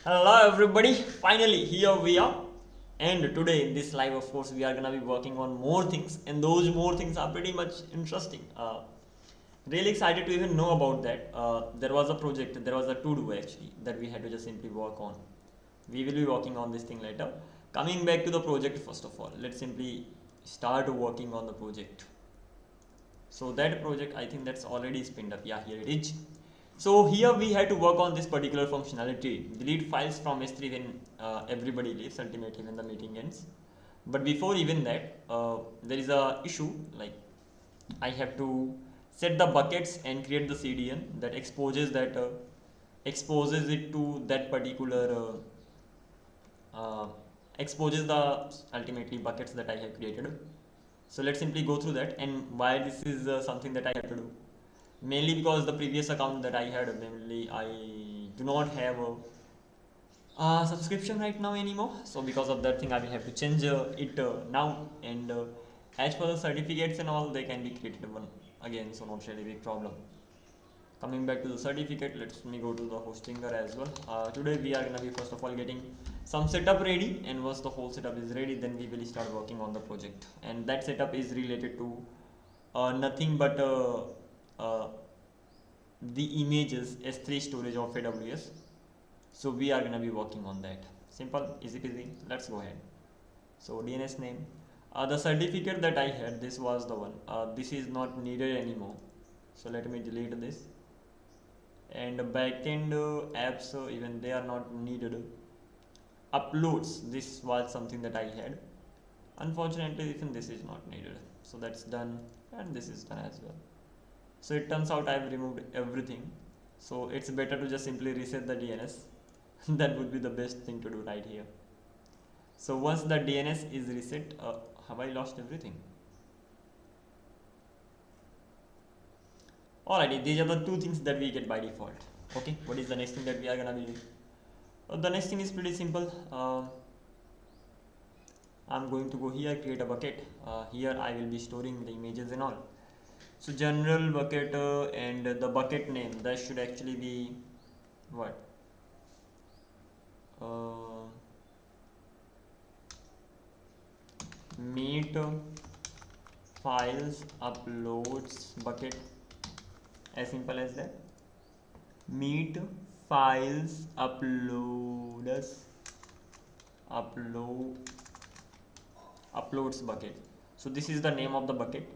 Hello everybody, finally here we are, and today in this live of course we are gonna be working on more things, and those more things are pretty much interesting. Really excited to even know about that. There was a project, there was a to-do actually that we had to just simply work on. We will be working on this thing later. Coming back to the project, first of all, let's simply start working on the project. So that project, I think that's already spinned up. Yeah, here it is. So here we had to work on this particular functionality, delete files from S3 when everybody leaves, ultimately when the meeting ends. But before even that, there is a issue, like I have to set the buckets and create the CDN that exposes it to that particular exposes the ultimately buckets that I have created. So let's simply go through that, and why this is something that I have to do. Mainly because the previous account that I had, mainly I do not have a subscription right now anymore. So because of that thing, I will have to change it now. And as for the certificates and all, they can be created one again. So not really big problem. Coming back to the certificate, let me go to the Hostinger as well. Today we are gonna be first of all getting some setup ready, and once the whole setup is ready, then we will start working on the project. And that setup is related to nothing but the images S3 storage of AWS. So we are gonna be working on that. Simple, easy peasy. Let's go ahead. So DNS name. The certificate that I had, this was the one. This is not needed anymore. So let me delete this. And backend apps, even they are not needed. Uploads, this was something that I had. Unfortunately, even this is not needed. So that's done, and this is done as well. So it turns out I've removed everything. So it's better to just simply reset the DNS. That would be the best thing to do right here. So once the DNS is reset, have I lost everything? Alrighty, these are the two things that we get by default. Okay, what is the next thing that we are gonna be doing? The next thing is pretty simple. I'm going to go here, create a bucket. Here I will be storing the images and all. So general bucket and the bucket name, that should actually be what? Meet files uploads bucket, as simple as that. Meet files uploads bucket. So this is the name of the bucket.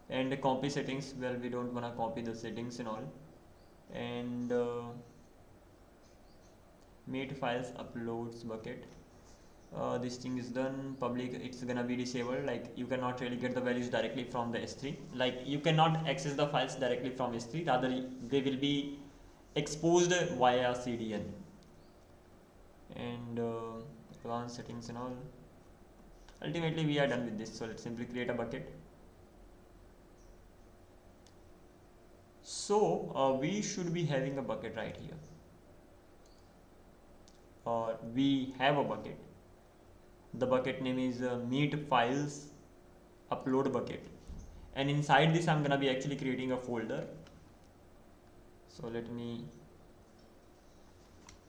And copy settings, well, we don't want to copy the settings and all. And meet files uploads bucket. This thing is done. Public, it's gonna be disabled, like you cannot really get the values directly from the S3, like you cannot access the files directly from S3, rather they will be exposed via CDN. And advanced settings and all. Ultimately we are done with this, so let's simply create a bucket. So we should be having a bucket right here. We have a bucket. The bucket name is meet files upload bucket, and inside this I'm gonna be actually creating a folder. So let me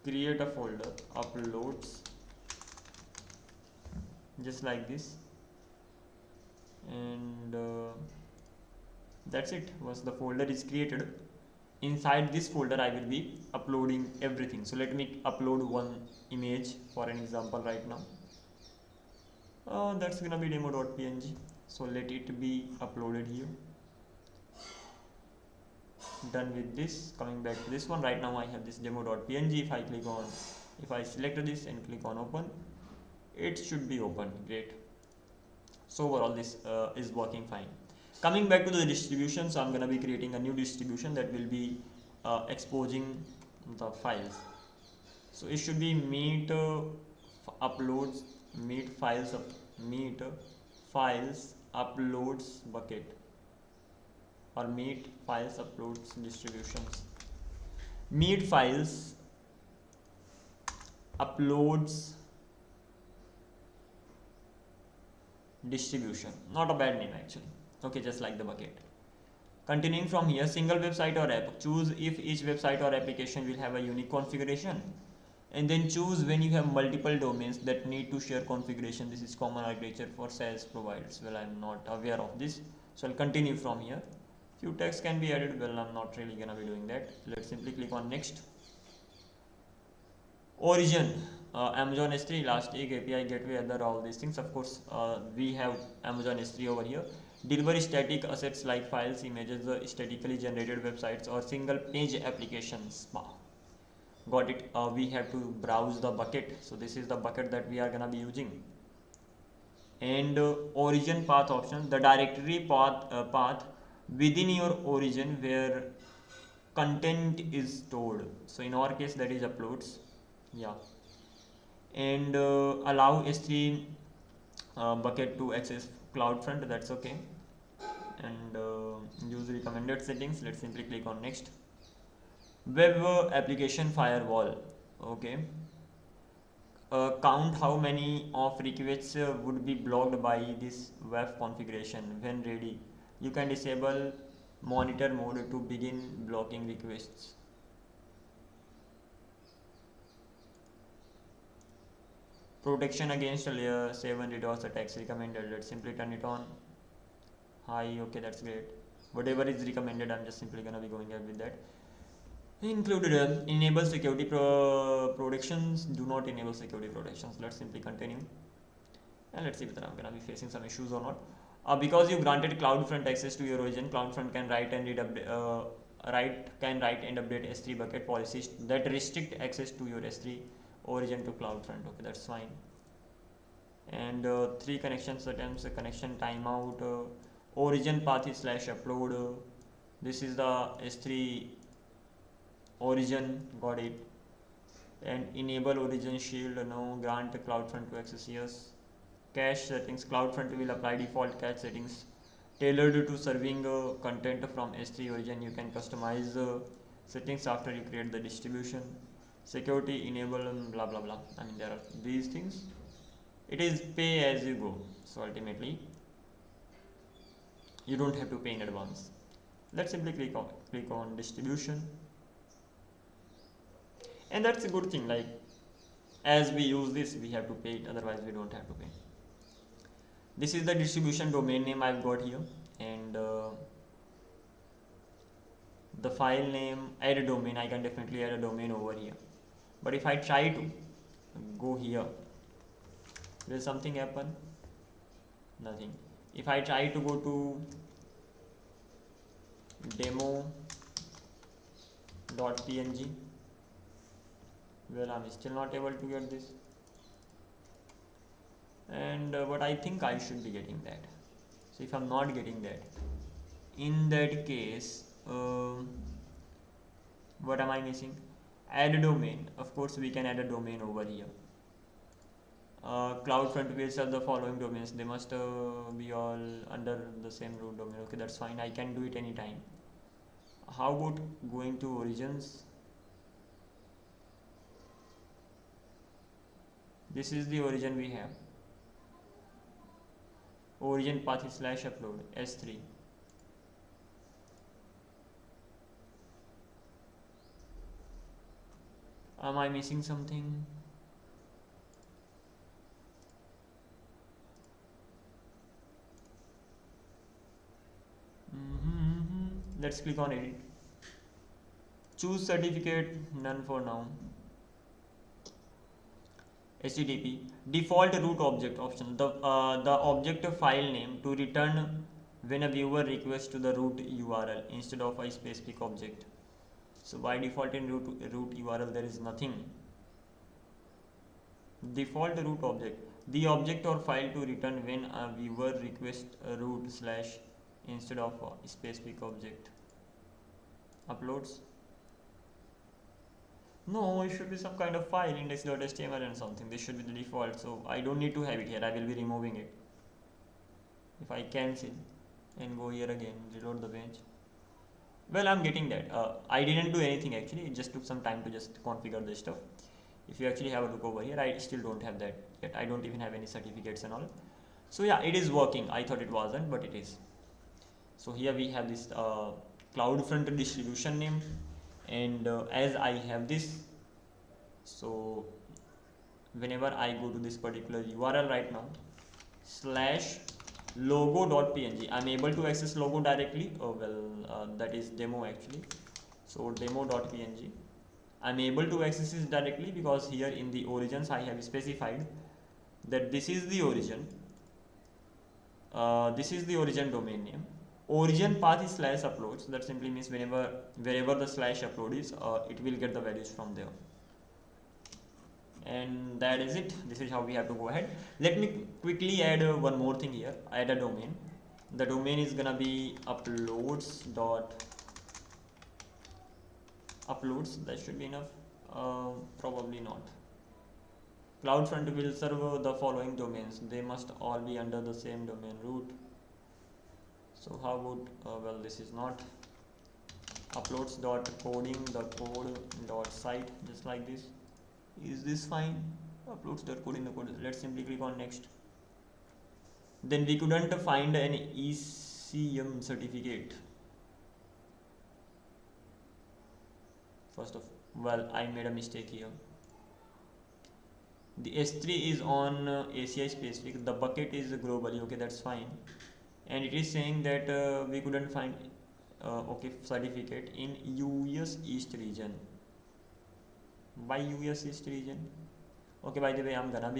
create a folder, uploads, just like this. And that's it. Once the folder is created, inside this folder I will be uploading everything. So let me upload one image for an example right now. That's gonna be demo.png. So let it be uploaded here. Done with this. Coming back to this one, right now I have this demo.png. If I select this and click on open, it should be open. Great. So overall this is working fine. Coming back to the distribution, so I'm gonna be creating a new distribution that will be exposing the files. So it should be meet uploads meet files uploads bucket, or meet files uploads distributions. Meet files uploads distribution, not a bad name actually. Okay, just like the bucket. Continuing from here, single website or app, choose if each website or application will have a unique configuration, and then choose when you have multiple domains that need to share configuration. This is common architecture for SaaS providers. Well, I'm not aware of this, so I'll continue from here. Few text can be added. Well, I'm not really gonna be doing that. Let's simply click on next. Origin, Amazon S3, Elastic, API Gateway, other all these things. Of course, we have Amazon S3 over here. Deliver static assets like files, images, statically generated websites, or single page applications. Got it. We have to browse the bucket. So this is the bucket that we are gonna be using. And origin path option, the directory path within your origin where content is stored. So in our case, that is uploads. Yeah. And allow S3 bucket to access CloudFront. That's okay. And use recommended settings. Let's simply click on next. Web application firewall. Okay. Count how many of requests would be blocked by this web configuration. When ready, you can disable monitor mode to begin blocking requests. Protection against layer 7 DDoS attacks recommended. Let's simply turn it on. Hi, okay, that's great. Whatever is recommended, I'm just simply gonna be going ahead with that. Included enable security protections. Do not enable security protections. Let's simply continue, and let's see whether I'm gonna be facing some issues or not. Because you granted CloudFront access to your origin, CloudFront can write and update S3 bucket policies that restrict access to your S3 origin to CloudFront. Okay, that's fine. And 3 connection settings, connection timeout, origin path is /upload. This is the S3 origin, got it. And enable origin shield, no. Grant CloudFront to access, yes. Cache settings, CloudFront will apply default cache settings tailored to serving content from S3 origin. You can customize settings after you create the distribution. Security enable, blah blah blah. I mean, there are these things. It is pay as you go, so ultimately you don't have to pay in advance. Let's simply click on distribution, and that's a good thing. Like, as we use this, we have to pay it, otherwise we don't have to pay. This is the distribution domain name I've got here, and the file name, add a domain. I can definitely add a domain over here, but if I try to go here, will something happen? Nothing. If I try to go to demo.png, well, I'm still not able to get this. And but I think I should be getting that. So if I'm not getting that, in that case, what am I missing? Add a domain. Of course, we can add a domain over here. CloudFront will serve the following domains. They must be all under the same root domain. Okay, that's fine. I can do it anytime. How about going to origins? This is the origin we have. Origin path is /upload S3. Am I missing something? Let's click on edit. Choose certificate, none for now. HTTP default root object option, the object file name to return when a viewer requests to the root URL instead of a specific object. So by default in root URL there is nothing. Default root object, the object or file to return when a viewer requests a root / instead of a specific object. Uploads. No, it should be some kind of file, index.html and something. This should be the default, so I don't need to have it here. I will be removing it. If I cancel and go here again, reload the page. Well, I'm getting that. I didn't do anything actually. It just took some time to just configure this stuff. If you actually have a look over here, I still don't have that yet. I don't even have any certificates and all. So yeah, it is working. I thought it wasn't, but it is. So here we have this CloudFront distribution name. And as I have this, So whenever I go to this particular URL right now, slash logo.png, I'm able to access logo directly. That is demo actually. So demo.png, I'm able to access this directly because here in the origins I have specified that this is the origin. This is the origin domain name. Origin path is slash uploads. That simply means wherever the slash upload is, it will get the values from there. And that is it. This is how we have to go ahead. Let me quickly add one more thing here. Add a domain. The domain is gonna be uploads. That should be enough. Probably not. CloudFront will serve the following domains. They must all be under the same domain root. So how about this is not uploads.coding the code.site, just like this. Is this fine? Uploads.coding the code. Let's simply click on next. Then we couldn't find an ECM certificate. I made a mistake here. The S3 is on ACI specific, the bucket is globally, okay, that's fine. And it is saying that we couldn't find certificate in US East region. Why US East region? Okay, by the way, I'm gonna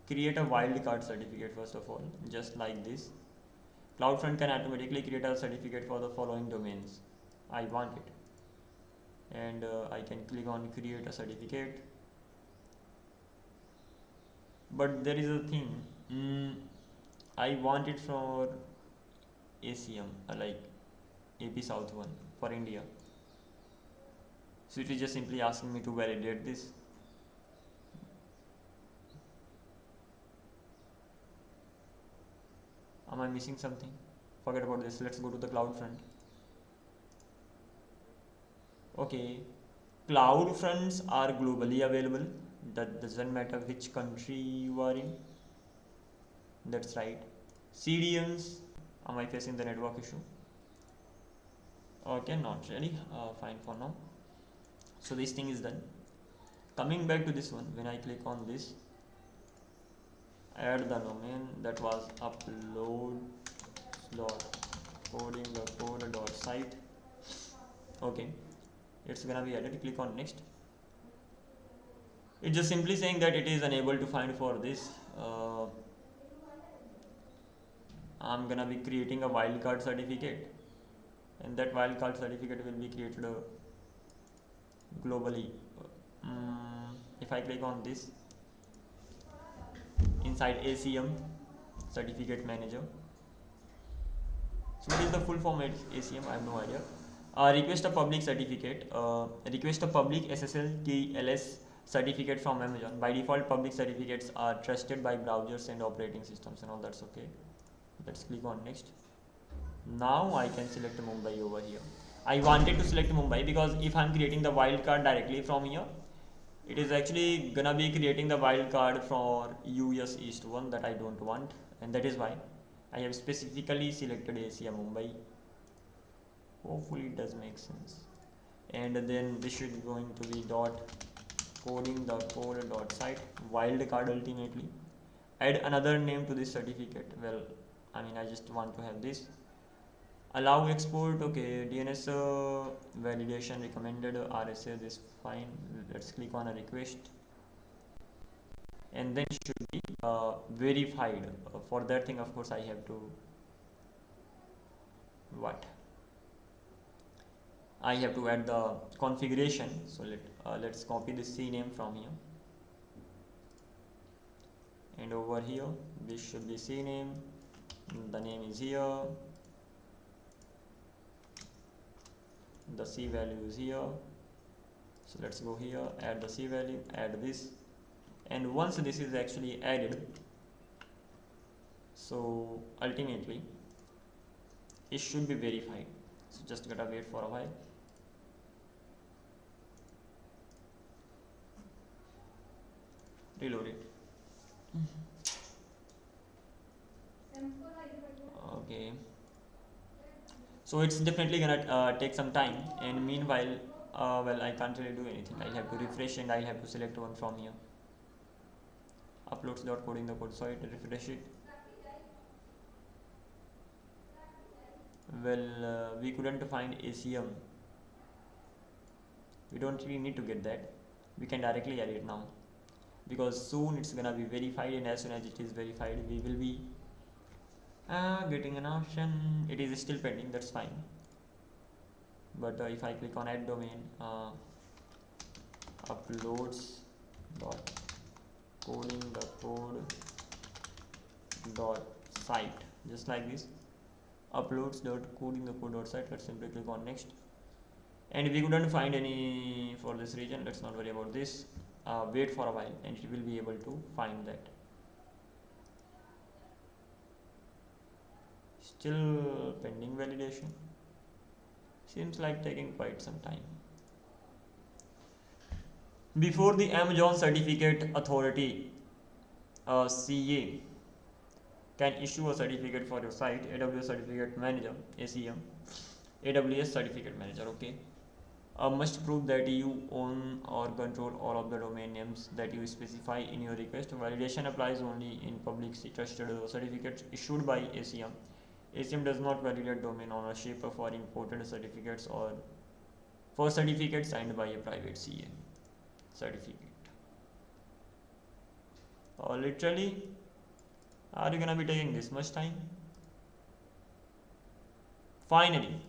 create a wildcard certificate first of all, just like this. CloudFront can automatically create a certificate for the following domains. I want it. And I can click on create a certificate. But there is a thing, I want it for ACM, like AP South 1 for India. So it is just simply asking me to validate this. Am I missing something? Forget about this. Let's go to the CloudFront. Okay, CloudFronts are globally available. That doesn't matter which country you are in. That's right. CDNs, am I facing the network issue? Okay, not really. Fine for now. So this thing is done. Coming back to this one, when I click on this, add the domain, that was uploads.coding.code.site. Okay, it's gonna be added. Click on next. It's just simply saying that it is unable to find for this. I'm gonna be creating a wildcard certificate, and that wildcard certificate will be created globally. If I click on this inside ACM certificate manager, so what is the full form of ACM? I have no idea. Request a public certificate, request a public SSL TLS certificate from Amazon. By default, public certificates are trusted by browsers and operating systems, and all that's okay. Let's click on next. Now I can select Mumbai over here. I wanted to select Mumbai because if I'm creating the wildcard directly from here, it is actually gonna be creating the wildcard for US East 1 that I don't want, and that is why I have specifically selected Asia Mumbai. Hopefully it does make sense. And then this should be going to be .coding.code.site wildcard ultimately. Add another name to this certificate. I just want to have this. Allow export, okay, DNS validation recommended, RSA, this fine. Let's click on a request, and then should be verified. For that thing, of course, I have to I have to add the configuration. So let's copy the CNAME from here, and over here this should be CNAME. The name is here, the C value is here. So let's go here, add the C value, add this, and once this is actually added, so ultimately it should be verified. So just gotta wait for a while. Reload it. Okay, so it's definitely gonna take some time, and meanwhile Well, I can't really do anything. I'll have to refresh and I'll have to select one from here. Uploads.coding the code. So I refresh it. Well, we couldn't find ACM. We don't really need to get that. We can directly add it now, because soon it's gonna be verified, and as soon as it is verified, we will be getting an option. It is still pending, that's fine. But if I click on add domain, uploads dot coding the code dot site, just like this, uploads dot coding the code dot site. Let's simply click on next, and we couldn't find any for this region. Let's not worry about this. Wait for a while and it will be able to find that. Still pending validation. Seems like taking quite some time. Before the Amazon Certificate Authority, CA, can issue a certificate for your site, AWS Certificate Manager, ACM, AWS Certificate Manager, okay, must prove that you own or control all of the domain names that you specify in your request. Validation applies only in public trusted certificates issued by ACM. ACM does not validate domain ownership for imported certificates or for certificates signed by a private CA certificate. Literally, are you gonna be taking this much time? Finally,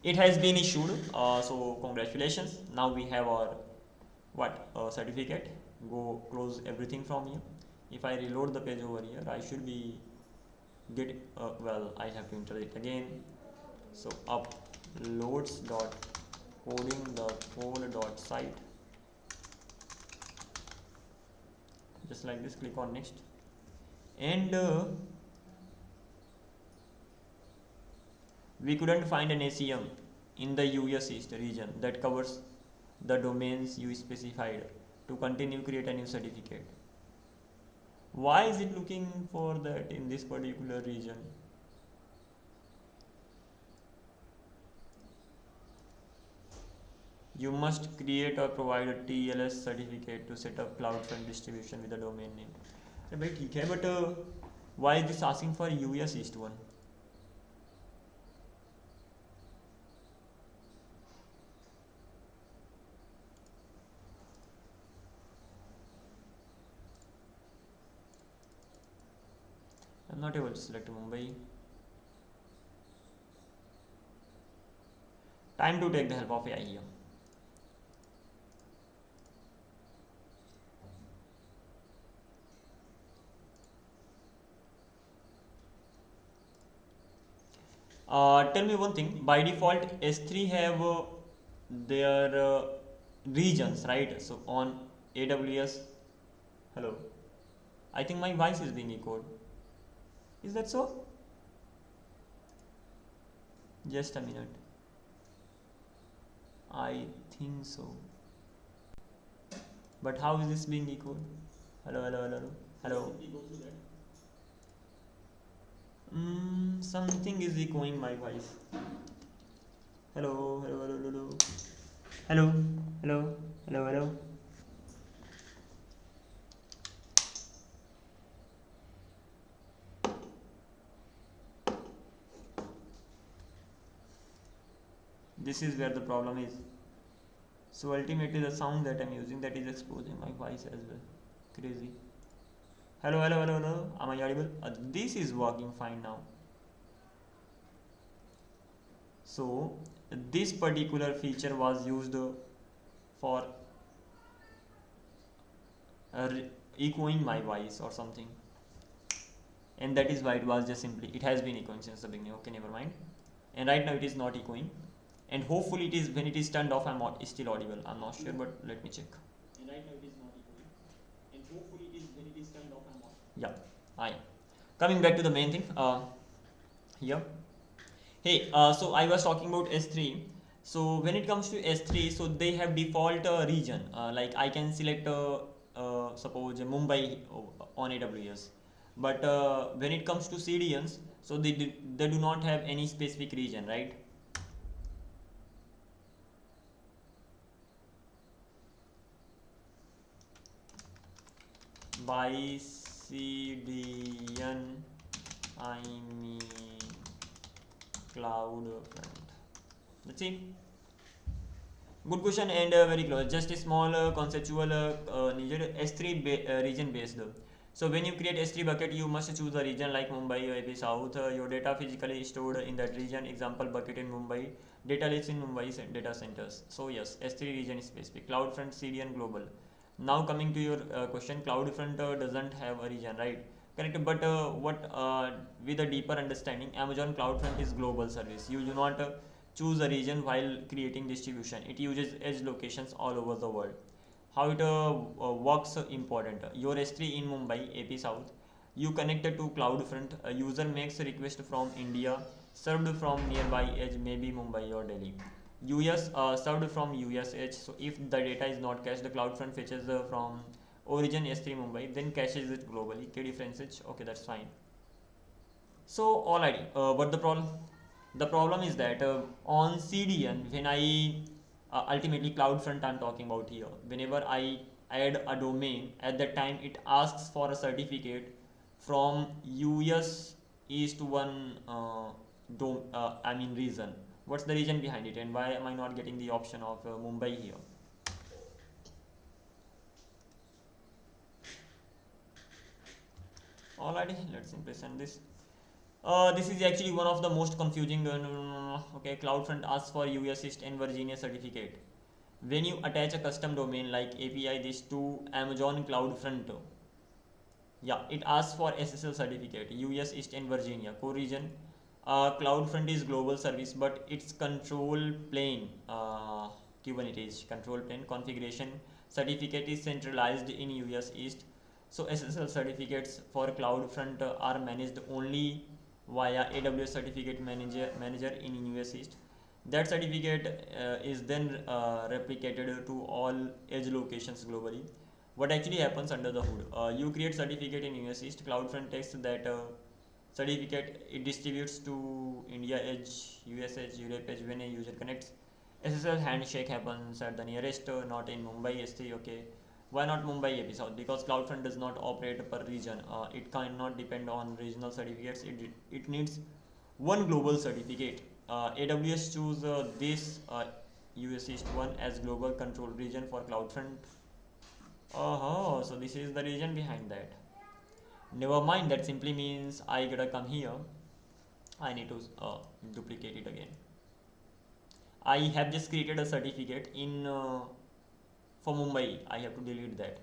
it has been issued, so congratulations. Now we have our certificate. Go close everything from here. If I reload the page over here, I should be get well, I have to enter it again. So uploads dot coding the code dot site, just like this. Click on next, and we couldn't find an ACM in the US East region that covers the domains you specified to continue create a new certificate. Why is it looking for that in this particular region? You must create or provide a TLS certificate to set up CloudFront distribution with a domain name. But why is this asking for US East one? I'm not able to select Mumbai. Time to take the help of AI here. Tell me one thing. By default, S3 have their regions, right? So on AWS, hello. I think my voice is being echoed. Is that so? Just a minute. I think so. But how is this being echoed? Hello, hello, hello, hello. Something is echoing my voice. Hello, hello, hello, hello. Hello, hello, hello, hello. This is where the problem is. So ultimately the sound that I'm using, that is exposing my voice as well. Crazy. Hello, hello, hello, hello. Am I audible? This is working fine now. So this particular feature was used for echoing my voice or something, and that is why it was just simply, it has been echoing since the beginning. Okay, never mind. And right now it is not echoing, and hopefully it is, when it is turned off, I'm still audible. I'm not sure, but let me check. And right now it is not echoing, and hopefully it is, when it is turned off, I'm audible. Yeah, I am. Coming back to the main thing, here. Hey, so I was talking about S3. So when it comes to S3, so they have default region. Like I can select suppose Mumbai on AWS, but when it comes to CDNs, so they do not have any specific region, right? CDN, I mean CloudFront. Let's see. Good question and very close. Just a small conceptual needed S3 region based. So when you create S3 bucket, you must choose a region like Mumbai or AP South. Your data physically stored in that region. Example bucket in Mumbai. Data lives in Mumbai data centers. So yes, S3 region is specific. CloudFront, CDN, global. Now coming to your question, CloudFront doesn't have a region, right? Correct. But what with a deeper understanding, Amazon CloudFront is global service. You do not choose a region while creating distribution. It uses edge locations all over the world. How it works important. Your S3 in Mumbai, AP South. You connected to CloudFront. A user makes a request from India, served from nearby edge, maybe Mumbai or Delhi. US served from US edge. So if the data is not cached, the CloudFront fetches from origin S3 Mumbai, then caches it globally. K difference edge. Okay, that's fine. So alrighty, but the problem is that on CDN, when I ultimately CloudFront I'm talking about here, whenever I add a domain, at that time it asks for a certificate from US East one I mean region. What's the reason behind it, and why am I not getting the option of Mumbai here? Alrighty, let's simply send this. This is actually one of the most confusing. Okay, CloudFront asks for US East and Virginia certificate. When you attach a custom domain like API this to Amazon CloudFront, yeah, it asks for SSL certificate, US East and Virginia, core region. CloudFront is global service, but its control plane, Kubernetes control plane configuration certificate is centralized in US East. So SSL certificates for CloudFront are managed only via AWS certificate manager in US East. That certificate is then replicated to all edge locations globally. What actually happens under the hood? You create certificate in US East. CloudFront takes that certificate, it distributes to India edge, US edge, Europe edge when a user connects. SSL handshake happens at the nearest, not in Mumbai S3. Okay, why not Mumbai AP South? Because CloudFront does not operate per region. It cannot depend on regional certificates. It needs one global certificate. AWS choose this US East one as global control region for CloudFront. Oh, so this is the reason behind that. Never mind, that simply means I gotta come here. I need to duplicate it again. I have just created a certificate in for Mumbai. I have to delete that.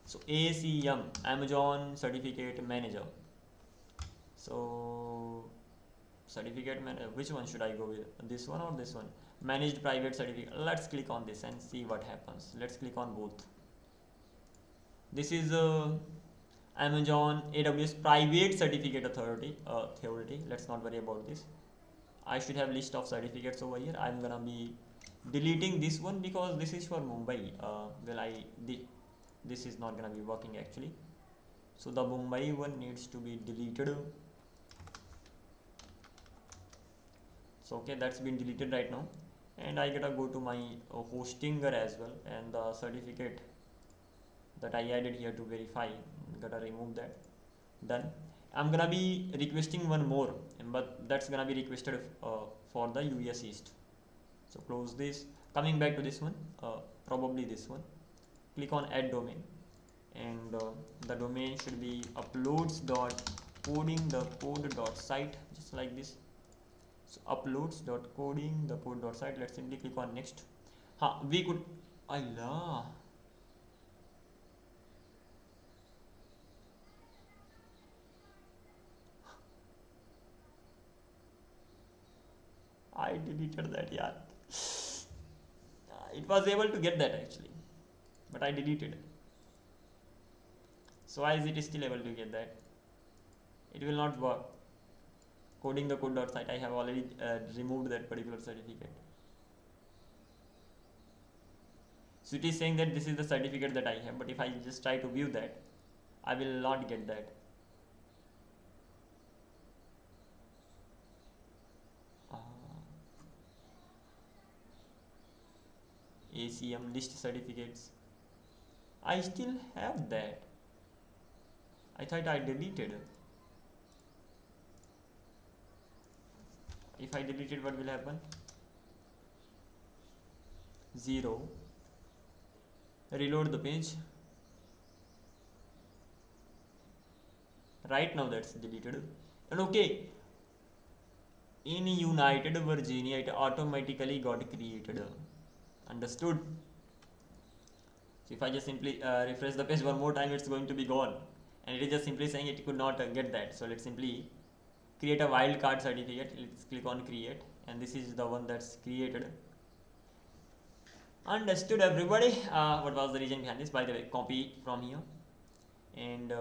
So ACM, Amazon Certificate Manager. So certificate manager, which one should I go with? This one or this one? Managed private certificate. Let's click on this and see what happens. Let's click on both. This is Amazon AWS Private Certificate Authority. Let's not worry about this. I should have list of certificates over here. I'm gonna be deleting this one because this is for Mumbai. This is not gonna be working actually. So the Mumbai one needs to be deleted. So okay, that's been deleted right now, and I gotta go to my hostinger as well, and the certificate that I added here to verify, gotta remove that. Done. I'm gonna be requesting one more, but that's gonna be requested for the US East. So close this. Coming back to this one, probably this one. Click on add domain, and the domain should be uploads.coding.the.code.site, just like this. So uploads.coding.the.code.site. Let's simply click on next. We could. Allah. I deleted that, yeah. It was able to get that actually, but I deleted it. So why is it still able to get that? It will not work. Coding the code.site, I have already removed that particular certificate. So it is saying that this is the certificate that I have, but if I just try to view that, I will not get that. ACM list certificates. I still have that. I thought I deleted. If I delete it, what will happen? 0. Reload the page. Right now that's deleted. And okay, in United Virginia it automatically got created. Understood? So if I just simply refresh the page one more time, it's going to be gone, and it is just simply saying it could not get that. So let's simply create a wildcard certificate. Let's click on create, and this is the one that's created. Understood, everybody? What was the reason behind this? By the way, copy from here, and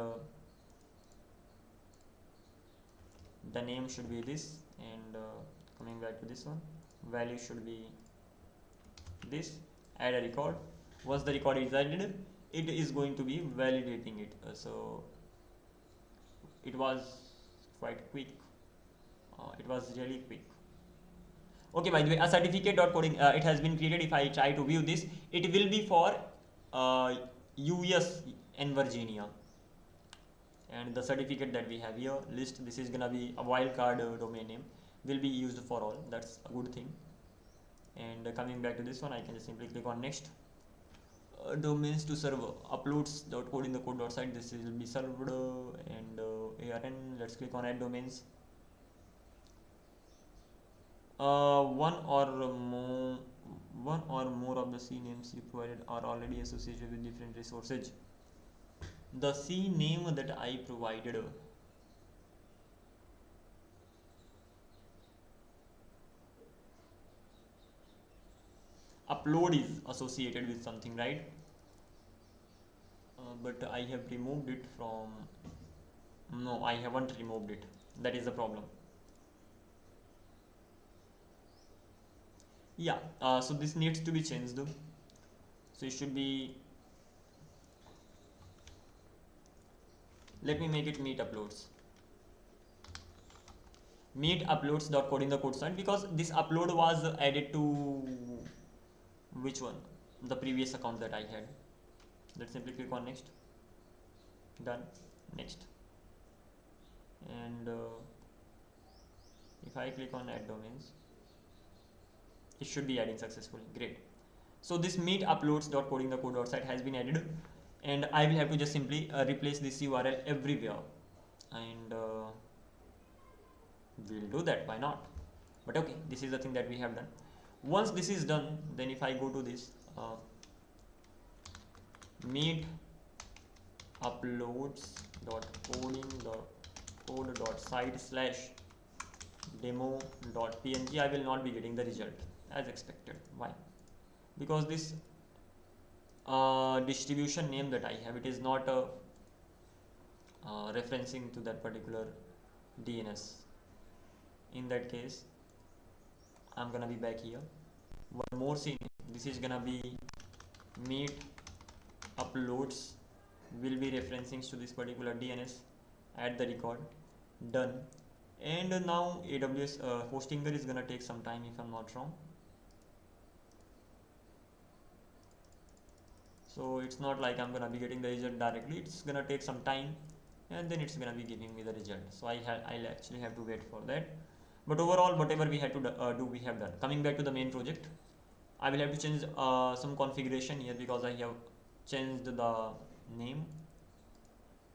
the name should be this, and coming back to this one, value should be this. Add a record. Once the record is added, it is going to be validating it. So it was quite quick. It was really quick. Okay, by the way, a certificate.coding, it has been created. If I try to view this, it will be for US and Virginia. And the certificate that we have here, list, this is gonna be a wildcard domain name, will be used for all. That's a good thing. And coming back to this one, I can just simply click on next. Domains to server, uploads.code in the code.site, this will be served, and ARN, let's click on add domains. One or more of the C names you provided are already associated with different resources. The C name that I provided, upload is associated with something, right? But I have removed it from, no, I haven't removed it. That is the problem. Yeah, so this needs to be changed. So it should be, let me make it meet uploads. Meet uploads.code in the code site, because this upload was added to which one? The previous account that I had. Let's simply click on next. Done. Next. And if I click on add domains, it should be adding successfully. Great. So this meet uploads.code in the code.site has been added, and I will have to just simply replace this URL everywhere, and we'll do that. Why not? But okay, this is the thing that we have done. Once this is done, then if I go to this meet uploads.coding.code.site/demo.png, I will not be getting the result as expected. Why? Because this distribution name that I have, it is not referencing to that particular DNS. In that case, I'm gonna be back here. One more scene. This is gonna be meet uploads, will be referencing to this particular DNS. Add the record. Done. And now AWS Hostinger is gonna take some time, if I'm not wrong. So it's not like I'm gonna be getting the result directly. It's gonna take some time, and then it's gonna be giving me the result. So I'll actually have to wait for that. But overall, whatever we had to do, we have done. Coming back to the main project, I will have to change some configuration here, because I have changed the name.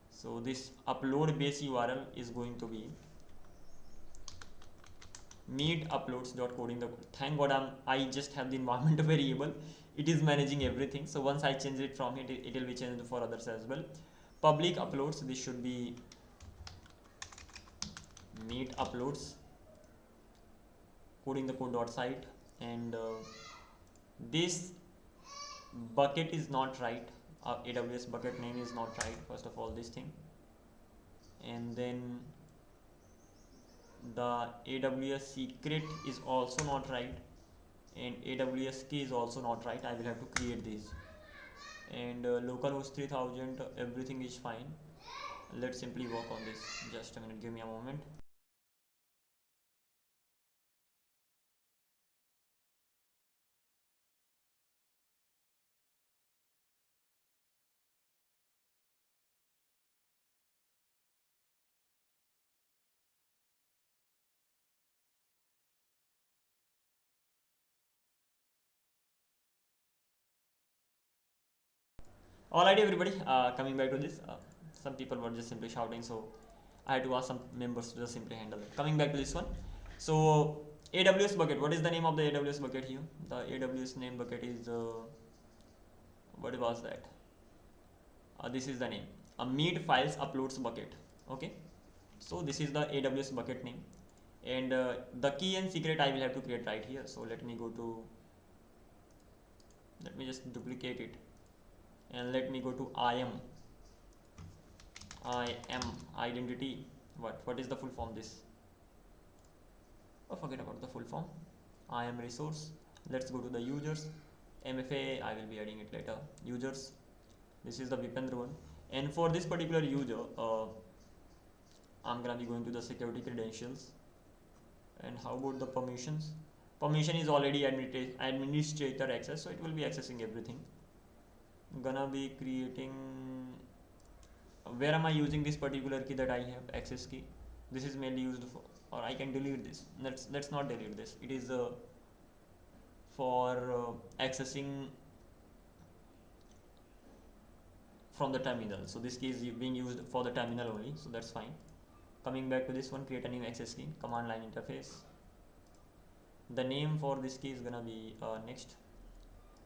So this upload base URL is going to be meet uploads.coding the code. Thank God I just have the environment variable. It is managing everything. So once I change it from it, it will be changed for others as well. Public uploads, this should be meet uploads coding the code.site, and this bucket is not right. AWS bucket name is not right, first of all, this thing. And then the AWS secret is also not right, and AWS key is also not right. I will have to create these. And localhost 3000, everything is fine. Let's simply work on this. Just a minute, give me a moment. Alright, everybody, coming back to this, some people were just simply shouting, so I had to ask some members to just simply handle it. Coming back to this one, so AWS bucket, what is the name of the AWS bucket here? The AWS name bucket is, what was that? This is the name, a meet files uploads bucket. Okay, so this is the AWS bucket name, and the key and secret I will have to create right here. So let me just duplicate it, and let me go to IAM identity. What is the full form? This, oh, forget about the full form. IAM resource. Let's go to the users. MFA, I will be adding it later. Users, this is the Vipendra one, and for this particular user, I'm gonna be going to the security credentials. And how about the permissions? Permission is already administrator access, so it will be accessing everything. I'm gonna be creating, where am I using this particular key that I have, access key? This is mainly used for, or I can delete this. Let's not delete this. It is for accessing from the terminal. So this key is being used for the terminal only, so that's fine. Coming back to this one, create a new access key, command line interface. The name for this key is gonna be next.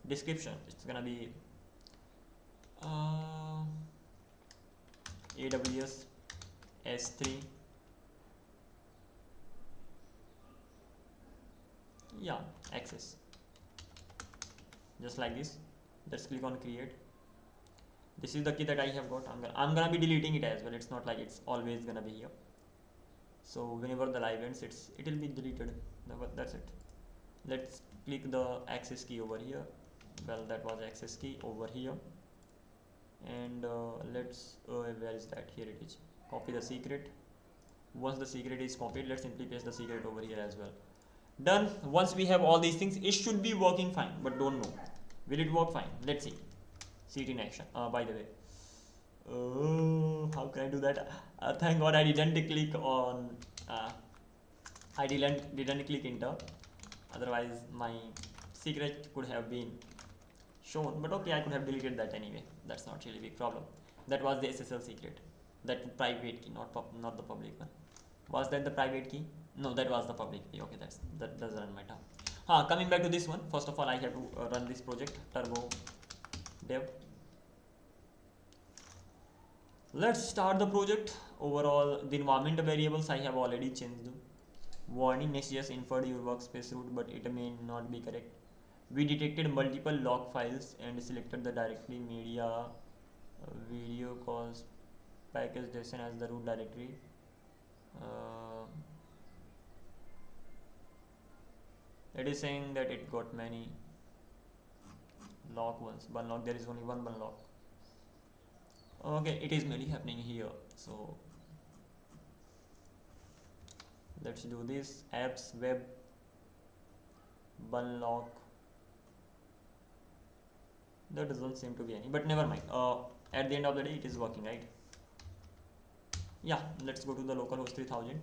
Description, it's gonna be AWS S3, yeah, access, just like this. Let's click on create. This is the key that I have got. I'm gonna be deleting it as well. It's not like it's always gonna be here. So whenever the live ends, it will be deleted. That's it. Let's click the access key over here. Well, that was access key over here, and let's where is that? Here it is. Copy the secret. Once the secret is copied, let's simply paste the secret over here as well. Done. Once we have all these things, it should be working fine, but don't know, will it work fine? Let's see. See it in action. By the way, how can I do that? Thank God I didn't click on I didn't click enter, otherwise my secret could have been shown, but okay, I could have deleted that anyway. That's not really a big problem. That was the SSL secret, that private key, not the public one. Was that the private key? No, that was the public key. Okay, that doesn't matter. Coming back to this one, first of all I have to run this project, turbo dev. Let's start the project. Overall, the environment variables I have already changed. Warning, Next.js inferred your workspace root, but it may not be correct. We detected multiple log files and selected the directory media video calls package.json as the root directory. It is saying that it got many log ones. One log, there is only one log. Okay, it is mainly happening here. So let's do this. Apps web bunlock. There doesn't seem to be any, but never mind. At the end of the day, it is working, right? Yeah, let's go to the localhost 3000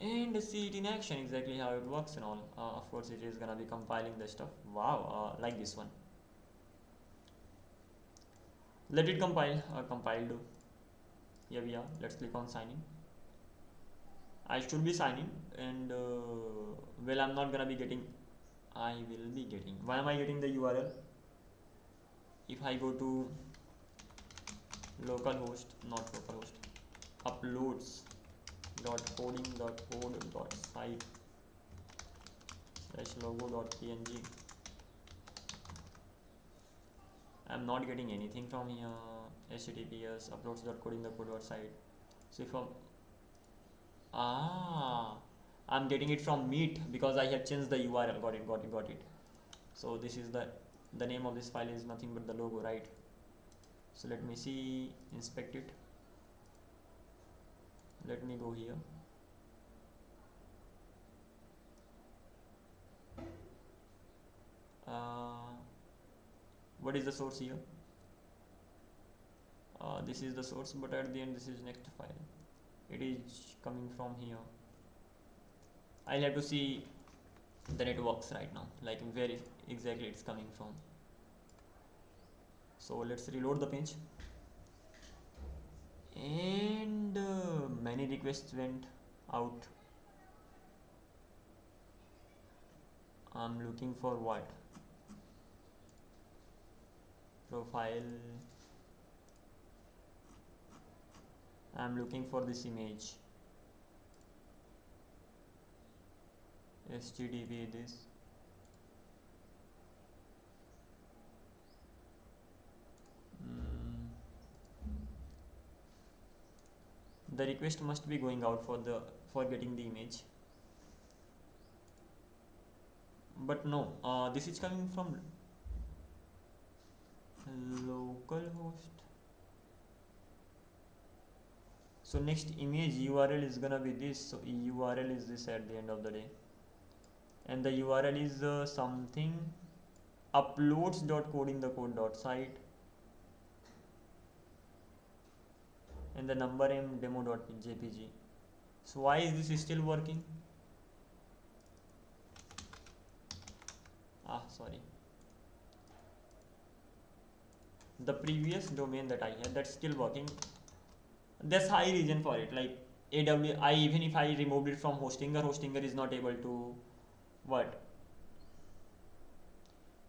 and see it in action, exactly how it works and all. Of course, it is gonna be compiling the stuff. Wow, like this one. Let it compile. Compiled. Here we are. Let's click on sign in. I should be signing, and well, I'm not gonna be getting. I will be getting. Why am I getting the URL? If I go to localhost, not localhost, uploads.coding.code.site /logo.png, I'm not getting anything from here. HTTPS uploads.coding.code.site. So if I'm getting it from Meet because I have changed the URL. Got it. So this is the name of this file is nothing but the logo, right? So let me see, inspect it. Let me go here. What is the source here? This is the source, but at the end this is next file. It is coming from here. I'll have to see the networks right now, like where exactly it's coming from. So let's reload the page, and many requests went out. I'm looking for what? Profile. I'm looking for this image. HTTP this. The request must be going out for getting the image, but no, this is coming from localhost. So next image URL is gonna be this. So URL is this at the end of the day, and the URL is something uploads.codingthecode.site, and the number m demo.jpg. So why is this still working? Sorry, the previous domain that I had, that's still working. There's high reason for it, like even if I removed it from Hostinger is not able to what?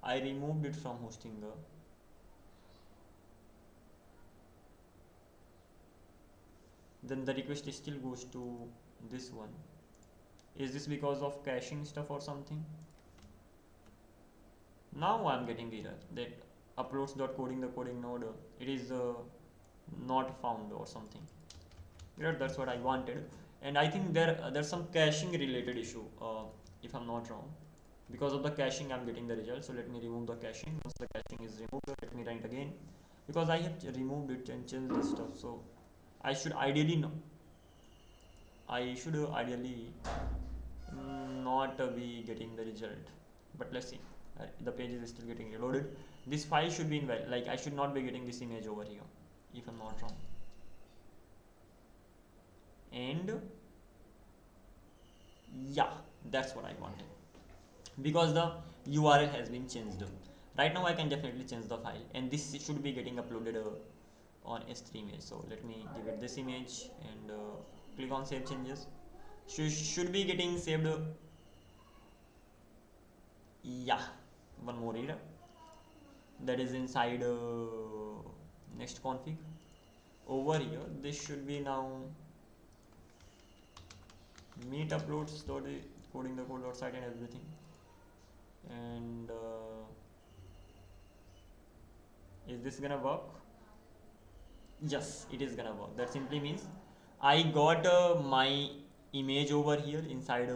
I removed it from Hostinger. Then the request still goes to this one. Is this because of caching stuff or something? Now I'm getting the error that uploads.coding node, it is not found or something. Yeah, that's what I wanted. And I think there's some caching related issue, if I'm not wrong. Because of the caching I'm getting the result. So let me remove the caching. Once the caching is removed, let me run it again, because I have removed it and changed this stuff. So I should ideally not be getting the result, but let's see. The page is still getting reloaded. This file should be invalid, like I should not be getting this image over here, if I'm not wrong. And yeah, that's what I wanted, because the URL has been changed. Right now I can definitely change the file, and this should be getting uploaded on S3 image. So let me give it this image and click on save changes. Should be getting saved. Yeah, one more error that is inside next config. Over here this should be now meet uploads coding the code.site and everything, and is this gonna work? Yes, it is gonna work. That simply means I got my image over here inside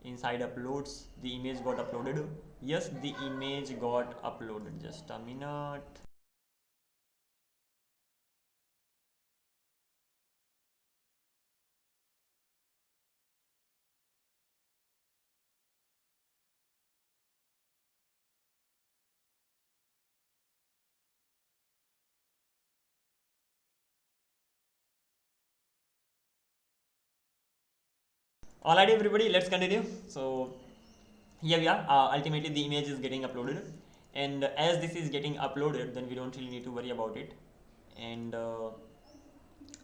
inside uploads. The image got uploaded. Yes, the image got uploaded. Just a minute. Alright everybody, let's continue. So here we are. Ultimately the image is getting uploaded, and as this is getting uploaded, then we don't really need to worry about it. And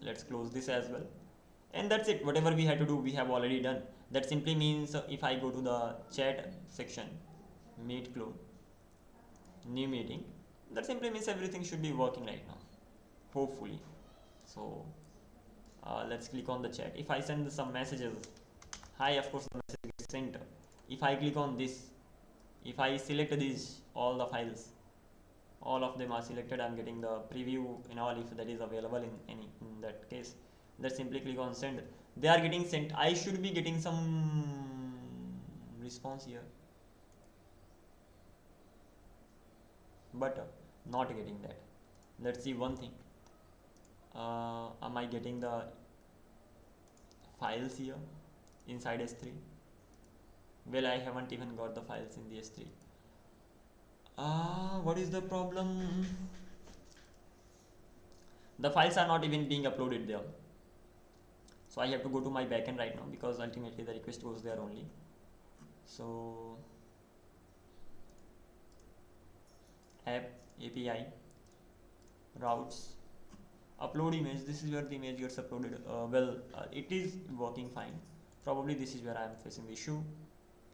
let's close this as well, and that's it. Whatever we had to do, we have already done. That simply means if I go to the chat section, meet clone, new meeting, that simply means everything should be working right now, hopefully. So let's click on the chat. If I send some messages, hi, of course the message gets sent. If I click on this, if I select these, all the files, all of them are selected. I'm getting the preview and all, if that is available in that case. Let's simply click on send. They are getting sent. I should be getting some response here, but not getting that. Let's see one thing. Am I getting the files here inside S3? Well, I haven't even got the files in the S3. What is the problem? The files are not even being uploaded there. So I have to go to my backend right now, because ultimately the request goes there only. So app API routes upload image. This is where the image gets uploaded. It is working fine. Probably this is where I am facing the issue,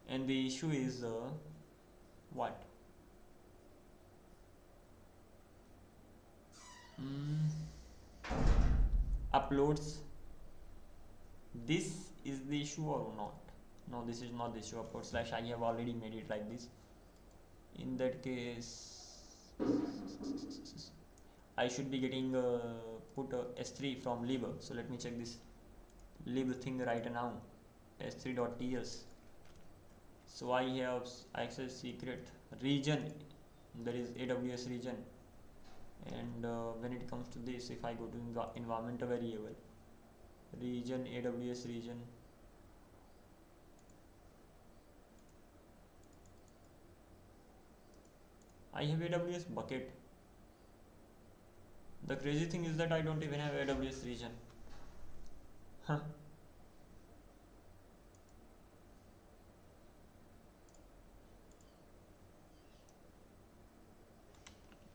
and the issue is what? Uploads. This is the issue or not? No, this is not the issue. Upload slash I have already made it like this. In that case, I should be getting put s3 from lib. So let me check this lib thing right now. s3.ts. So I have access secret region, that is AWS region, and when it comes to this, if I go to environment variable region, AWS region, I have AWS bucket. The crazy thing is that I don't even have AWS region. Huh.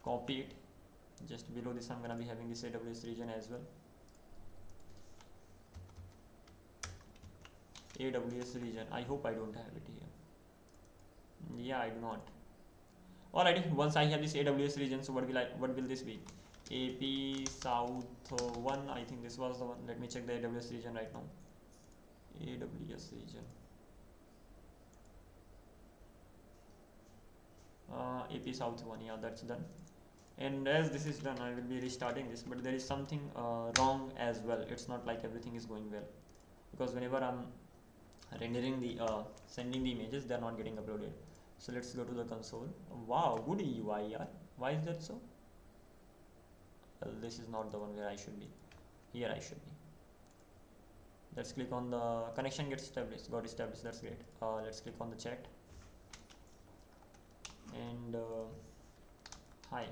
Copy it. Just below this I'm gonna be having this AWS region as well. AWS region. I hope I don't have it here. Yeah, I do not. Alrighty, once I have this AWS region, so what will this be? AP South 1, I think this was the one. Let me check the AWS region right now. AWS region. AP South 1, yeah, that's done. And as this is done, I will be restarting this, but there is something wrong as well. It's not like everything is going well, because whenever I'm rendering the sending the images, they are not getting uploaded. So let's go to the console. Wow, good UI, yeah. Why is that so? Well, this is not the one where I should be. Here I should be. Let's click on the connection gets established. Got established. That's great. Let's click on the chat. And hi.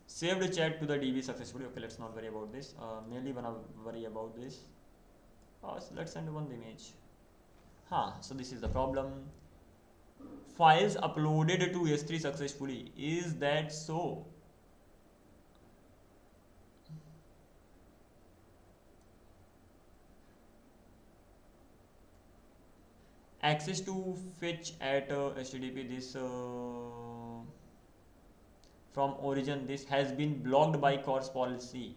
Saved chat to the DB successfully. Okay, let's not worry about this. Mainly wanna worry about this. So let's send one the image. So this is the problem. Files uploaded to S3 successfully. Is that so? Access to fetch at HTTP this from origin, this has been blocked by CORS policy.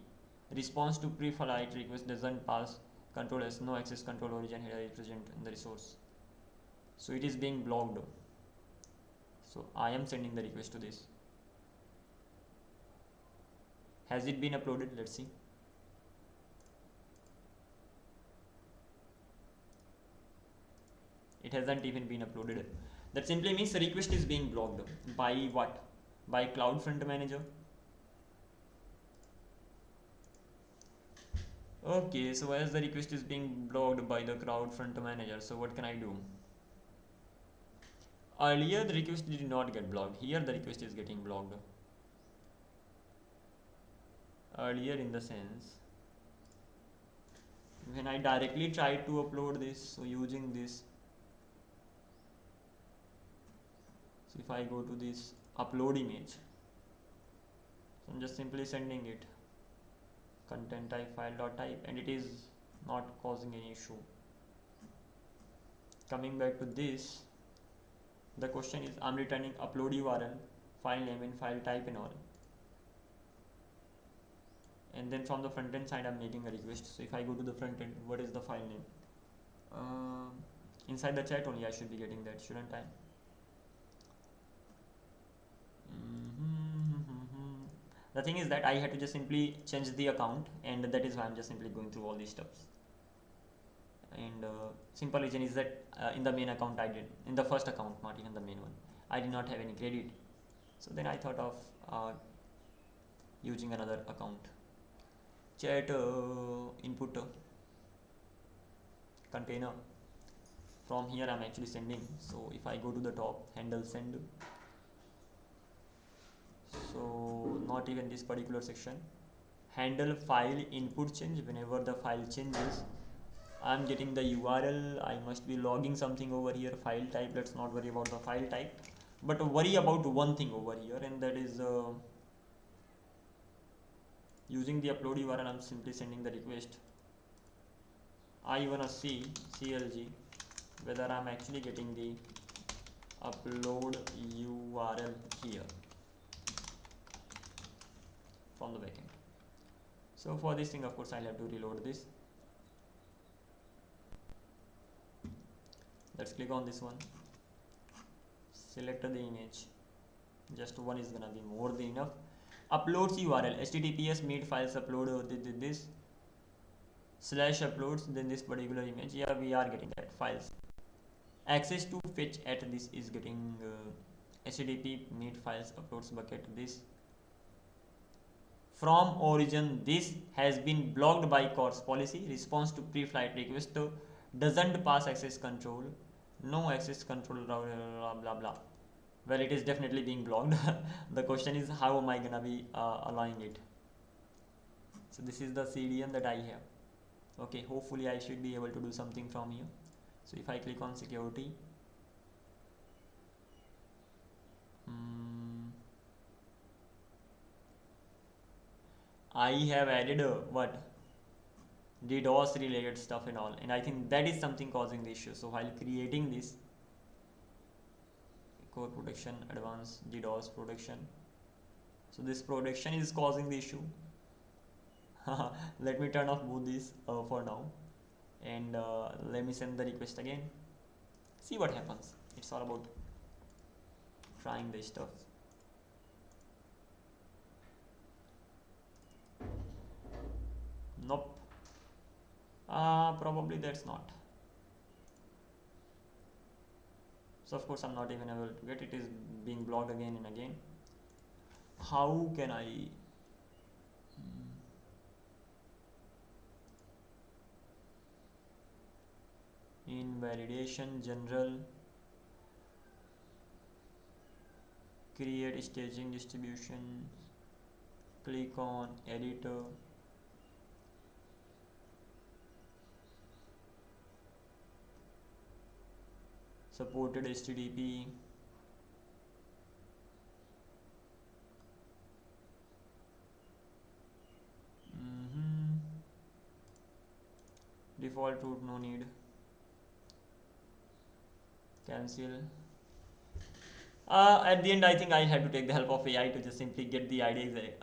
Response to pre-flight request doesn't pass control as no access control origin header is present in the resource. So it is being blocked. So I am sending the request to this. Has it been uploaded? Let's see. It hasn't even been uploaded. That simply means the request is being blocked by what? By CloudFront Manager. Okay, so as the request is being blocked by the CloudFront Manager, so what can I do? Earlier the request did not get blocked. Here the request is getting blocked. Earlier in the sense, when I directly tried to upload this, so using this, so if I go to this upload image, so I'm just simply sending it content type file.type, and it is not causing any issue. Coming back to this, the question is I'm returning upload URL, file name and file type and all, and then from the front end side I'm making a request. So if I go to the front end, what is the file name? Inside the chat only I should be getting that, shouldn't I? The thing is that I had to just simply change the account, and that is why I'm just simply going through all these steps. And simple reason is that in the main account I did, in the first account, not even the main one, I did not have any credit. So then I thought of using another account. Chat input container. From here I'm actually sending. So if I go to the top, handle send. So not even this particular section. Handle file input change. Whenever the file changes, I'm getting the URL. I must be logging something over here. File type, let's not worry about the file type. but worry about one thing over here, and that is using the upload URL. I'm simply sending the request. I wanna see CLG whether I'm actually getting the upload URL here from the backend. So for this thing, of course, I'll have to reload this. Let's click on this one, select the image, just one is gonna be more than enough. Uploads URL https meet files upload this slash uploads, then this particular image. Yeah, we are getting that files. Access to fetch at this is getting http meet files uploads bucket this. From origin, this has been blocked by CORS policy. Response to pre-flight request doesn't pass access control. No access control, blah blah blah. Well, it is definitely being blocked. The question is, how am I gonna be allowing it? So this is the CDN that I have. Okay, hopefully I should be able to do something from here. So if I click on security, I have added what DDoS related stuff and all, and I think that is something causing the issue. So while creating this core protection, advanced DDoS protection, so this protection is causing the issue. Let me turn off both these for now, and let me send the request again, see what happens. It's all about trying this stuff. Nope. Probably that's not. So of course I'm not even able to get it. Is being blocked again and again. How can I invalidation general, create staging distribution, click on editor, supported HTTP, default route no need, cancel. At the end, I think I had to take the help of AI to just simply get the ideas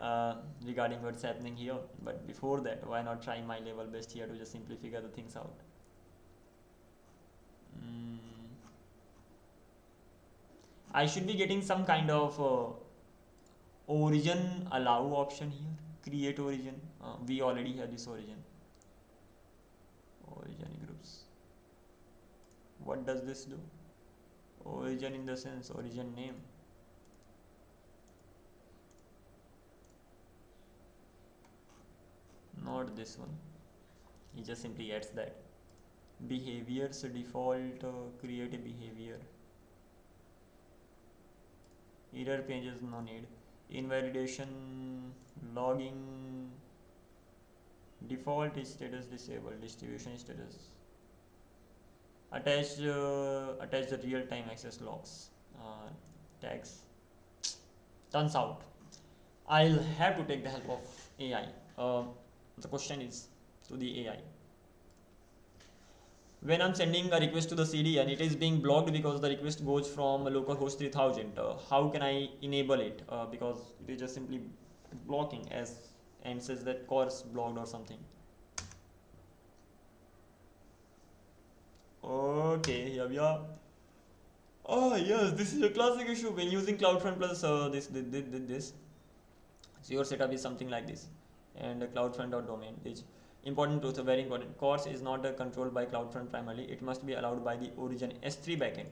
regarding what's happening here. But before that, why not try my level best here to just simply figure the things out. I should be getting some kind of origin allow option here. Create origin. We already have this origin. Origin groups. What does this do? Origin in the sense origin name. Not this one. He just simply adds that. Behaviors default create a behavior. Error pages no need. Invalidation logging default is status disabled. Distribution status. Attach the real-time access logs tags. Turns out I'll have to take the help of AI. The question is to the AI. When I'm sending a request to the CDN, it is being blocked because the request goes from localhost 3000. How can I enable it? Because it is just simply blocking and says that CORS blocked or something. Okay, here we are. Oh yes, this is a classic issue when using CloudFront plus this. So your setup is something like this, and CloudFront.domain is important truth, very important. CORS is not controlled by CloudFront primarily. It must be allowed by the origin S3 backend.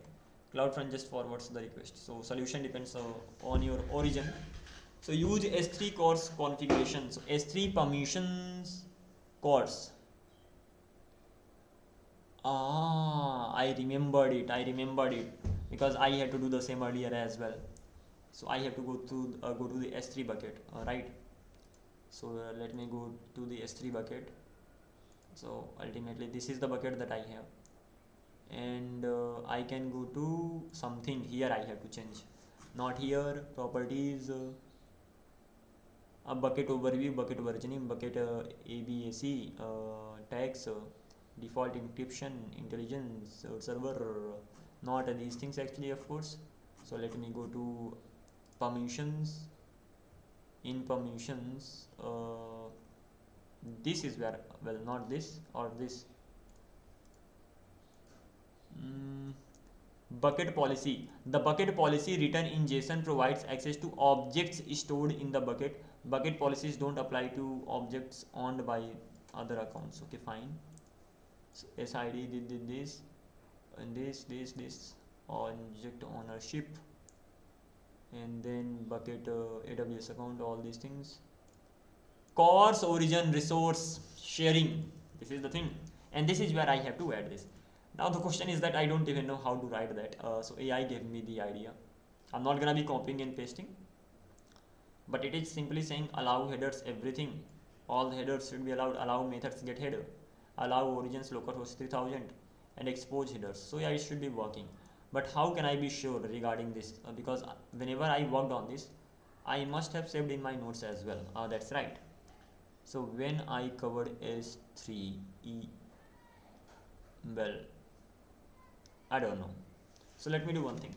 CloudFront just forwards the request. So solution depends on your origin. So use S3 CORS configuration. So S3 permissions CORS. I remembered it because I had to do the same earlier as well. So I have to go to the S3 bucket, right? So let me go to the S3 bucket. So ultimately this is the bucket that I have, and I can go to something here. I have to change. not here. Properties, a bucket overview, bucket versioning, bucket ABAC, tags, default encryption, intelligence, server, not these things actually, of course. So let me go to permissions. In permissions, this is where, well, not this or this. Bucket policy. The bucket policy written in JSON provides access to objects stored in the bucket. Bucket policies don't apply to objects owned by other accounts. Okay, fine. So SID did this, and this object ownership, and then bucket AWS account, all these things. CORS origin resource sharing. This is the thing, and this is where I have to add this. Now the question is that I don't even know how to write that. So AI gave me the idea. I'm not gonna be copying and pasting, but it is simply saying allow headers everything. All the headers should be allowed. Allow methods get header. Allow origins localhost 3000 and expose headers. So yeah, it should be working. But how can I be sure regarding this? Because whenever I worked on this, I must have saved in my notes as well. That's right. So when I covered S3E, well, I don't know. So let me do one thing.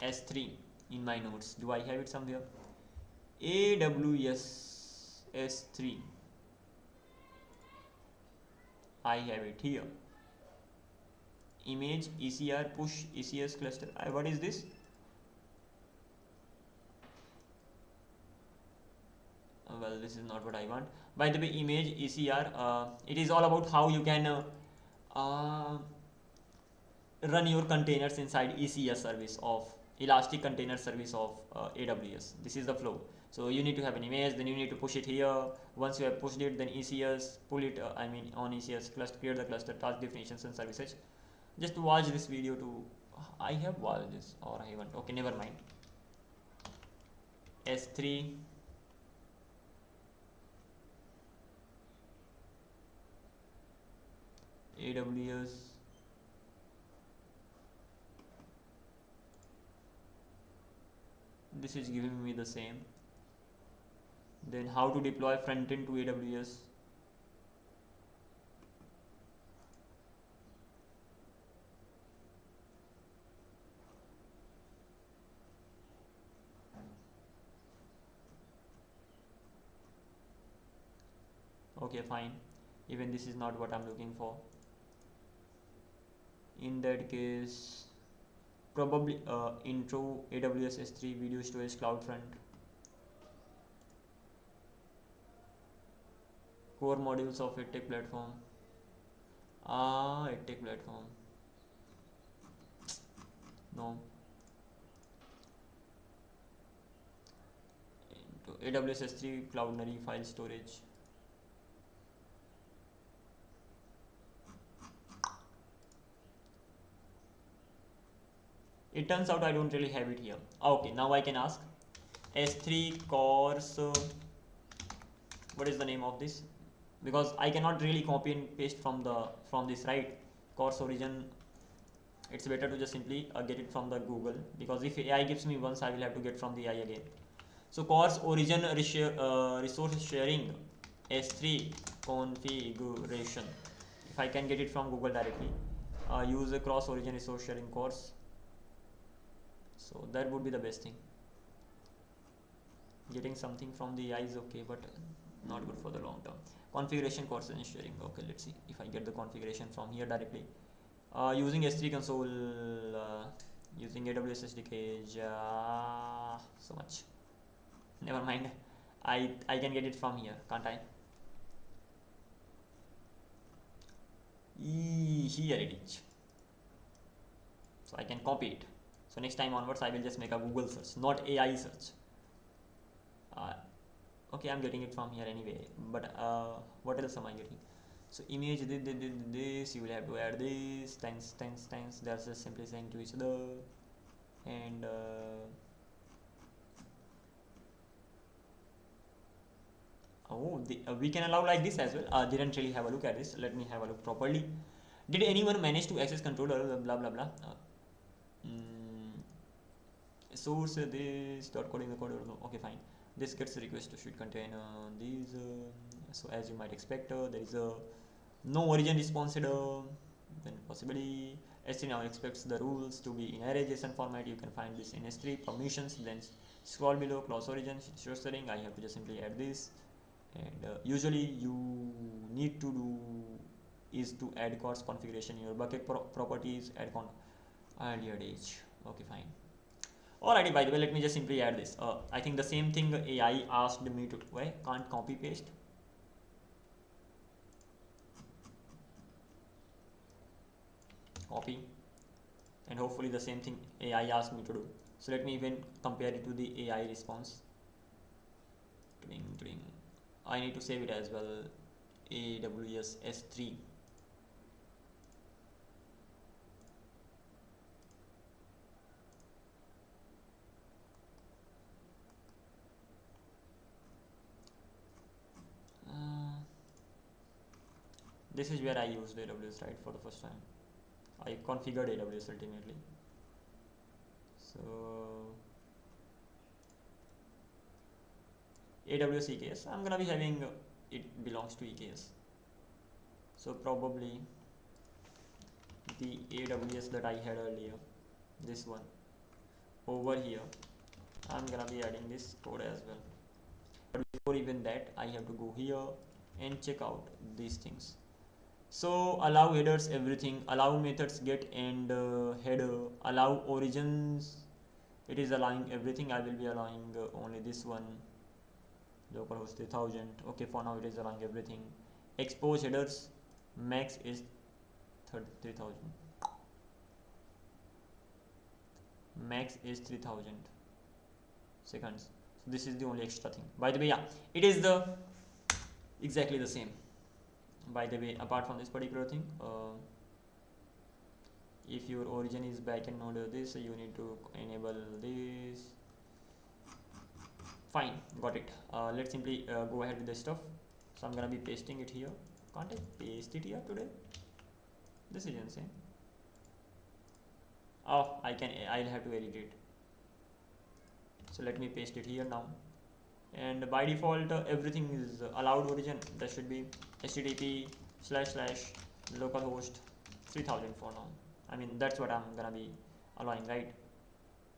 S3 in my notes. Do I have it somewhere? AWS S3. I have it here. Image ECR push ECS cluster. What is this? Well, this is not what I want. By the way, image ECR, it is all about how you can run your containers inside ECS service of Elastic Container Service of AWS. This is the flow. So you need to have an image, then you need to push it here. Once you have pushed it, then ECS pull it. On ECS cluster, create the cluster, task definitions and services. Just watch this video to. I have watched this or I haven't. Okay, never mind. S3. AWS. This is giving me the same. Then how to deploy front end to AWS. Okay, fine. Even this is not what I'm looking for. In that case, probably intro AWS S3 video storage CloudFront. Core modules of EdTech platform. EdTech platform. No. Into AWS S3 Cloudinary file storage. It turns out I don't really have it here. Okay, now I can ask S3 CORS. What is the name of this? Because I cannot really copy and paste from this, right? CORS origin. It's better to just simply get it from the Google, because if AI gives me once, I will have to get from the AI again. So CORS origin resource sharing S3 configuration. If I can get it from Google directly, use a cross origin resource sharing CORS. So that would be the best thing. Getting something from the AI is okay, but not good for the long term. Configuration CORS and sharing. Okay, let's see if I get the configuration from here directly. Using S3 console, using AWS SDK, so much. Never mind. I can get it from here, can't I? Here it is. So I can copy it. So next time onwards, I will just make a Google search, not AI search. Okay, I'm getting it from here anyway. But what else am I getting? So image this, you will have to add this. Thanks. That's just simply saying to each other. And we can allow like this as well. Didn't really have a look at this. Let me have a look properly. Did anyone manage to access controller? Blah blah blah. source this dot coding the code. Okay, fine. This gets a request should contain these. So as you might expect, there is a no origin response header. Then possibly S3 now expects the rules to be in array JSON format. You can find this in S3 permissions. Then scroll below class origin shows the ring. I have to just simply add this. And usually you need to do is to add CORS configuration in your bucket properties, add earlier age. Okay, fine. Alrighty, by the way, let me just simply add this. I think the same thing AI asked me to. Why can't copy paste? Copy, and hopefully the same thing AI asked me to do. So let me even compare it to the AI response. I need to save it as well. AWS S3. This is where I used AWS, right, for the first time. I configured AWS ultimately. So AWS EKS, I'm gonna be having it belongs to EKS. So probably the AWS that I had earlier, this one over here, I'm gonna be adding this code as well. But before even that, I have to go here and check out these things. So allow headers, everything, allow methods get and header, allow origins, it is allowing everything. I will be allowing only this one, localhost 3000. Okay, for now it is allowing everything. Expose headers, max is 3000, max is 3000 seconds. So this is the only extra thing. By the way, yeah, it is the exactly the same. By the way, apart from this particular thing, if your origin is backend node this, you need to enable this. Fine, got it. Let's simply go ahead with this stuff. So I'm gonna be pasting it here. Can't I paste it here today? This is insane. Oh, I'll have to edit it. So let me paste it here now. And by default, everything is allowed origin. That should be http / localhost 3000 for now. I mean, that's what I'm gonna be allowing, right?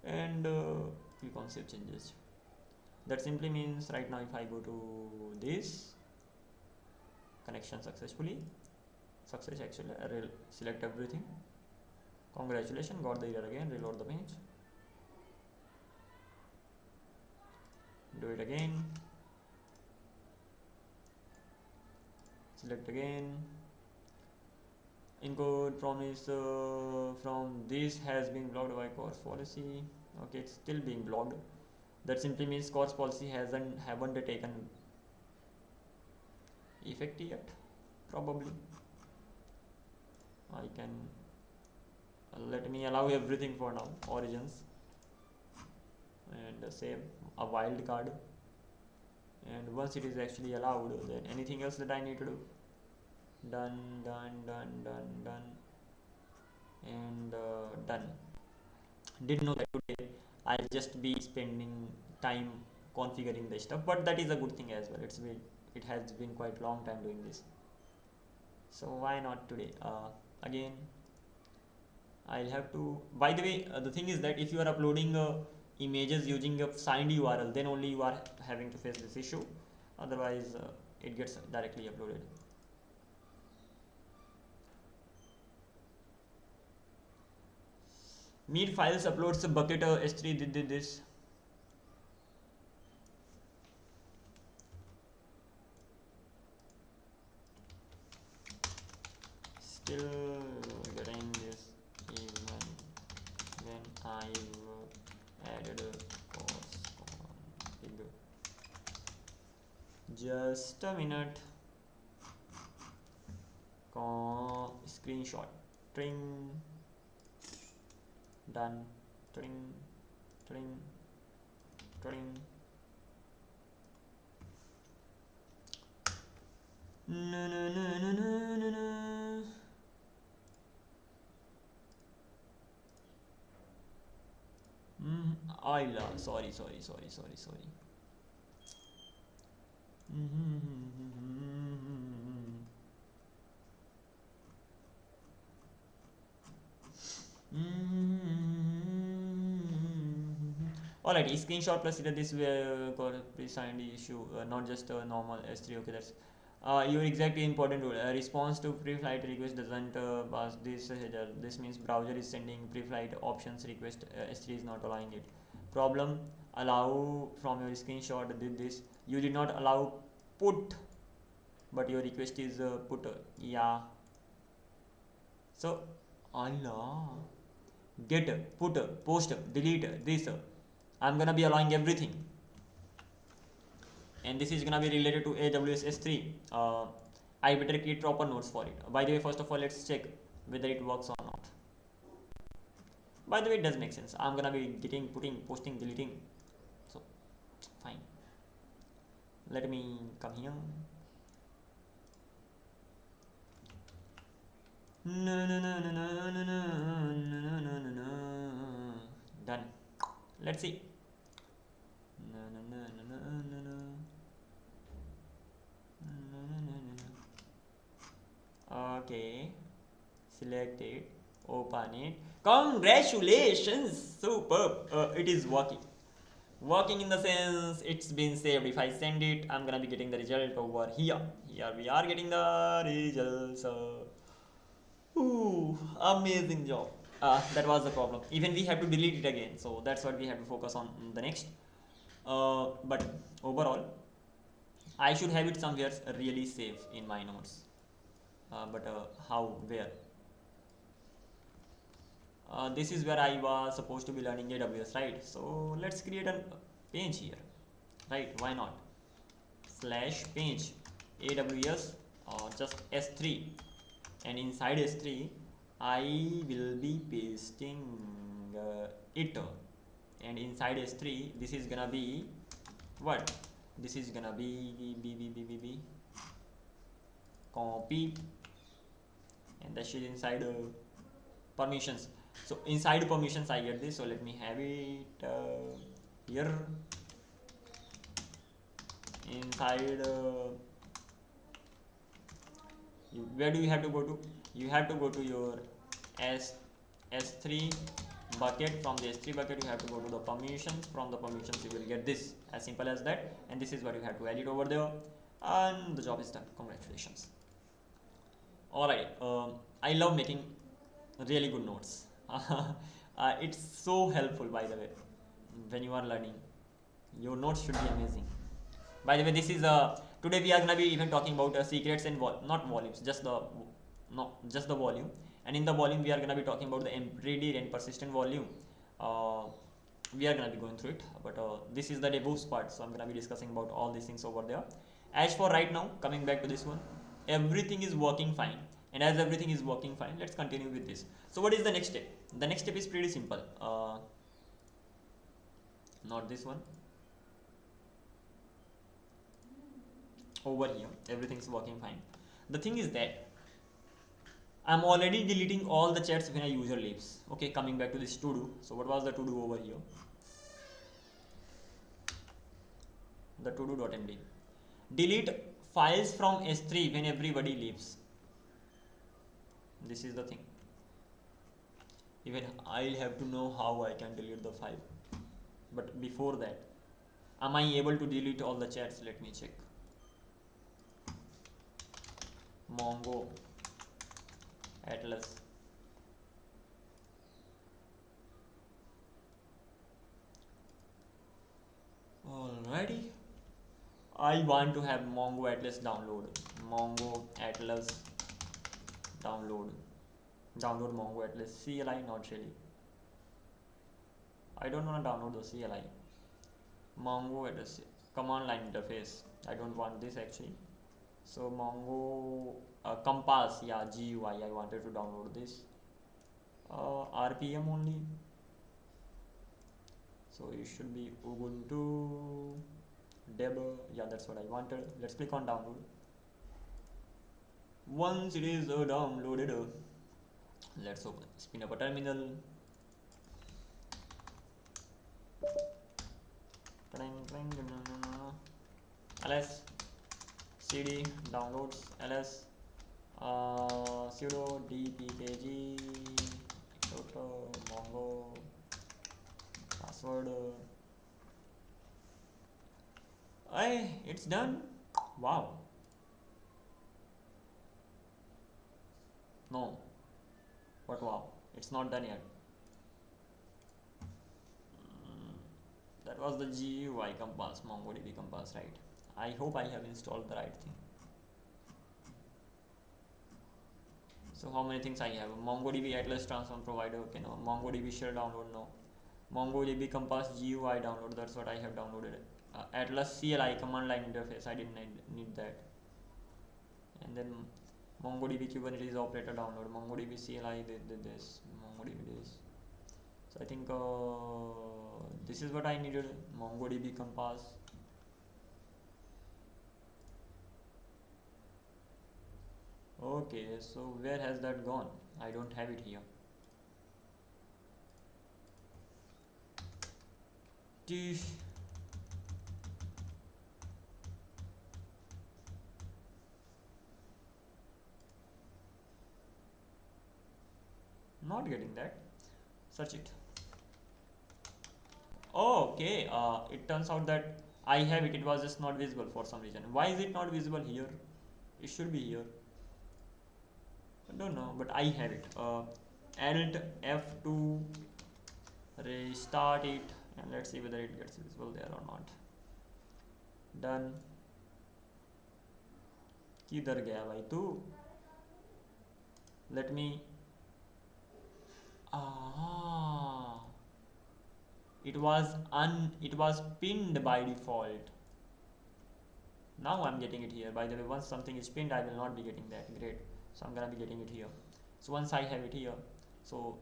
And click on save changes. That simply means right now if I go to this connection successfully, success actually, I will select everything. Congratulations, got the error again. Reload the page. Do it again. Select again. Encode promise from this has been blocked by CORS policy. Okay, it's still being blocked. That simply means CORS policy haven't taken effect yet. Probably. I can let me allow everything for now. Origins and save a wildcard. And once it is actually allowed, then anything else that I need to do, done, and done. Didn't know that today I'll just be spending time configuring this stuff, but that is a good thing as well. It has been quite long time doing this, so why not today? Again, I'll have to. By the way, the thing is that if you are uploading images using a signed URL, then only you are having to face this issue. Otherwise, it gets directly uploaded. Meet files uploads a bucket S3 did this. Still getting this even when I've added a CORS config. Just a minute. Screenshot. Tring. Done. Tring. Tring. Tring. No. sorry, sorry, sorry, sorry, sorry. Alright, screenshot plus this pre-signed issue, not just a normal S3. Okay, that's your exactly important rule. Response to pre-flight request doesn't pass this header. This means browser is sending pre-flight options request. S3 is not allowing it. Problem: allow from your screenshot did this. You did not allow put, but your request is put. Yeah. So Allah, get, put, post, delete this. I'm gonna be allowing everything, and this is gonna be related to AWS S3. I better create proper nodes for it. By the way, first of all, let's check whether it works or not. By the way, it does make sense. I'm gonna be getting, putting, posting, deleting. So fine. Let me come here. No, no, no, no, no, no, no, no, no, no, no. Done. Let's see. No, no, no, no, no, no, no. No, no, no, no, no. Okay. Select it. Open it. Congratulations! Superb. It is working. Working in the sense it's been saved. If I send it, I'm gonna be getting the result over here. Here we are getting the results. Ooh, amazing job. That was the problem. Even we have to delete it again. So that's what we have to focus on the next. But overall, I should have it somewhere really safe in my notes. But how? Where? This is where I was supposed to be learning AWS, right? So let's create a page here, right? Why not? Slash page AWS just S3, and inside S3 I will be pasting it, and inside S3 this is gonna be what? This is gonna be copy, and that shit inside permissions. So inside permissions I get this, so let me have it here inside where do you have to go to? You have to go to your S3 bucket. From the S3 bucket you have to go to the permissions. From the permissions you will get this, as simple as that, and this is what you have to edit over there, and the job is done. Congratulations. Alright, I love making really good notes. It's so helpful, by the way, when you are learning. Your notes should be amazing. By the way, this is today we are gonna be even talking about secrets and not volumes, just the volume. And in the volume we are gonna be talking about the empty and persistent volume. We are gonna be going through it, but this is the DevOps part, so I'm gonna be discussing about all these things over there. As for right now, coming back to this one, everything is working fine. And as everything is working fine, let's continue with this. So what is the next step? The next step is pretty simple. Not this one. Over here, everything's working fine. The thing is that I'm already deleting all the chats when a user leaves. Okay, coming back to this to do. So what was the to do over here? The to do.md. Delete files from S3 when everybody leaves. This is the thing. Even I'll have to know how I can delete the file. But before that, am I able to delete all the chats? Let me check. Mongo Atlas. Alrighty. I want to have Mongo Atlas download. Mongo Atlas download. Download Mongo Atlas CLI, not really. I don't want to download the CLI. Mongo Atlas command line interface. I don't want this actually. So Mongo Compass, yeah, GUI. I wanted to download this. RPM only. So it should be Ubuntu Deb. Yeah, that's what I wanted. Let's click on download. Once it is downloaded, let's open. Spin up a terminal. ls cd downloads ls sudo dpkg mongo password. It's done. Wow. No, but wow, it's not done yet. That was the GUI Compass, MongoDB Compass, right? I hope I have installed the right thing. So how many things I have? MongoDB Atlas Transform Provider, okay, no. MongoDB Shell download, no. MongoDB Compass GUI download, that's what I have downloaded. Atlas CLI command line interface, I didn't need that. And then MongoDB Kubernetes operator download, MongoDB CLI did this, MongoDB this. So I think this is what I needed. MongoDB Compass. Okay, so where has that gone? I don't have it here. Not getting that. Search it. Oh, okay. It turns out that I have it. It was just not visible for some reason. Why is it not visible here? It should be here. I don't know, but I have it. Alt F2, restart it, and let's see whether it gets visible there or not. Done. किधर गया भाई तू? Let me. It was pinned by default. Now I'm getting it here. By the way, once something is pinned, I will not be getting that. Great. So I'm gonna be getting it here. So once I have it here, so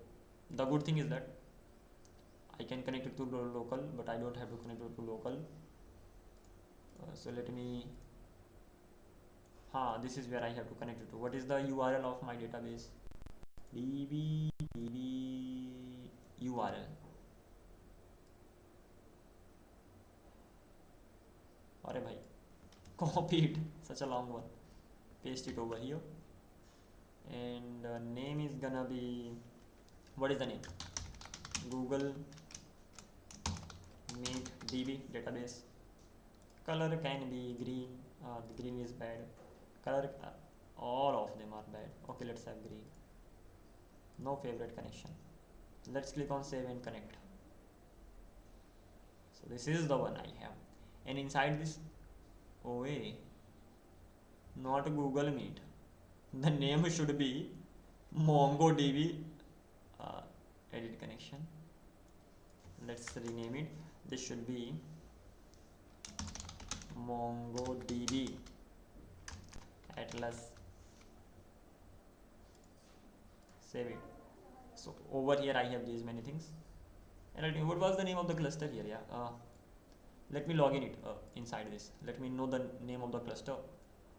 the good thing is that I can connect it to local, but I don't have to connect it to local. So let me. This is where I have to connect it to. What is the URL of my database? db URL. Arey bhai, copy it. Such a long one. Paste it over here. And name is gonna be, what is the name? Google Meet DB database. Color can be green. The green is bad. Color, all of them are bad. Okay, let's have green. No favorite connection. Let's click on save and connect. So this is the one I have. And inside this, oh wait, not Google Meet. The name should be MongoDB edit connection. Let's rename it. This should be MongoDB Atlas. Save it. So over here I have these many things. And what was the name of the cluster here? Yeah. Let me log in it inside this. Let me know the name of the cluster,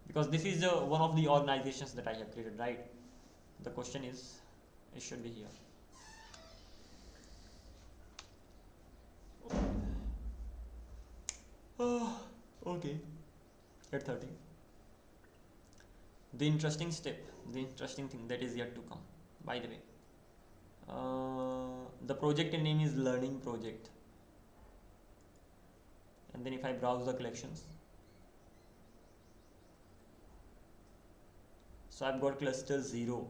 because this is one of the organizations that I have created, right? The question is, it should be here. Okay. At 30. The interesting step, the interesting thing that is yet to come. By the way, the project name is Learning Project. And then if I browse the collections, so I've got cluster 0.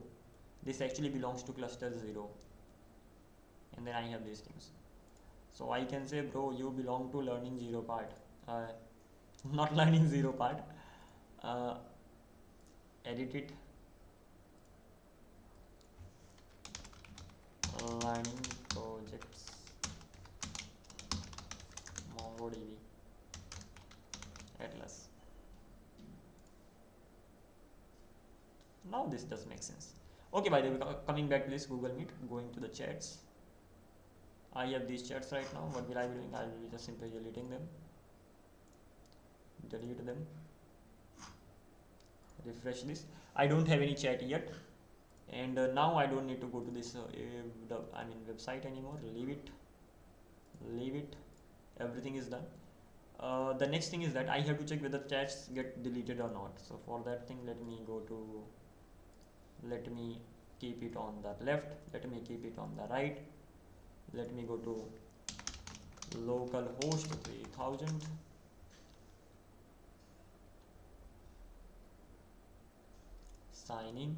This actually belongs to cluster 0. And then I have these things. So I can say, bro, you belong to learning 0 part. Not learning 0 part. Edit it. Learning projects. MongoDB. Atlas. Now this does make sense. Okay, by the way, coming back to this Google Meet, going to the chats. I have these chats right now. What will I be doing? I will be just simply deleting them. Delete them. Refresh this. I don't have any chat yet, and now I don't need to go to this website anymore. Leave it. Everything is done. The next thing is that I have to check whether chats get deleted or not. So for that thing, let me go to, let me keep it on the left, let me keep it on the right, let me go to localhost 3000, sign in.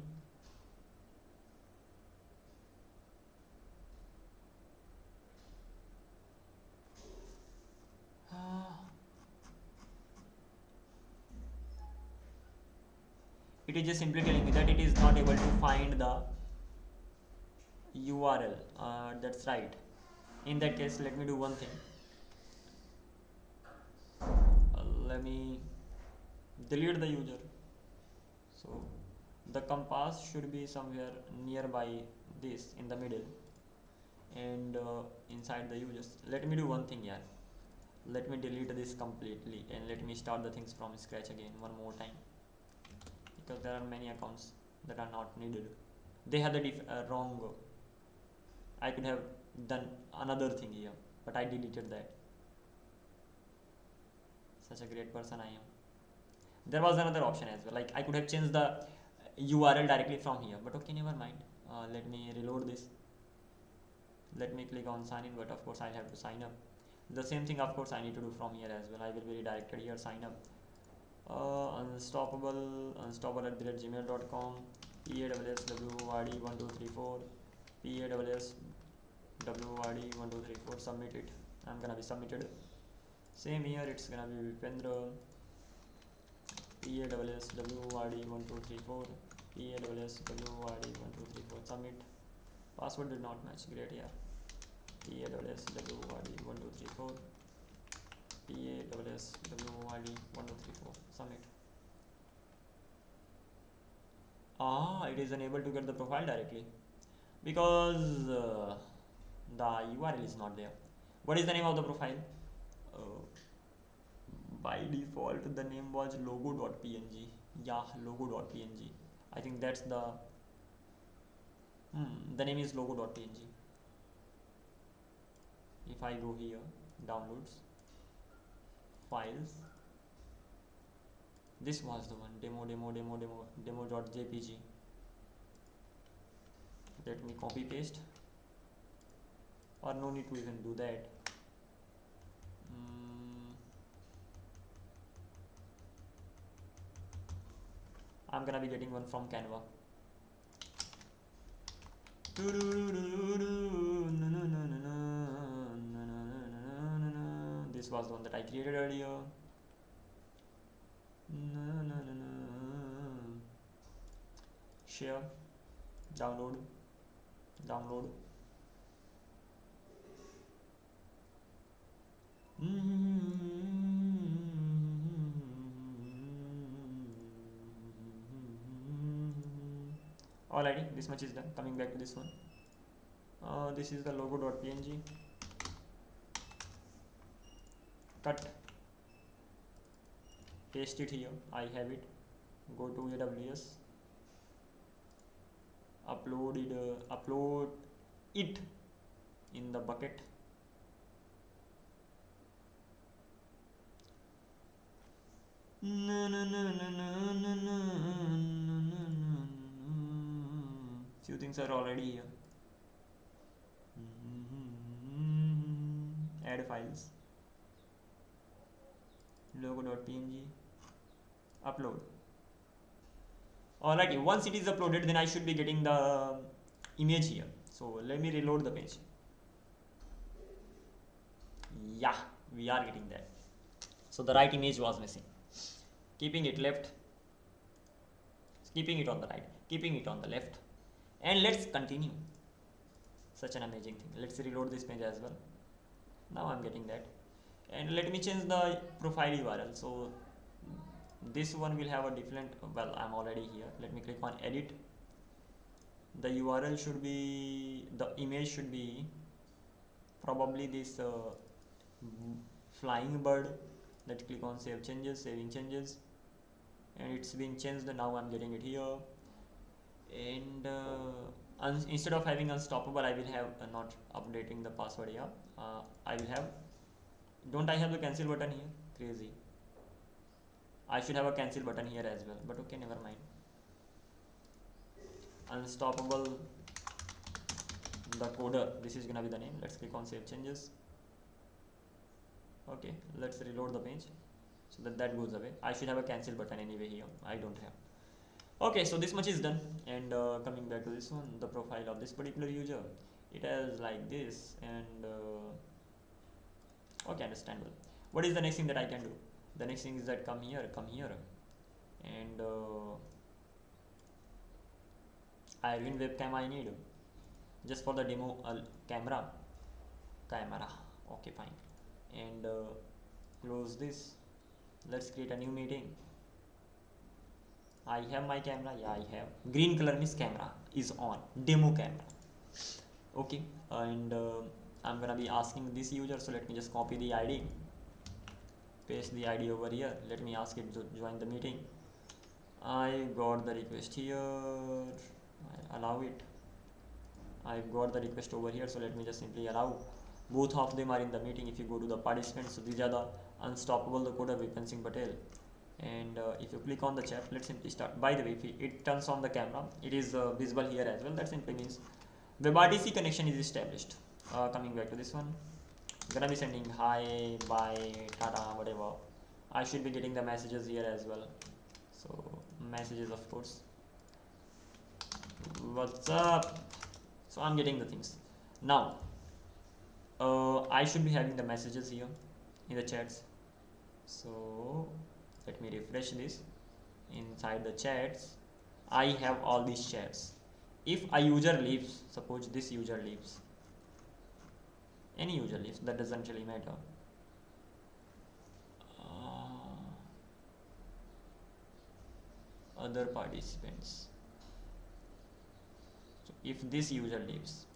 It is just simply telling me that it is not able to find the URL. That's right. In that case, let me do one thing. Let me delete the user. So the compass should be somewhere nearby this in the middle, and inside the users. Let me do one thing here. Let me delete this completely and let me start the things from scratch again one more time, because there are many accounts that are not needed. They have the wrong. I could have done another thing here, but I deleted that. Such a great person I am. There was another option as well, like I could have changed the URL directly from here, but okay, never mind. Let me reload this. Let me click on sign in, but of course I'll have to sign up. The same thing of course I need to do from here as well. I will be redirected here, sign up. Unstoppable at gmail.com, PAWSWYD1234, PAWSWYD1234, submit it. I'm gonna be submitted. Same here, it's gonna be Vipendra, PAWSWYD1234, PAWSWYD1234, submit. Password did not match, great, yeah. PAWSWYD1234, PAWSWYD1234, submit. It is unable to get the profile directly because the URL is not there. What is the name of the profile? By default the name was logo.png. Yeah, logo.png. I think that's the the name is logo.png. If I go here, downloads, files, this was the one, demo.jpg. Let me copy paste, or no need to even do that. I'm gonna be getting one from Canva. This was the one that I created earlier. Share, download. Alrighty, this much is done. Coming back to this one. This is the logo.png. Cut, paste it here. I have it. Go to AWS. Upload it in the bucket. Few things are already here. Add files, logo.png, upload. Alrighty, once it is uploaded, then I should be getting the image here. So let me reload the page. Yeah, we are getting that. So the right image was missing. Keeping it left, keeping it on the right, keeping it on the left, and let's continue. Such an amazing thing. Let's reload this page as well. Now I'm getting that, and let me change the profile URL. So this one will have a different, well, I'm already here. Let me click on edit. The URL should be, the image should be probably this flying bird. Let's click on save changes, saving changes, and it's been changed. Now I'm getting it here, and instead of having unstoppable, I will have not updating the password here. I will have, don't I have the cancel button here? crazy. I should have a cancel button here as well, but okay, never mind. Unstoppable the coder, this is gonna be the name. Let's click on save changes. Okay, let's reload the page so that goes away. I should have a cancel button anyway here. I don't have. Okay, so this much is done. And coming back to this one, the profile of this particular user, it has like this. And okay, understandable. What is the next thing that I can do? The next thing is that come here, and Irwin webcam I need just for the demo. Camera, okay, fine. And close this. Let's create a new meeting. I have my camera. Yeah, I have. Green color means camera is on. Demo camera. Okay, and I'm gonna be asking this user. So let me just copy the ID, paste the ID over here. Let me ask it to join the meeting. I got the request here. I allow it. I got the request over here. So let me just simply allow. Both of them are in the meeting. If you go to the participants, so these are the Unstoppable the coder Vipin Singh Patel. And if you click on the chat, let's simply start. By the way, if it turns on the camera, it is visible here as well. That simply means WebRTC connection is established. Coming back to this one, I'm gonna be sending hi, bye, tata, whatever. I should be getting the messages here as well. So messages, of course. What's up? So I'm getting the things now. I should be having the messages here in the chats. So let me refresh this. Inside the chats, I have all these chats. If a user leaves, suppose this user leaves, any user leaves, that doesn't really matter. Other participants. So if this user leaves,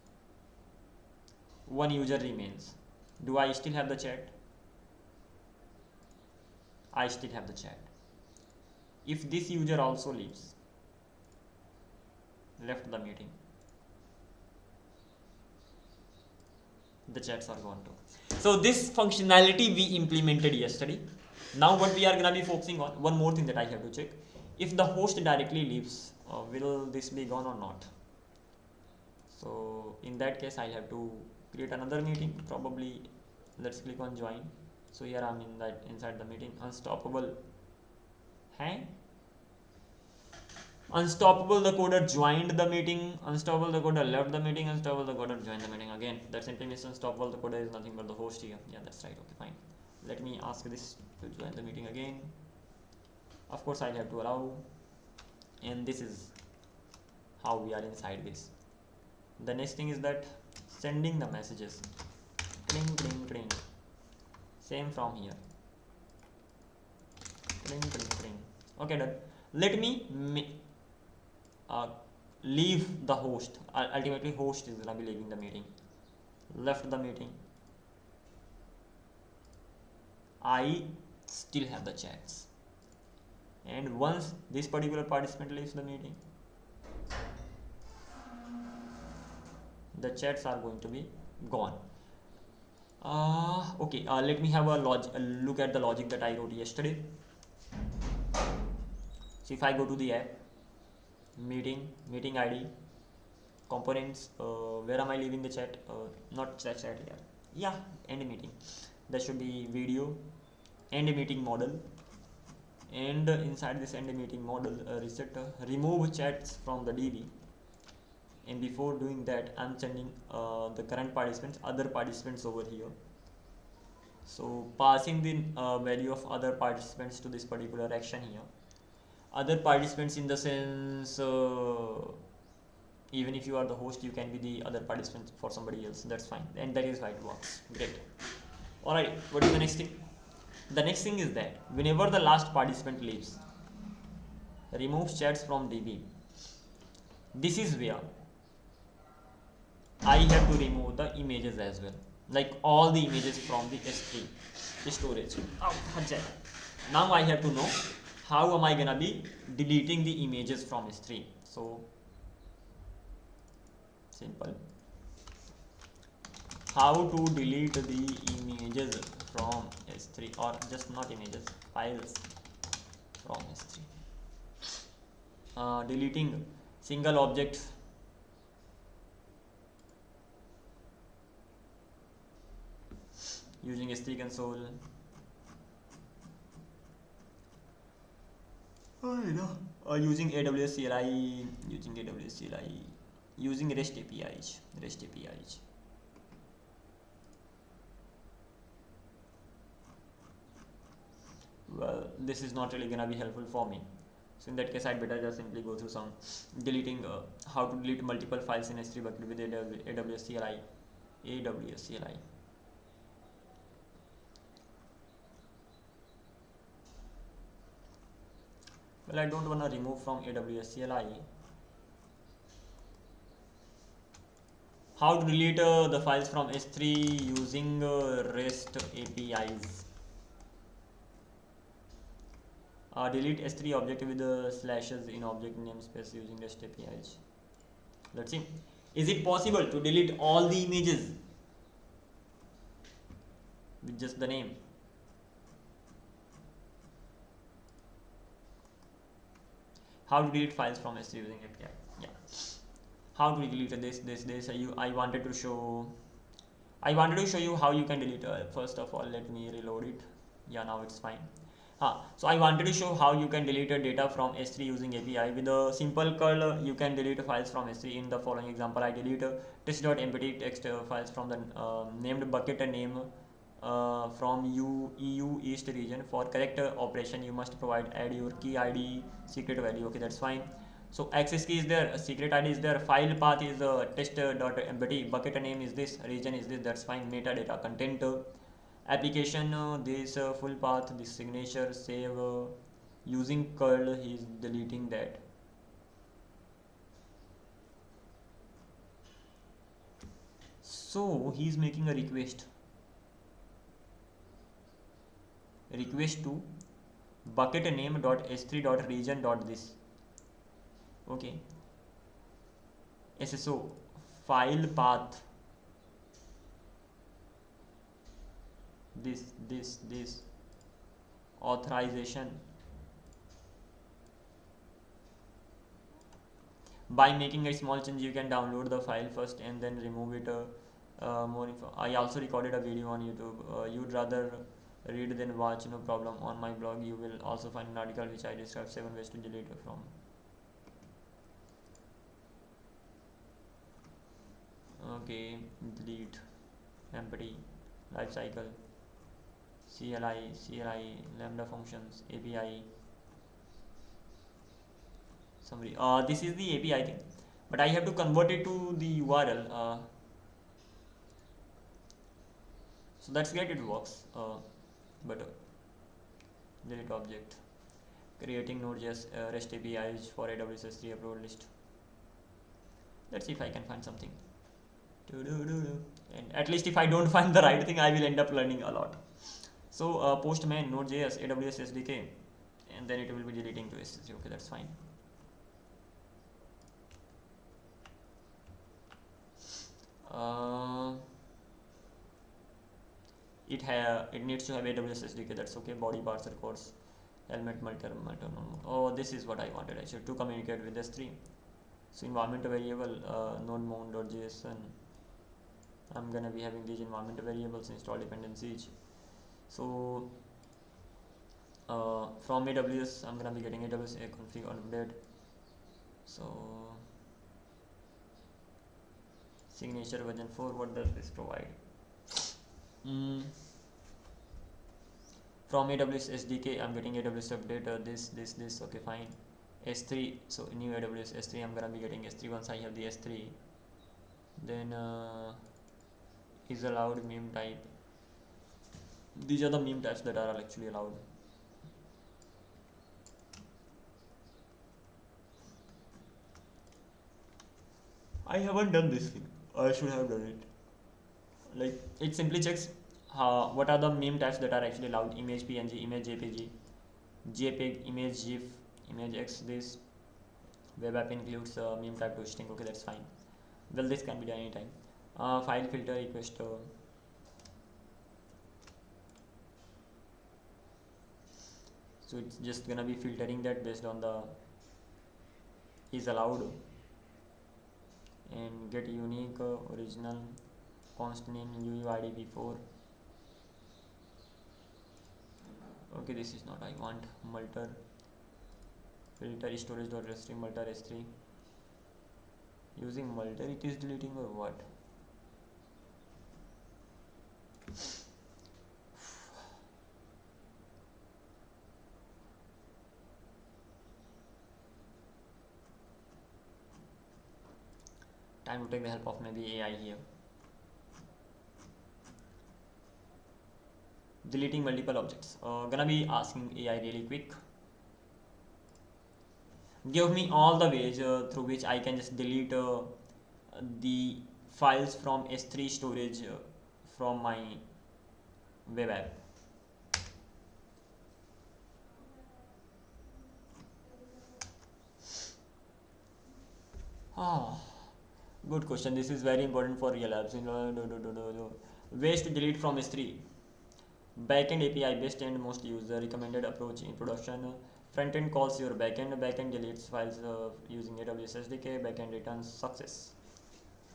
one user remains. Do I still have the chat? I still have the chat. If this user also leaves, left the meeting, the chats are gone too. So this functionality we implemented yesterday. Now what we are gonna be focusing on, one more thing that I have to check. If the host directly leaves, will this be gone or not? So in that case, I have to create another meeting. Probably let's click on join. So here I'm inside the meeting. Unstoppable. Hey? Unstoppable the coder joined the meeting. Unstoppable the coder left the meeting. Unstoppable the coder joined the meeting again. That simply means Unstoppable the coder is nothing but the host here. Yeah, that's right. Okay, fine. Let me ask this to join the meeting again. Of course, I have to allow. And this is how we are inside this. The next thing is that sending the messages. Cling, cling, cling. Same from here. Cling, cling, cling. Okay, done. Let me leave the host. Ultimately, host is gonna be leaving the meeting. Left the meeting. I still have the chats. And once this particular participant leaves the meeting, the chats are going to be gone. Okay, let me have a look at the logic that I wrote yesterday. So if I go to the app, meeting ID, components, where am I leaving the chat? Not chat here. Yeah, end meeting. There should be video, end meeting model. And inside this end meeting model, reset remove chats from the DB. And before doing that, I'm sending the current participants, other participants over here. So passing the value of other participants to this particular action here. Other participants in the sense, even if you are the host, you can be the other participant for somebody else. That's fine, and that is why it works. Great. Alright, what is the next thing? The next thing is that whenever the last participant leaves, removes chats from DB. This is where I have to remove the images as well, like all the images from the S3 storage. Now I have to know how am I gonna be deleting the images from S3. So simple. How to delete the images from S3, or just not images, files from S3. Deleting single objects using S3 console. Using AWS CLI, using REST APIs. Well, this is not really gonna be helpful for me. So in that case, I'd better just simply go through some deleting, how to delete multiple files in S3 bucket with AWS CLI. Well, I don't want to remove from AWS CLI. How to delete the files from S3 using REST APIs. Delete S3 object with the slashes in object namespace using REST APIs. Let's see. Is it possible to delete all the images with just the name? How to delete files from S3 using API? Yeah. How to delete this? I wanted to show you how you can delete. First of all, let me reload it. Yeah, now it's fine. So I wanted to show how you can delete data from S3 using API. With a simple curl, you can delete files from S3. In the following example, I delete test.empty text files from the named bucket name from EU East region. For correct operation, you must add your key ID, secret value. Okay, that's fine. So access key is there, secret ID is there, file path is test.empty, bucket name is this, region is this, that's fine. Metadata, content, application, this full path, this signature, save. Using curl, he is deleting that. So he is making a request to bucket name dot s3 dot region dot this. Okay, SSO file path, this authorization. By making a small change, you can download the file first and then remove it. More info. I also recorded a video on YouTube. You'd rather read than watch, no problem. On my blog, you will also find an article which I describe 7 ways to delete from. Okay, delete, empty, lifecycle, CLI, lambda functions, API, summary. This is the API thing, but I have to convert it to the URL. So that's great, it works. But delete object, creating Node.js REST APIs for AWS S3 upload list. Let's see if I can find something. And at least if I don't find the right thing, I will end up learning a lot. So Postman, Node.js, AWS SDK, and then it will be deleting to S3. Okay, that's fine. It needs to have AWS SDK. That's okay. Body parser course, helmet, multi-terminal. Oh, this is what I wanted actually, to communicate with S3. So environment variable, node mount.json. I'm gonna be having these environment variables, install dependencies. So from AWS, I'm gonna be getting AWS config update. So signature version 4. What does this provide? From AWS SDK, I'm getting AWS update. This. Okay, fine. S3. So new AWS S3. I'm gonna be getting S3 once I have the S3. Then is allowed meme type. These are the meme types that are actually allowed. I haven't done this thing. I should have done it. Like, it simply checks what are the meme types that are actually allowed. Image PNG, image JPG, JPEG, image GIF, image X. This web app includes meme type toasting. Okay, that's fine. Well, this can be done anytime. File filter request. So it's just gonna be filtering that based on the is allowed, and get unique original constant name UUID before. Okay, this is not I want multer filter storage.s3 multer s3. Using multer it is deleting or what? Time to take the help of maybe AI here. Deleting multiple objects. Gonna be asking AI really quick. Give me all the ways through which I can just delete the files from S3 storage from my web app. Ah, good question. This is very important for real apps. Ways to delete from S3. Backend API best and most user recommended approach in production. Frontend calls your backend. Backend deletes files using AWS SDK. Backend returns success.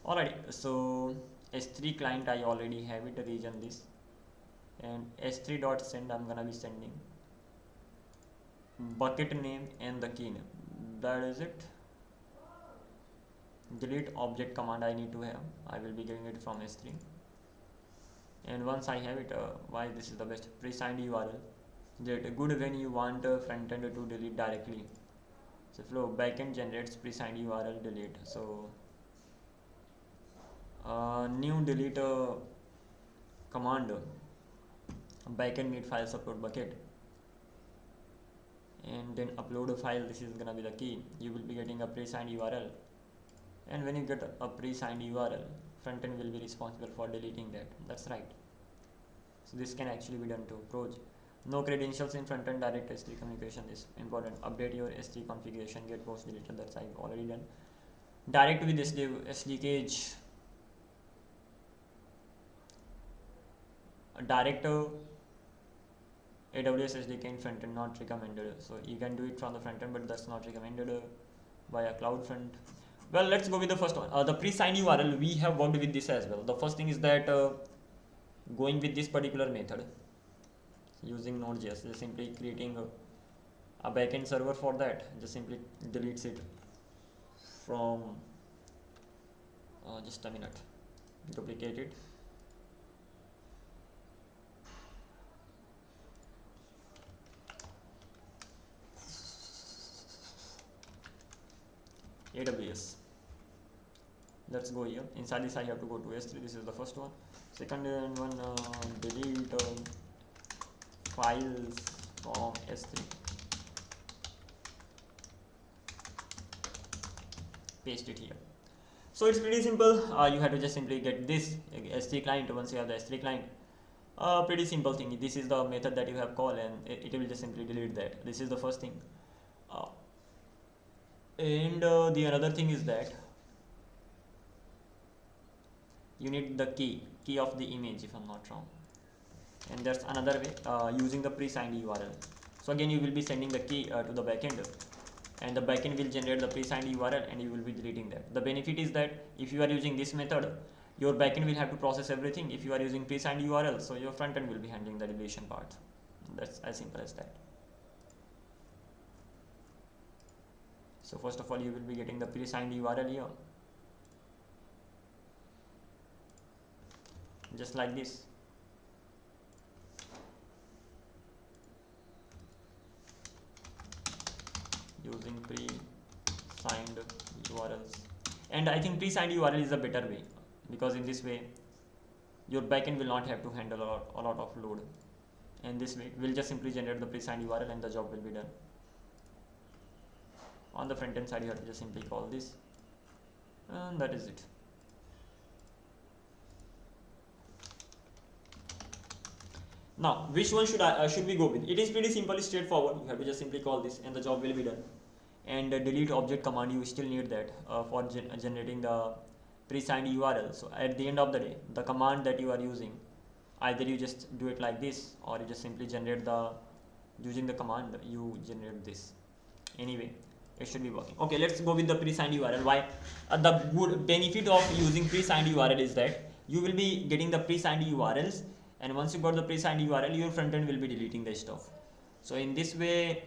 Alright, so S3 client I already have it. Region this, and S3.send I'm gonna be sending bucket name and the key name. That is it. Delete object command I need to have. I will be getting it from S3. And once I have it, why this is the best, pre-signed URL. That good when you want front end to delete directly. So flow backend generates pre-signed URL delete. So new delete command backend need files upload bucket, and then upload a file. This is gonna be the key. You will be getting a pre-signed URL, and when you get a pre-signed URL, front end will be responsible for deleting that. That's right. So this can actually be done too. Pros: no credentials in front end, direct S3 communication is important. Update your S3 configuration, get post deleted. That's I've already done. Direct with SDK, direct AWS SDK in front end not recommended. So you can do it from the front end, but that's not recommended via CloudFront. Well, let's go with the first one. The pre-signed URL, we have worked with this as well. The first thing is that going with this particular method using Node.js, just simply creating a backend server for that. Just simply deletes it from just a minute, duplicate it. AWS. Let's go here. Inside this I have to go to S3. This is the first one. Second one, delete files from S3. Paste it here. So it's pretty simple. You have to just simply get this S3 client. Once you have the S3 client, pretty simple thing. This is the method that you have called, and it will just simply delete that. This is the first thing. And the another thing is that you need the key of the image, if I'm not wrong, and that's another way using the pre-signed URL. So again you will be sending the key to the backend, and the backend will generate the pre-signed URL, and you will be deleting that. The benefit is that if you are using this method, your backend will have to process everything. If you are using pre-signed URL, so your front end will be handling the deletion part. That's as simple as that. So first of all, you will be getting the pre-signed URL here, just like this. Using pre-signed URLs, and I think pre-signed URL is a better way, because in this way your backend will not have to handle a lot of load, and this way we'll just simply generate the pre-signed URL and the job will be done. On the front end side, you have to just simply call this, and that is it. Now, which one should we go with? It is pretty simple, straightforward. You have to just simply call this, and the job will be done. And delete object command, you still need that for generating the pre-signed URL. So at the end of the day, the command that you are using, either you just do it like this, or you just simply generate the using the command you generate this. Anyway, it should be working. Okay, let's go with the pre-signed URL. Why? The good benefit of using pre-signed URL is that you will be getting the pre-signed URLs, and once you got the pre-signed URL, your front end will be deleting the stuff. So in this way,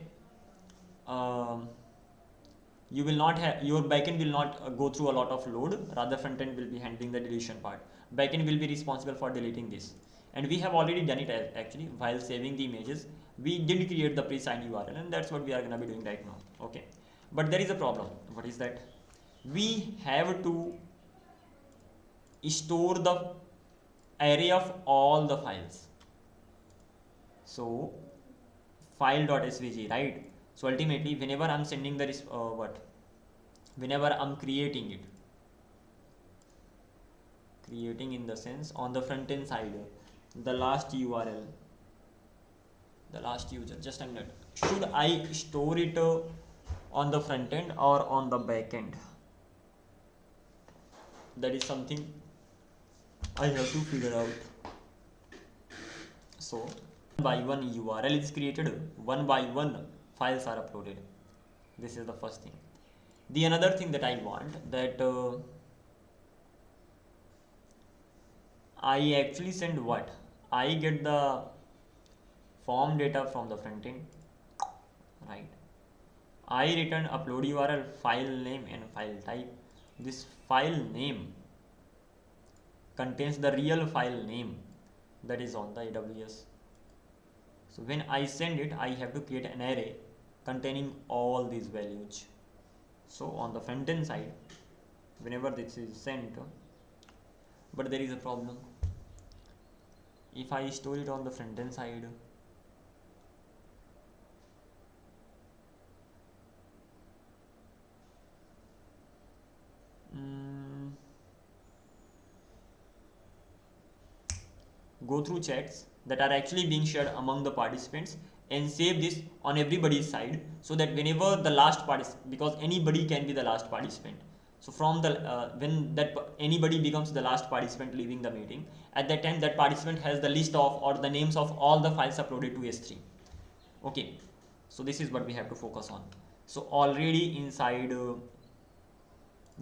you will not have, your backend will not go through a lot of load, rather front end will be handling the deletion part. Backend will be responsible for deleting this, and we have already done it actually while saving the images. We did create the pre-signed URL, and that's what we are going to be doing right now. Okay, but there is a problem. What is that? We have to store the array of all the files. So file.svg, right? So ultimately, whenever I'm sending the whenever I'm creating in the sense on the front end side, the last URL, the last user, just a minute, should I store it on the front end or on the back end? That is something I have to figure out. So one by one URL is created, one by one files are uploaded. This is the first thing. The another thing that I want, that I actually send what? I get the form data from the front end, right? I return upload URL, file name and file type. This file name contains the real file name that is on the AWS. So when I send it, I have to create an array containing all these values. So on the front end side, whenever this is sent, but there is a problem. If I store it on the front end side, go through chats that are actually being shared among the participants and save this on everybody's side, so that whenever the last participant, because anybody can be the last participant, so from the when that anybody becomes the last participant leaving the meeting, at that time that participant has the list of or the names of all the files uploaded to S3. Okay, so this is what we have to focus on. So already inside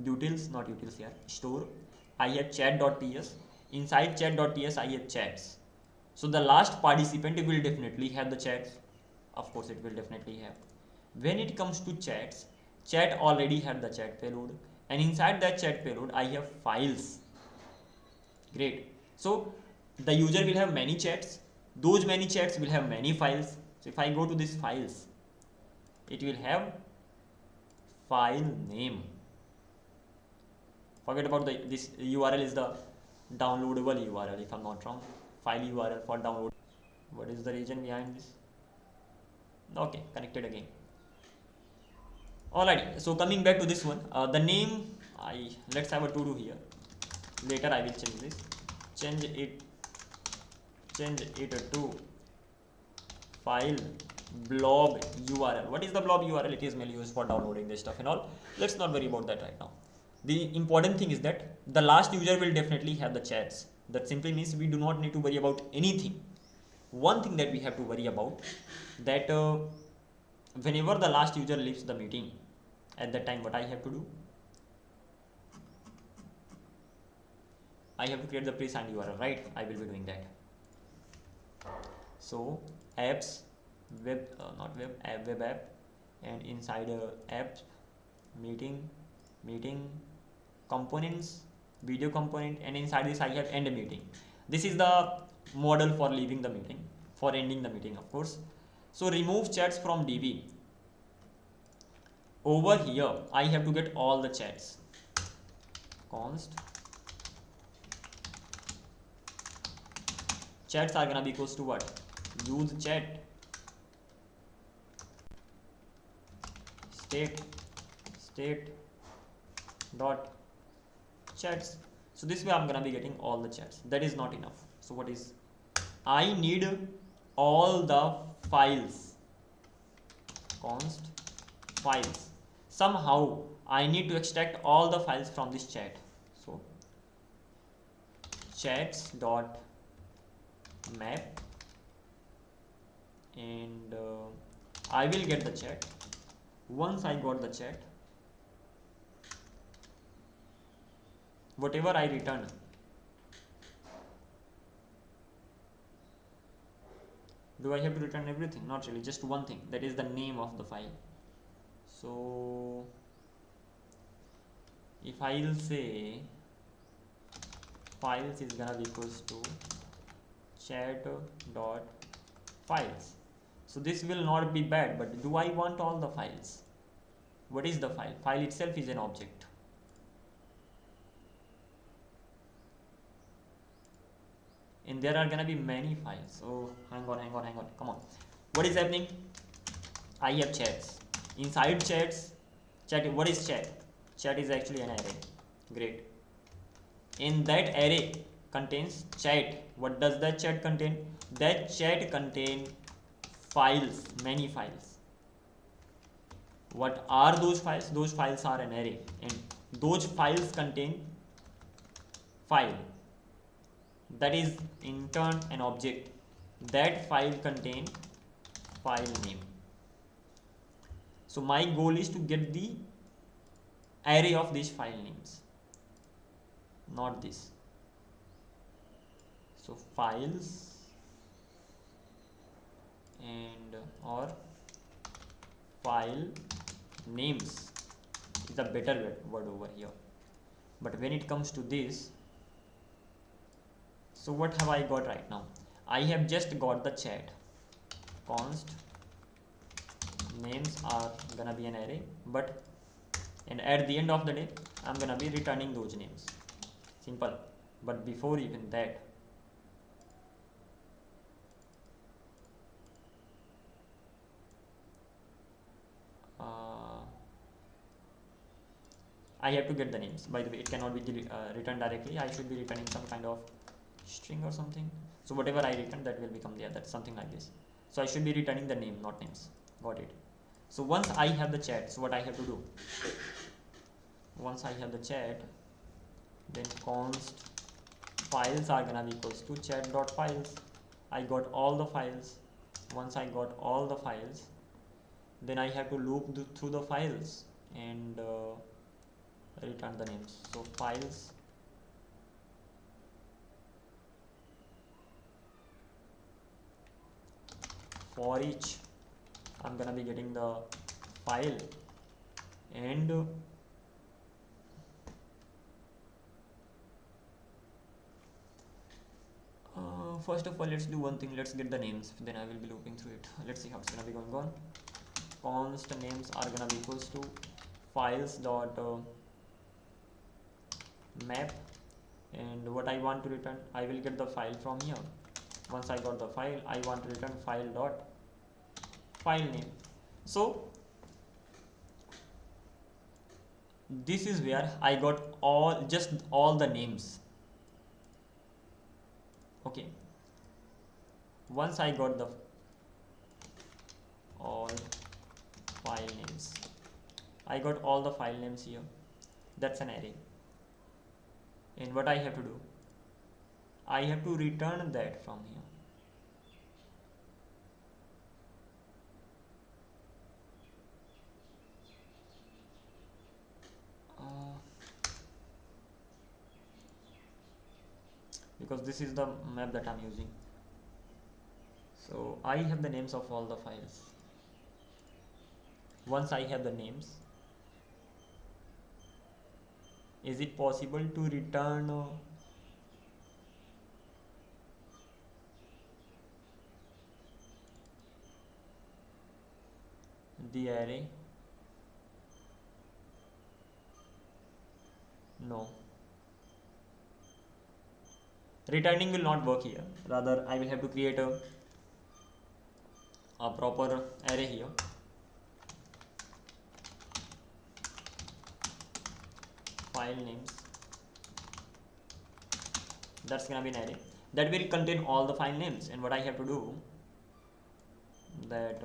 utils, not utils here, store, I have chat.ts. Inside chat.ts I have chats. So the last participant will definitely have the chats. Of course it will definitely have. When it comes to chats, chat already had the chat payload, and inside that chat payload I have files. Great. So the user will have many chats. Those many chats will have many files. So if I go to these files, it will have file name. Forget about this URL is the downloadable URL if I'm not wrong. File URL for download. What is the reason behind this? Okay, connected again. Alright, so coming back to this one, the name, let's have a to do here. Later I will change this. Change it to file blob URL. What is the blob URL? It is mainly used for downloading this stuff and all. Let's not worry about that right now. The important thing is that the last user will definitely have the chats. That simply means we do not need to worry about anything. One thing that we have to worry about, that whenever the last user leaves the meeting, at that time what I have to do? I have to create the pre-signed URL, right? I will be doing that. So apps, web app, and inside apps, meeting, components, video component, and inside this I have end meeting. This is the model for leaving the meeting, for ending the meeting, of course. So remove chats from DB. Over here I have to get all the chats. Const chats are gonna be equals to what? Use chat state dot chats. So this way I'm gonna be getting all the chats. That is not enough. So what is, I need all the files. Const files. Somehow I need to extract all the files from this chat. So chats dot map and I will get the chat. Once I got the chat, whatever I return, do I have to return everything? Not really, just one thing, that is the name of the file. So if I'll say files is gonna be equals to chat dot files, so this will not be bad, but do I want all the files? What is the file? File itself is an object. And there are gonna be many files. Oh, hang on, come on. What is happening? I have chats. Inside chats, what is chat? Chat is actually an array. Great. In that array contains chat. What does that chat contain? That chat contain files, many files. What are those files? Those files are an array, and those files contain file. That is in turn an object. That file contain file name. So my goal is to get the array of these file names, not this. So files and or file names is a better word over here. But when it comes to this, so what have I got right now? I have just got the chat. Const names are gonna be an array, but and at the end of the day I'm gonna be returning those names. Simple. But before even that, I have to get the names. By the way, it cannot be returned directly. I should be returning some kind of string or something. So whatever I return, that will become there. That's something like this. So I should be returning the name, not names. Got it? So once I have the chat, so what I have to do? Once I have the chat, then const files are gonna be equals to chat.files. I got all the files. Once I got all the files, then I have to loop through the files and return the names. So files for each, I'm gonna be getting the file, and first of all, let's do one thing. Let's get the names, then I will be looping through it. Let's see how it's gonna be going on. Const names are gonna be equals to files dot map, and what I want to return, I will get the file from here. Once I got the file, I want to return file dot file name. So this is where I got all the names. Okay, once I got the all file names, I got all the file names here. That's an array, and what I have to do, I have to return that from here. Because this is the map that I'm using. So I have the names of all the files. Once I have the names, is it possible to return the array? No. Returning will not work here. Rather, I will have to create a proper array here. File names. That's gonna be an array that will contain all the file names. And what I have to do, that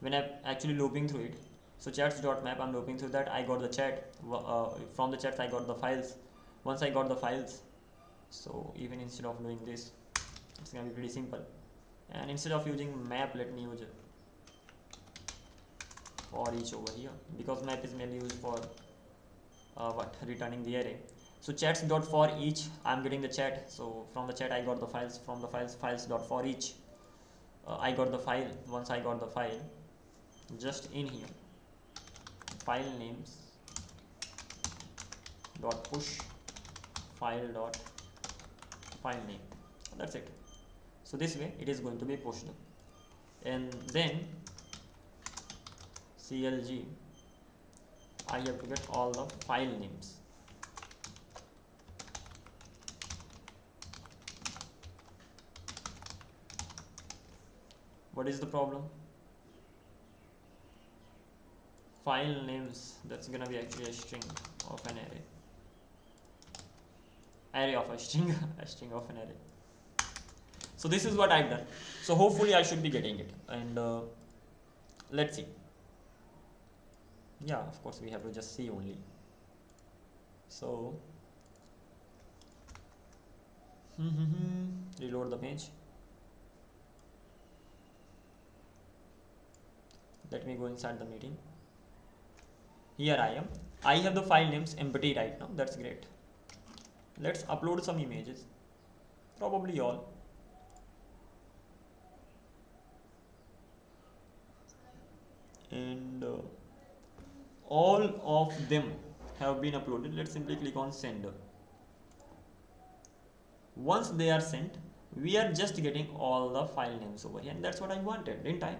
when I'm actually looping through it, so chats.map, I'm looping through that. I got the chat. From the chats, I got the files. Once I got the files, so even instead of doing this, it's gonna be pretty simple. And instead of using map, let me use for each over here, because map is mainly used for returning the array. So chats dot for each, I'm getting the chat, so from the chat I got the files, from the files dot for each, I got the file. Once I got the file, just in here file names dot push file dot file name, that's it. So this way it is going to be pushed, and then CLG, I have to get all the file names. What is the problem? File names, that's gonna be actually a string of an array of a string a string of an array. So this is what I've done. So hopefully I should be getting it, and let's see. Yeah, of course we have to just see only. So reload the page. Let me go inside the meeting. Here I am. I have the file names empty right now. That's great. Let's upload some images, probably all. And all of them have been uploaded. Let's simply click on send. Once they are sent, we are just getting all the file names over here, and that's what I wanted, didn't I?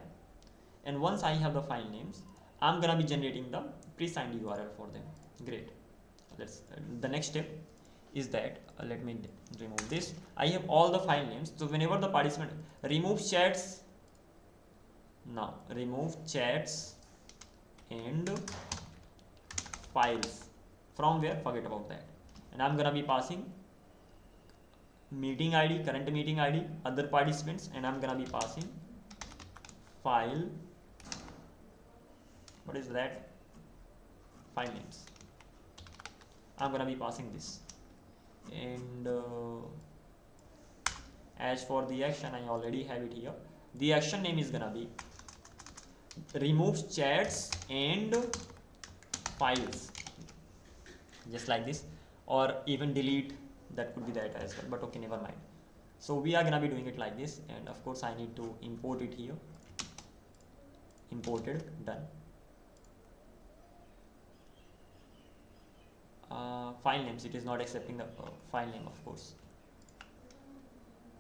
And once I have the file names, I'm gonna be generating the pre-signed URL for them. Great. Let's the next step is that let me remove this. I have all the file names, so whenever the participant remove chats, now remove chats and files from where, forget about that, and I'm gonna be passing meeting ID, current meeting ID, other participants, and I'm gonna be passing file, what is that, file names. I'm gonna be passing this, and as for the action, I already have it here. The action name is gonna be remove chats and files, just like this, or even delete, that could be that as well, but okay, never mind. So we are gonna be doing it like this, and of course I need to import it here. Imported, done. File names, it is not accepting the file name, of course,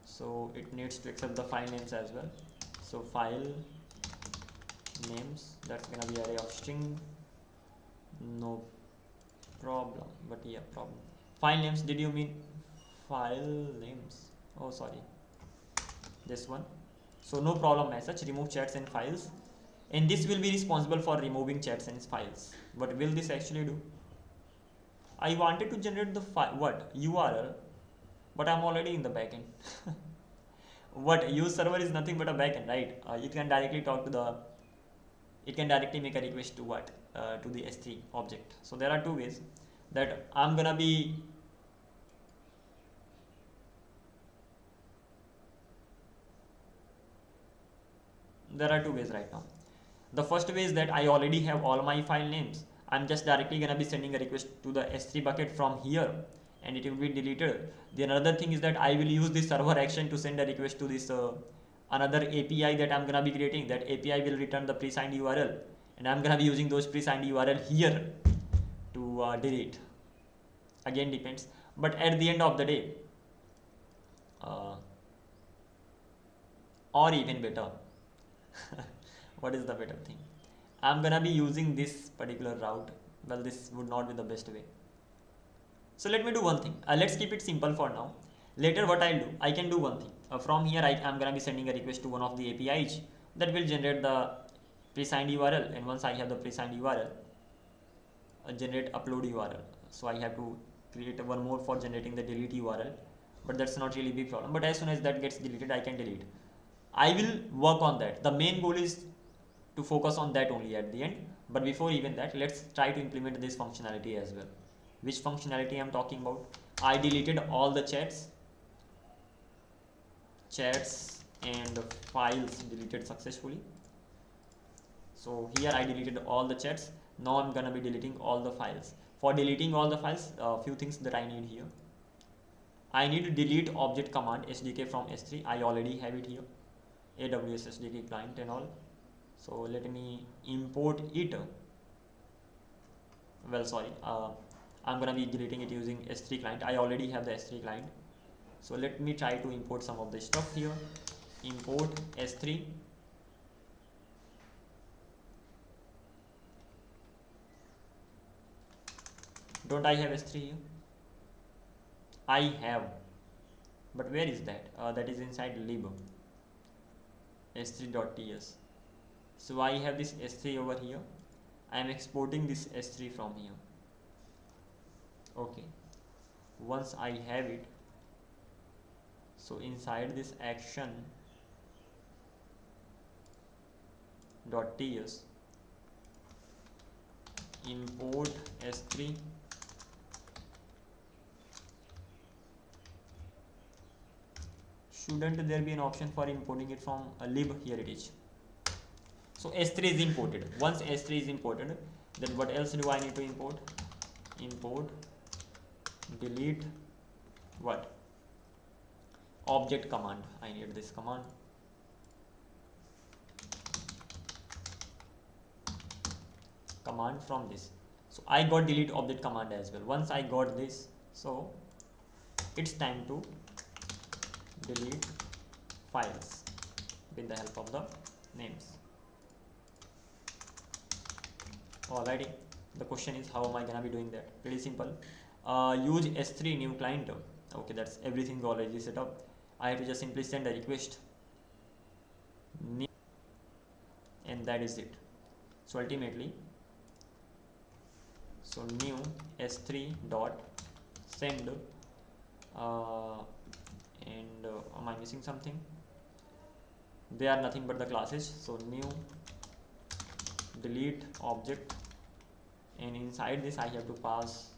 so it needs to accept the file names as well. So file names, that's gonna be array of string, no problem, but yeah, problem. File names, did you mean file names? Oh, sorry, this one. So no problem as such, remove chats and files, and this will be responsible for removing chats and files. What will this actually do? I wanted to generate the URL, but I'm already in the backend. What use server is nothing but a backend, right? It can directly talk to the, it can directly make a request to what, to the S3 object. So there are two ways that I'm gonna be right now. The first way is that I already have all my file names. I'm just directly gonna be sending a request to the S3 bucket from here, and it will be deleted. The another thing is that I will use this server action to send a request to this another API that I'm gonna be creating. That API will return the pre-signed URL, and I'm gonna be using those pre-signed URL here to delete. Again, depends, but at the end of the day, or even better, what is the better thing? I'm gonna be using this particular route. Well, this would not be the best way. So let me do one thing. Let's keep it simple for now. Later what I'll do, I can do one thing. From here I'm gonna be sending a request to one of the APIs that will generate the pre-signed URL, and once I have the pre-signed URL, generate upload URL. So I have to create one more for generating the delete URL, but that's not really a big problem. But as soon as that gets deleted, I can delete. I will work on that. The main goal is to focus on that only at the end, but before even that, let's try to implement this functionality as well. Which functionality I'm talking about? I deleted all the chats and files deleted successfully. So here I deleted all the chats. Now I'm gonna be deleting all the files. For deleting all the files, few things that I need here. I need to delete object command SDK from S3. I already have it here, AWS SDK client and all. So let me import it. Well, sorry, I'm gonna be deleting it using S3 client. I already have the S3 client. So let me try to import some of the stuff here. Import S3. Don't I have S3 here? I have, but where is that? That is inside lib s3.ts. So I have this S3 over here. I am exporting this S3 from here. Okay, once I have it, so inside this action .ts, import S3. Shouldn't there be an option for importing it from a lib? Here it is. So S3 is imported. Once S3 is imported, then what else do I need to import? Import delete what? Object command. I need this command. Command from this. So I got delete object command as well. Once I got this, so it's time to delete files with the help of the names. Alrighty, the question is how am I gonna be doing that? Pretty simple. Use S3 new client. Okay, that's everything already set up. I have to just simply send a request new, and that is it. So ultimately, so new S3 dot send and am I missing something? They are nothing but the classes. So new delete object, and inside this I have to pass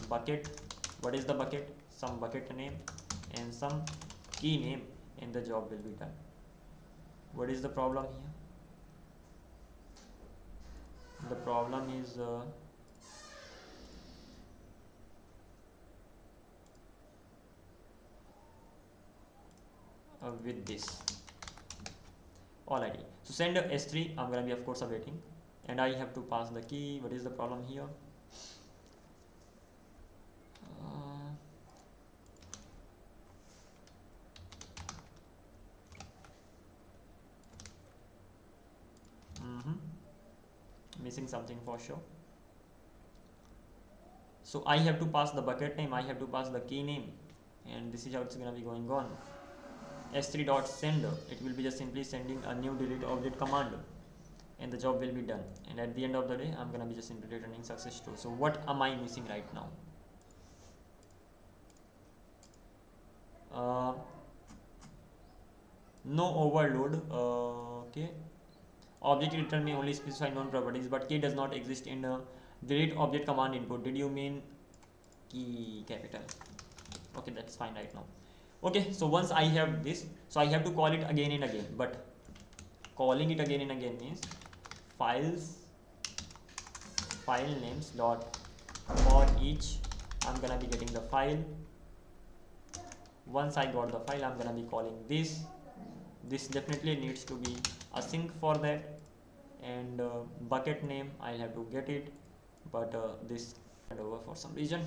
bucket. What is the bucket? Some bucket name and some key name, and the job will be done. What is the problem here? The problem is with this. Alrighty, so send S3. I'm gonna be of course awaiting, and I have to pass the key. What is the problem here? Missing something for sure. So I have to pass the bucket name, I have to pass the key name, and this is how it's gonna be going on. S3 dot send, it will be just simply sending a new delete object command, and the job will be done. And at the end of the day, I'm gonna be just simply returning success to. So what am I missing right now? No overload. Okay. Object return may only specify known properties, but key does not exist in delete object command input. Did you mean key capital? Okay, that's fine right now. Okay, so once I have this, so I have to call it again and again, but calling it again and again means file names dot for each. I'm gonna be getting the file. Once I got the file, I'm gonna be calling this. This definitely needs to be async for that, and bucket name I'll have to get it, but this over for some reason.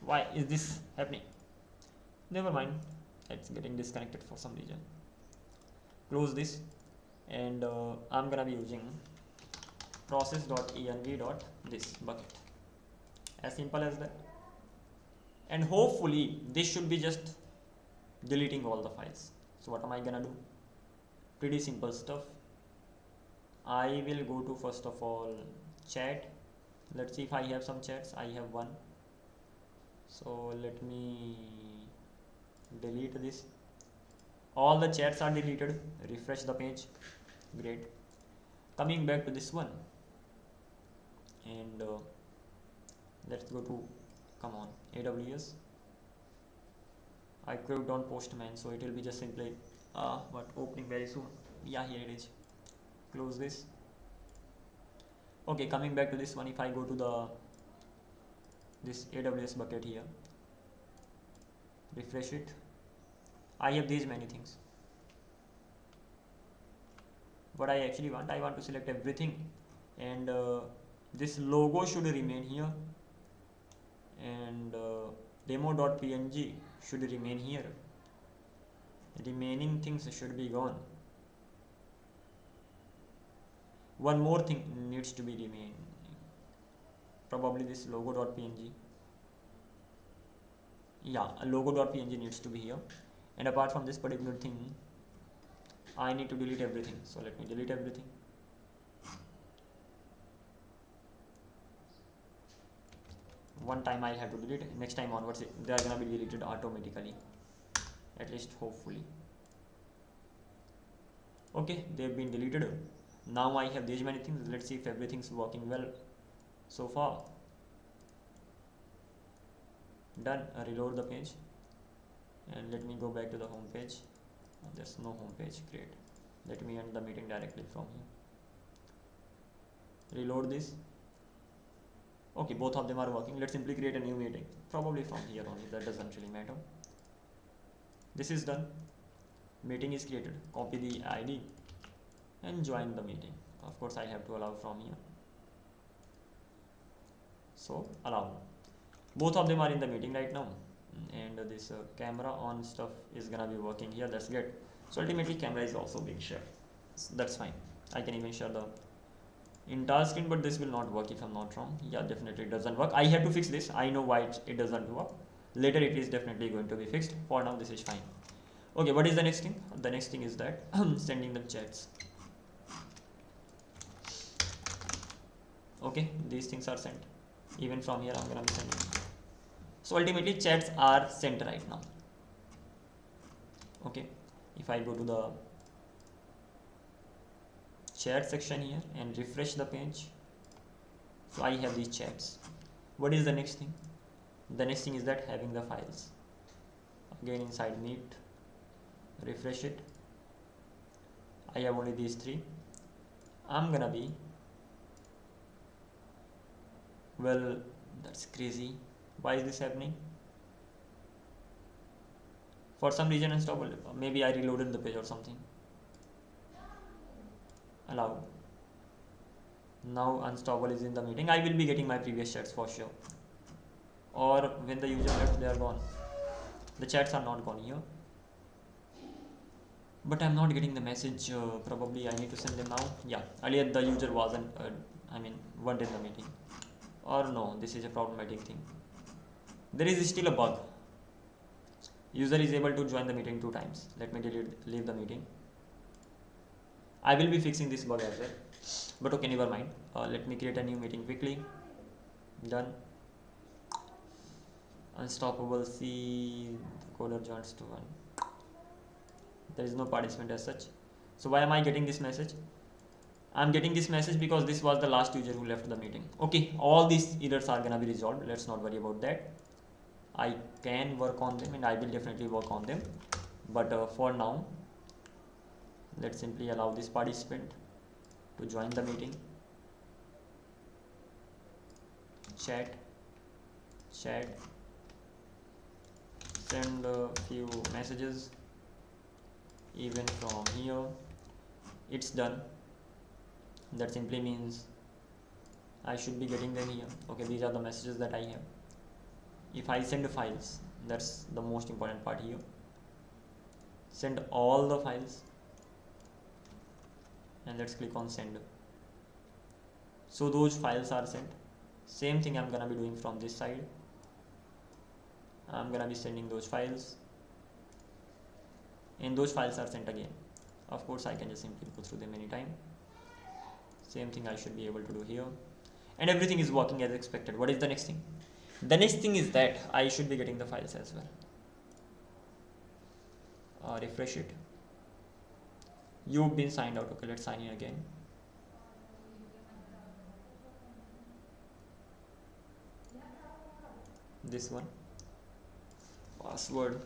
Why is this happening? Never mind, it's getting disconnected for some reason. Close this, and I'm gonna be using process.env.this bucket. As simple as that, and hopefully this should be just deleting all the files. So what am I gonna do? Pretty simple stuff. I will go to first of all chat. Let's see if I have some chats. I have one, so let me delete this. All the chats are deleted. Refresh the page. Great. Coming back to this one, and let's go to, come on, AWS. I clicked on Postman, so it will be just simply but opening very soon. Yeah, here it is. Close this, Okay, coming back to this one, if I go to this AWS bucket here, refresh it, I have these many things. What I actually want, I want to select everything, and this logo should remain here, and demo.png should remain here. Remaining things should be gone. One more thing needs to be remain, probably this logo.png. Yeah, logo.png needs to be here, and apart from this particular thing, I need to delete everything. So let me delete everything. One time I have to delete it. Next time onwards they are gonna be deleted automatically, at least hopefully. Okay, they've been deleted. Now I have these many things. Let's see if everything's working well so far. Done. Reload the page, and let me go back to the home page. There's no home page. Great. Let me end the meeting directly from here. Reload this. Okay, both of them are working. Let's simply create a new meeting, probably from here only, that doesn't really matter. This is done. Meeting is created. Copy the ID and join the meeting. Of course I have to allow from here, so allow. Both of them are in the meeting right now, and this camera on stuff is gonna be working here. That's good. So ultimately camera is also being shared, so that's fine. I can even share the entire screen, but this will not work if I'm not wrong. Yeah, definitely it doesn't work. I have to fix this. I know why it doesn't work. Later it is definitely going to be fixed. For now this is fine. Okay, what is the next thing? The next thing is that sending them chats. Okay, these things are sent. Even from here I'm gonna be sending. So ultimately chats are sent right now. Okay, if I go to the chat section here and refresh the page, so I have these chats. What is the next thing? The next thing is that having the files. Again inside Meet, refresh it. I have only these three. I'm gonna be, well, that's crazy. Why is this happening? For some reason unstoppable. Maybe I reloaded the page or something. Allow. Now unstoppable is in the meeting. I will be getting my previous chats for sure. Or when the user left, they are gone. The chats are not gone here. But I'm not getting the message. Probably I need to send them now. Yeah, earlier the user wasn't, weren't in the meeting. Or no, this is a problematic thing. There is still a bug. User is able to join the meeting 2 times. Let me leave the meeting. I will be fixing this bug as well. But okay, never mind. Let me create a new meeting quickly. Done. Unstoppable. See, the coder joins to 1. There is no participant as such. So why am I getting this message? I'm getting this message because this was the last user who left the meeting. Okay, all these errors are gonna be resolved. Let's not worry about that. I can work on them, and I will definitely work on them. But for now, let's simply allow this participant to join the meeting. Chat, send a few messages. Even from here, it's done. That simply means I should be getting them here. Okay, these are the messages that I have. If I send files, that's the most important part here. Send all the files, and let's click on send. So those files are sent. Same thing I'm gonna be doing from this side. I'm gonna be sending those files, and those files are sent again. Of course I can just simply go through them anytime. Same thing I should be able to do here, and everything is working as expected. What is the next thing? The next thing is that I should be getting the files as well. Refresh it. You've been signed out. Okay, let's sign in again. This one, password,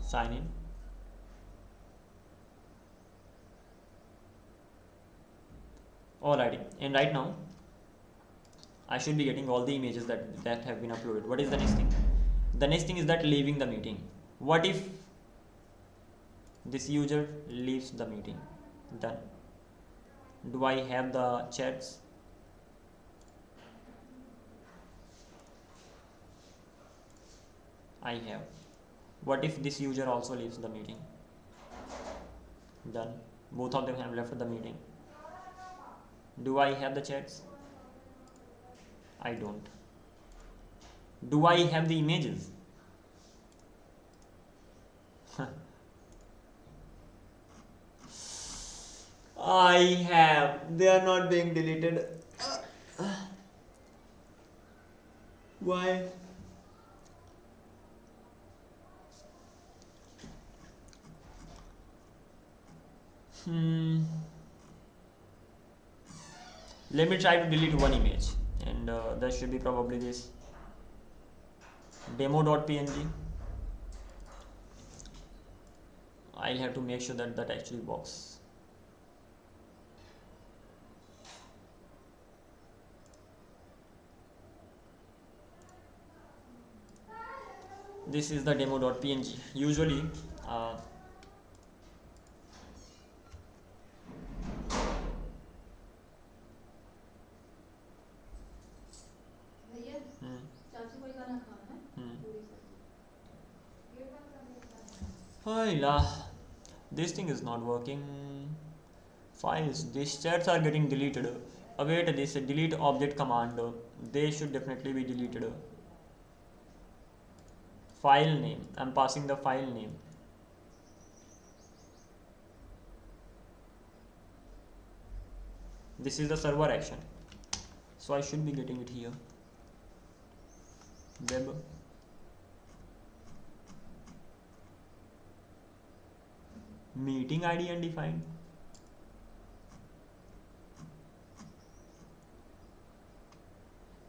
sign in. Alrighty, and right now I should be getting all the images that have been uploaded. What is the next thing? The next thing is that leaving the meeting. What if this user leaves the meeting? Done. Do I have the chats? I have. What if this user also leaves the meeting? Done. Both of them have left the meeting. Do I have the chats? I don't. Do I have the images? I have. They are not being deleted. Why? Let me try to delete one image, and that should be probably this demo.png. I'll have to make sure that that actually works. This is the demo.png. Usually this thing is not working. Files, these chats are getting deleted. Await this delete object command. They should definitely be deleted. File name, I'm passing the file name. This is the server action, so I should be getting it here. Web meeting ID undefined.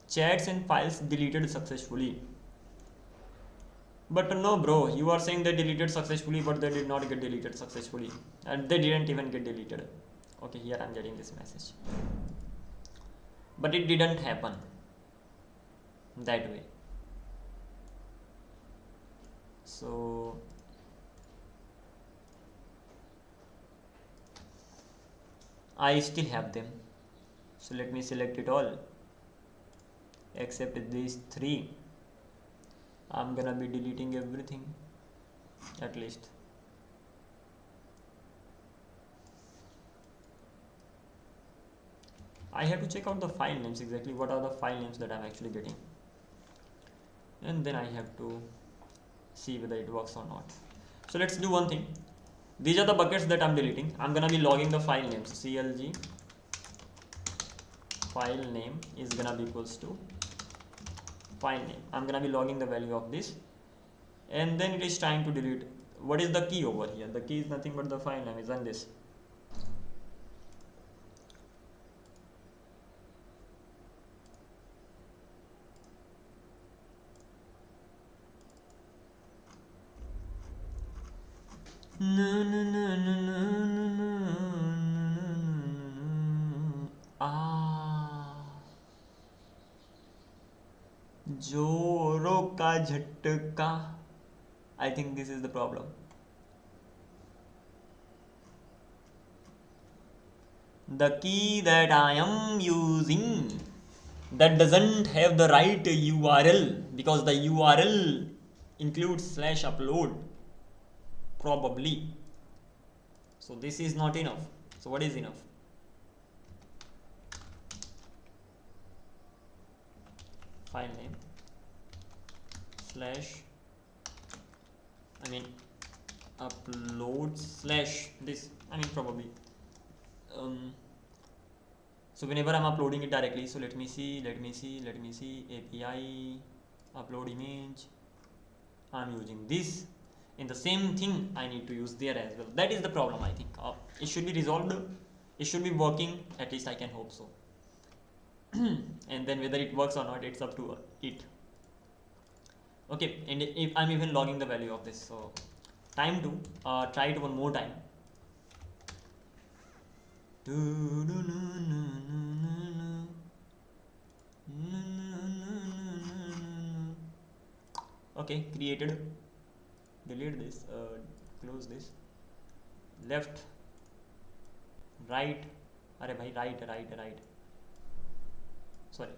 Chats and files deleted successfully. But no bro, you are saying they deleted successfully, but they did not get deleted successfully, and they didn't even get deleted. Okay, here I'm getting this message, but it didn't happen that way. So I still have them, so let me select it all except these three. I'm gonna be deleting everything, at least. I have to check out the file names, exactly what are the file names that I'm actually getting, and then I have to see whether it works or not. So let's do one thing. These are the buckets that I'm deleting. I'm gonna be logging the file names. CLG file name is gonna be equals to file name. I'm gonna be logging the value of this, and then it is trying to delete. What is the key over here? The key is nothing but the file name, isn't this? जोरों का झटका. I think this is the problem. The key that I am using, that doesn't have the right URL, because the URL includes /upload probably. So this is not enough. So what is enough? File name /upload / this, probably. So whenever I'm uploading it directly, so let me see API upload image, I'm using this, and the same thing I need to use there as well. That is the problem, I think. It should be resolved, it should be working, at least I can hope so. And then whether it works or not, it's up to it. Okay, and if I'm even logging the value of this, so time to try it one more time. Okay, created. Delete this, close this. Left, right. Arey bhai, right. Sorry,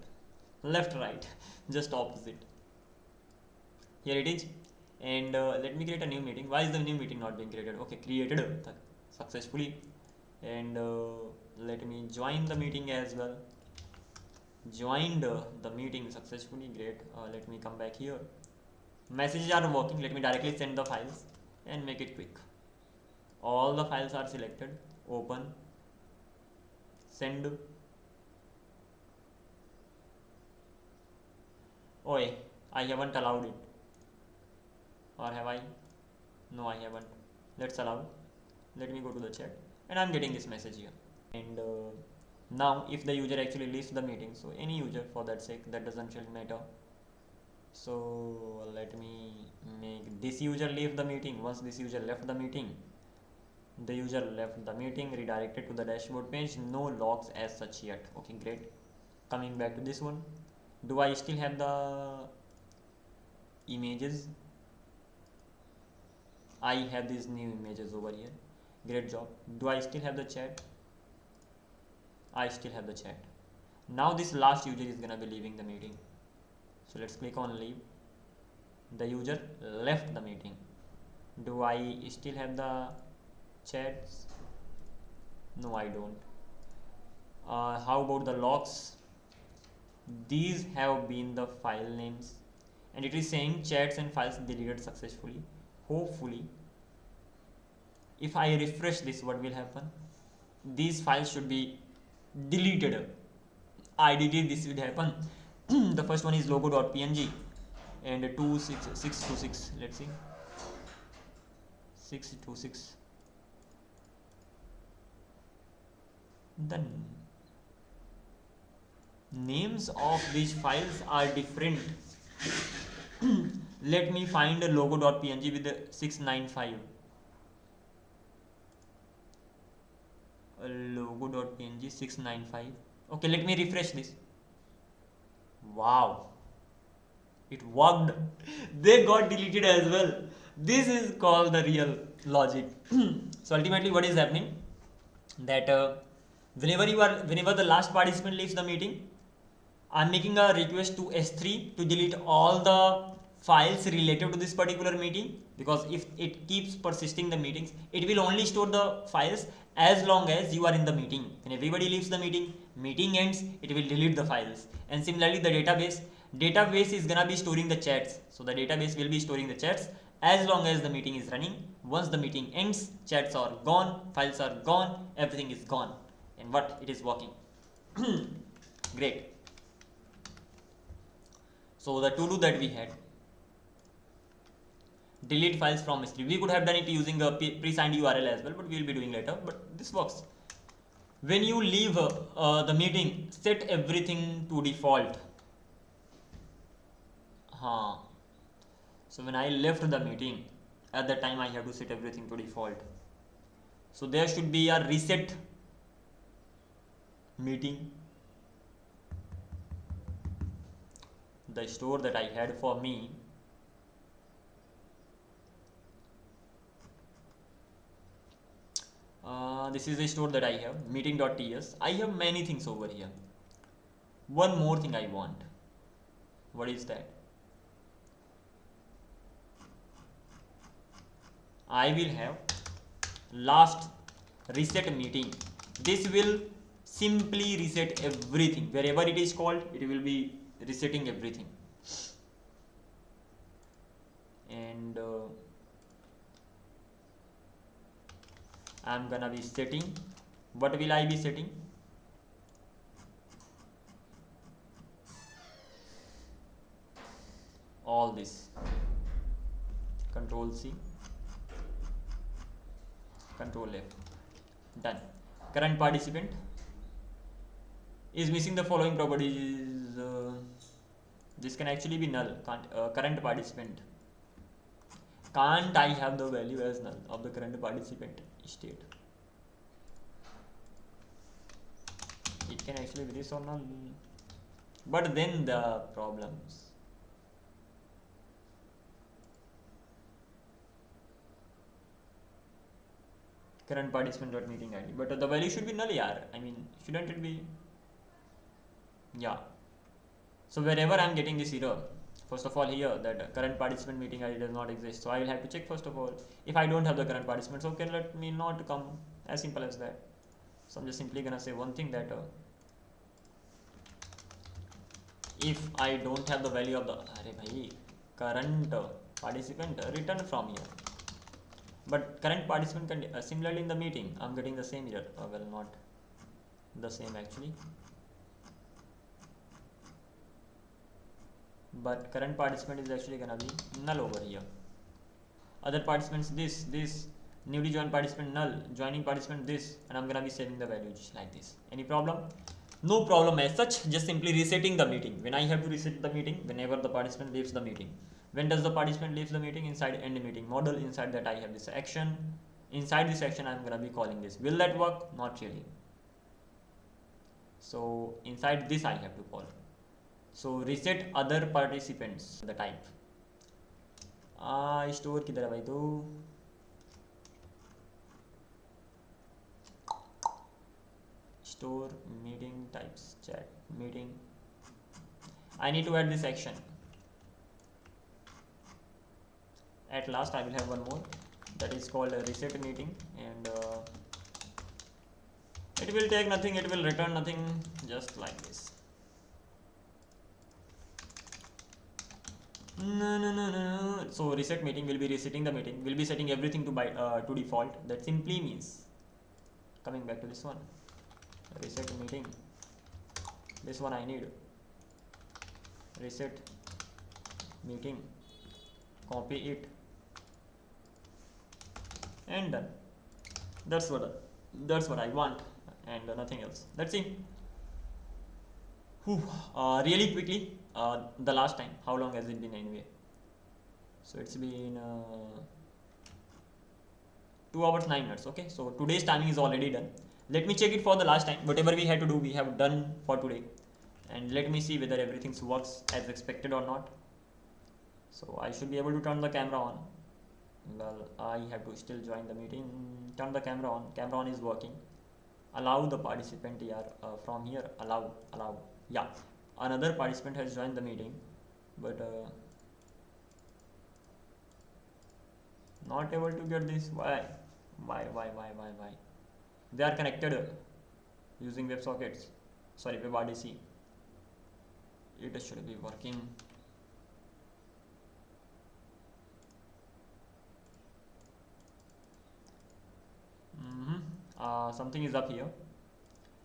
left, right. Just opposite. Here it is. And let me create a new meeting. Why is the new meeting not being created? Okay, created successfully. And let me join the meeting as well. Joined the meeting successfully. Great. Let me come back here. Messages are working. Let me directly send the files and make it quick. All the files are selected. Open, send. Oh, I haven't allowed it, or have I? No, I haven't. Let's allow. Let me go to the chat, and I'm getting this message here. And now if the user actually leaves the meeting, so any user for that sake, that doesn't really matter. So let me make this user leave the meeting. Once this user left the meeting, the user left the meeting, redirected to the dashboard page. No logs as such yet. Okay, great. Coming back to this one, do I still have the images? I have these new images over here. Great job. Do I still have the chat? I still have the chat. Now this last user is gonna be leaving the meeting. So let's click on leave. The user left the meeting. Do I still have the chats? No, I don't. How about the logs? These have been the file names, and it is saying chats and files deleted successfully. Hopefully, if I refresh this, what will happen? These files should be deleted. Ideally, this would happen. The first one is logo.png and 626. Let's see, 626. The names of these files are different. Let me find a logo.png with the 695. Logo.png 695. Okay, let me refresh this. Wow, it worked. They got deleted as well. This is called the real logic. So ultimately what is happening, that whenever the last participant leaves the meeting, I'm making a request to S3 to delete all the files related to this particular meeting, because if it keeps persisting the meetings, it will only store the files as long as you are in the meeting. When everybody leaves the meeting ends, it will delete the files. And similarly, the database is gonna be storing the chats. So the database will be storing the chats as long as the meeting is running. Once the meeting ends, chats are gone, files are gone, everything is gone. And what? It is working. Great. So the to-do that we had, delete files from S3. We could have done it using a pre-signed URL as well, but we will be doing later. But this works. When you leave the meeting, set everything to default. So when I left the meeting, at that time I have to set everything to default. So there should be a reset meeting. The store that I had for me, this is the store that I have, meeting.ts. I have many things over here. One more thing I want. What is that? I will have last reset meeting. This will simply reset everything. Wherever it is called, it will be resetting everything. And I'm gonna be setting. What will I be setting? All this. Control C, Control F. Done. Current participant is missing the following properties. This can actually be null. Current participant. Can't I have the value as null of the current participant state? It can actually be this or null. But then the problems. current participant dot meeting ID, but the value should be null, yaar. I mean, shouldn't it be? Yeah. So wherever I'm getting this error, first of all here that current participant meeting ID does not exist, so I will have to check first of all if I don't have the current participants. Okay, let me not come, as simple as that. So I'm just simply gonna say one thing that if I don't have the value of the current participant, return from here. But current participant can similarly in the meeting I'm getting the same error. Well, not the same actually, but current participant is actually gonna be null over here. Other participants this, newly joined participant null, joining participant this, and I'm gonna be saving the values like this. Any problem? No problem as such, just simply resetting the meeting. When I have to reset the meeting, whenever the participant leaves the meeting. When does the participant leaves the meeting? Inside end meeting model, inside that I have this action. Inside this action I'm gonna be calling this. Will that work? Not really. So inside this I have to call. So reset other participants, the type. Store किधर है भाई तो? Store meeting types, chat meeting. I need to add this action. At last I will have one more, that is called a reset meeting, and it will take nothing, it will return nothing, just like this. No. So reset meeting will be resetting the meeting, will be setting everything to default. That simply means, coming back to this one, reset meeting, this one I need reset meeting, copy it, and done. That's what I want, and nothing else. Let's see. Really quickly, the last time, how long has it been anyway? So it's been 2 hours 9 minutes. Okay, so today's timing is already done. Let me check it for the last time. Whatever we had to do, we have done for today, and let me see whether everything works as expected or not. So I should be able to turn the camera on. Well, I have to still join the meeting. Turn the camera on. Camera on is working. Allow the participant here from here. Allow. Yeah, another participant has joined the meeting, but not able to get this. Why? They are connected using WebSockets. Sorry, WebRTC. It should be working. Something is up here,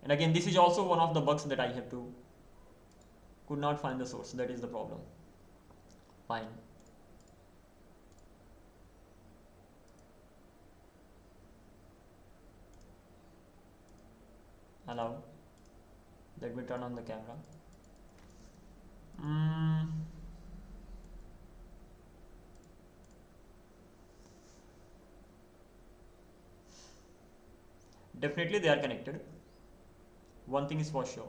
and again this is also one of the bugs that I have to could not find the source. That is the problem. Fine. Allow. Let me turn on the camera. Definitely they are connected. One thing is for sure.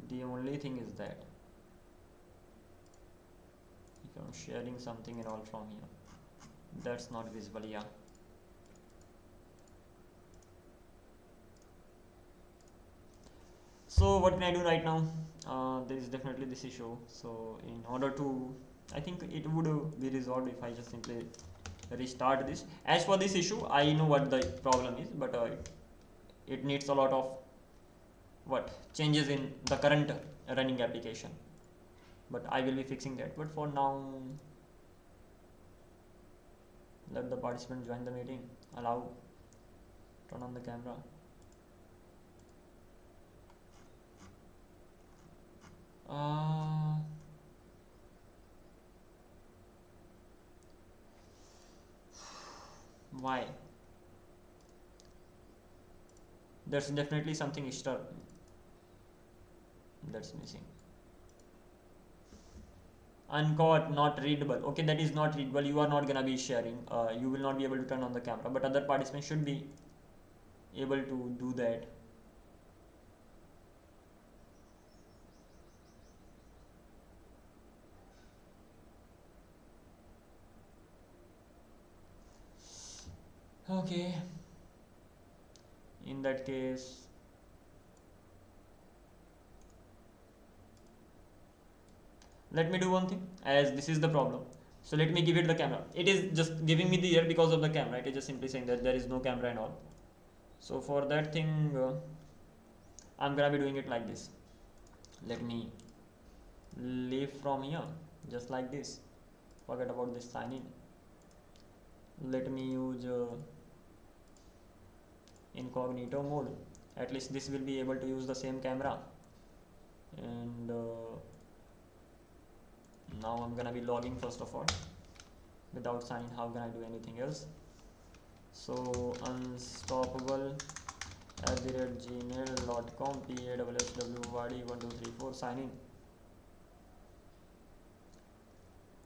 The only thing is that if I'm sharing something and all from here, that's not visible. Yeah. So what can I do right now? There is definitely this issue. So in order to, I think it would be resolved if I just simply restart this. As for this issue, I know what the problem is, but it needs a lot of changes in the current running application, but I will be fixing that. But for now, let the participant join the meeting. Allow. Turn on the camera. Why? There's definitely something extra that's missing. Uncaught, not readable. Okay, that is not readable. You are not gonna be sharing. You will not be able to turn on the camera, but other participants should be able to do that. Okay, in that case, let me do one thing, as this is the problem. So let me give it the camera. It is just giving me the error because of the camera. It is just simply saying that there is no camera and all. So for that thing, I'm gonna be doing it like this. Let me leave from here, just like this. Forget about this sign in. Let me use incognito mode. At least this will be able to use the same camera. And now I'm gonna be logging first of all. Without signing, how can I do anything else? So unstoppable@gmail.com PAWSWYD1234, sign in.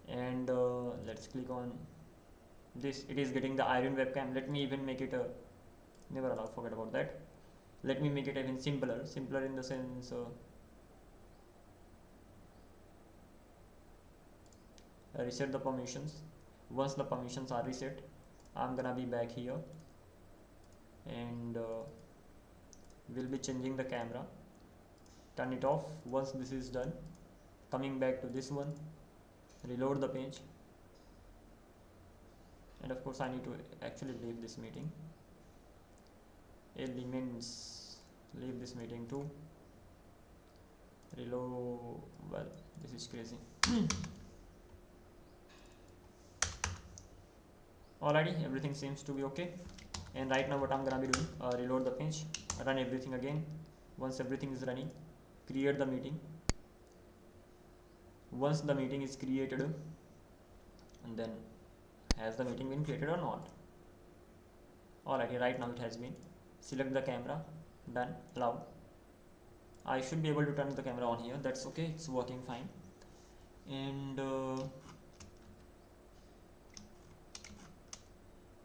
And let's click on this. It is getting the iron webcam. Let me even make it a never allow, forget about that. Let me make it even simpler in the sense reset the permissions. Once the permissions are reset, I'm gonna be back here and we'll be changing the camera. Turn it off. Once this is done, coming back to this one, reload the page, and of course I need to actually leave this meeting. Elements, leave this meeting too. Reload. Well, this is crazy. Alrighty, everything seems to be okay. And right now what I'm gonna be doing, reload the page, run everything again. Once everything is running, create the meeting. Once the meeting is created, and then has the meeting been created or not? Alrighty, right now it has been. Select the camera, done, allow. I should be able to turn the camera on here. That's okay, it's working fine. And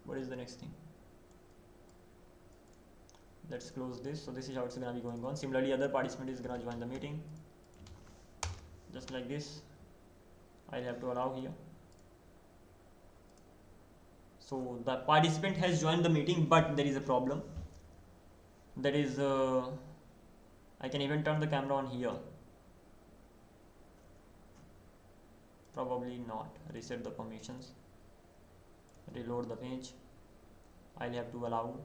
what is the next thing? Let's close this. So this is how it's gonna be going on. Similarly, other participant is gonna join the meeting, just like this. I'll have to allow here. So the participant has joined the meeting, but there is a problem. That is, I can even turn the camera on here. Probably not. Reset the permissions. Reload the page. I'll have to allow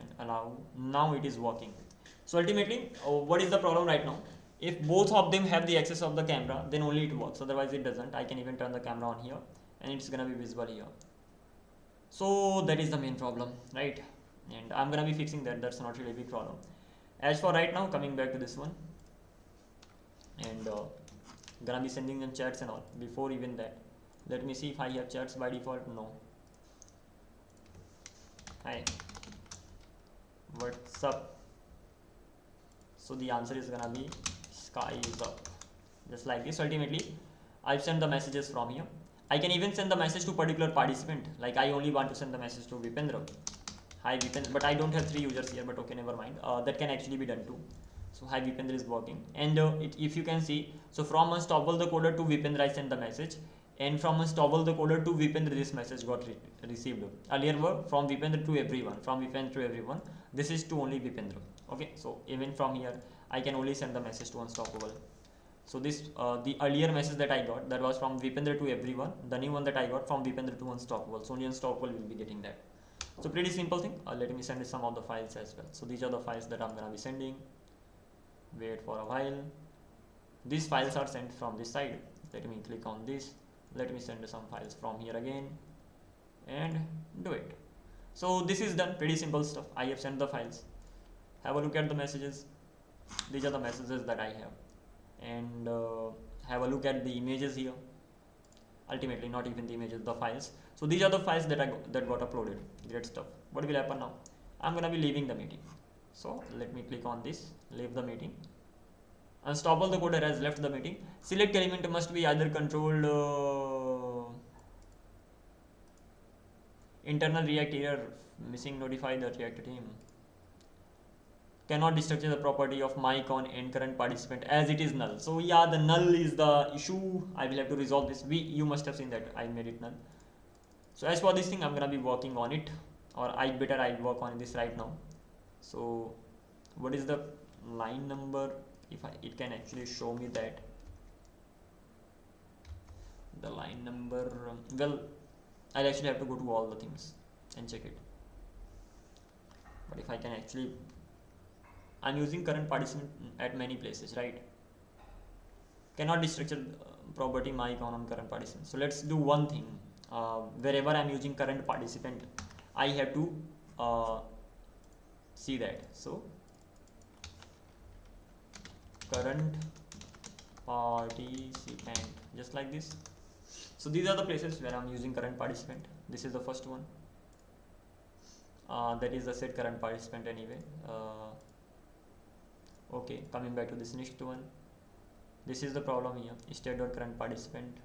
and allow. Now it is working. So ultimately, what is the problem right now? If both of them have the access of the camera, then only it works, otherwise it doesn't. I can even turn the camera on here and it's gonna be visible here. So that is the main problem, right? And I'm gonna be fixing that. That's not really a big problem. As for right now, coming back to this one, and gonna be sending them chats and all. Before even that, let me see if I have chats by default. No. Hi, what's up? So the answer is gonna be sky is up, just like this. Ultimately, I've sent the messages from here. I can even send the message to particular participant. Like I only want to send the message to Vipendra. Hi Vipendra, but I don't have 3 users here. But okay, never mind. That can actually be done too. So hi Vipendra is working, and if you can see, so from Unstoppable the coder to Vipendra I sent the message, and from Unstoppable the coder to Vipendra this message got received. Earlier were from Vipendra to everyone, from Vipendra to everyone. This is to only Vipendra. Okay, so even from here I can only send the message to Unstoppable. So this the earlier message that I got, that was from Vipendra to everyone. The new one that I got from Vipendra to Unstoppable. So only Unstoppable will be getting that. So pretty simple thing. Let me send some of the files as well. So these are the files that I'm gonna be sending. Wait for a while. These files are sent from this side. Let me click on this. Let me send some files from here again and do it. So this is done. Pretty simple stuff. I have sent the files. Have a look at the messages. These are the messages that I have. And have a look at the images here. Ultimately, not even the images, the files. So these are the files that got uploaded. Great stuff. What will happen now? I'm gonna be leaving the meeting. So let me click on this. Leave the meeting. Unstoppable the coder has left the meeting. Select element must be either controlled. Internal React error. Missing notify the React team. Cannot destructure the property of mic on end current participant as it is null. So yeah, the null is the issue. I will have to resolve this. You must have seen that I made it null. So as for this thing, I'm gonna be working on it, or I'll work on this right now. So what is the line number? If it can actually show me that the line number, well, I'll actually have to go to all the things and check it. But if I can actually, I'm using current participant at many places, right? Cannot destructure property my icon on current participant. So let's do one thing. Wherever I'm using current participant, I have to see that. So current participant, just like this. So these are the places where I'm using current participant. This is the first one. That is the set current participant anyway. Okay, coming back to this next one. This is the problem here. State.current participant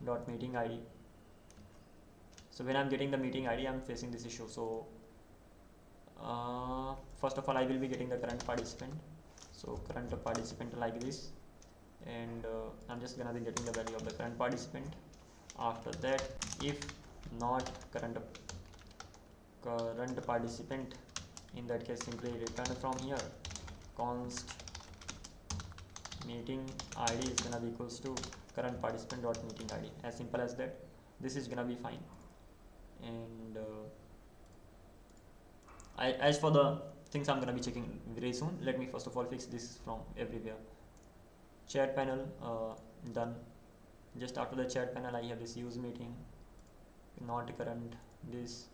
dot meeting ID. So when I'm getting the meeting ID, I'm facing this issue. So first of all, I will be getting the current participant. So current participant like this, and I'm just gonna be getting the value of the current participant. After that, if not current participant, in that case simply return from here const meeting id is gonna be equals to current participant dot meeting id. As simple as that. This is gonna be fine. And as for the things I'm gonna be checking very soon, let me first of all fix this from everywhere. Chat panel, done. Just after the chat panel, I have this use meeting, not current. This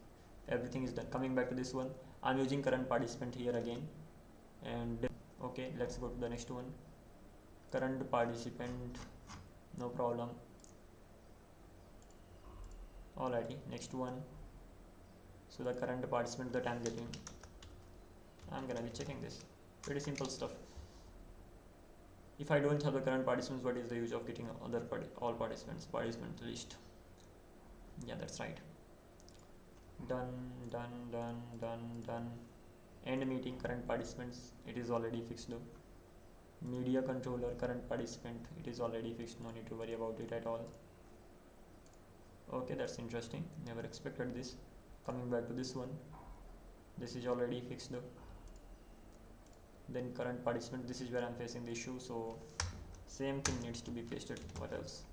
everything is done. Coming back to this one, I'm using current participant here again, and okay, let's go to the next one. Current participant, no problem. Alrighty, next one. So the current participant that I'm getting, I'm gonna be checking this. Pretty simple stuff. If I don't have the current participants, what is the use of getting all participant list? Yeah, that's right. Done. End meeting current participants, it is already fixed though. Media controller current participant, it is already fixed, no need to worry about it at all. Okay, that's interesting, never expected this. Coming back to this one, this is already fixed though. Then current participant, this is where I'm facing the issue, so same thing needs to be pasted. What else?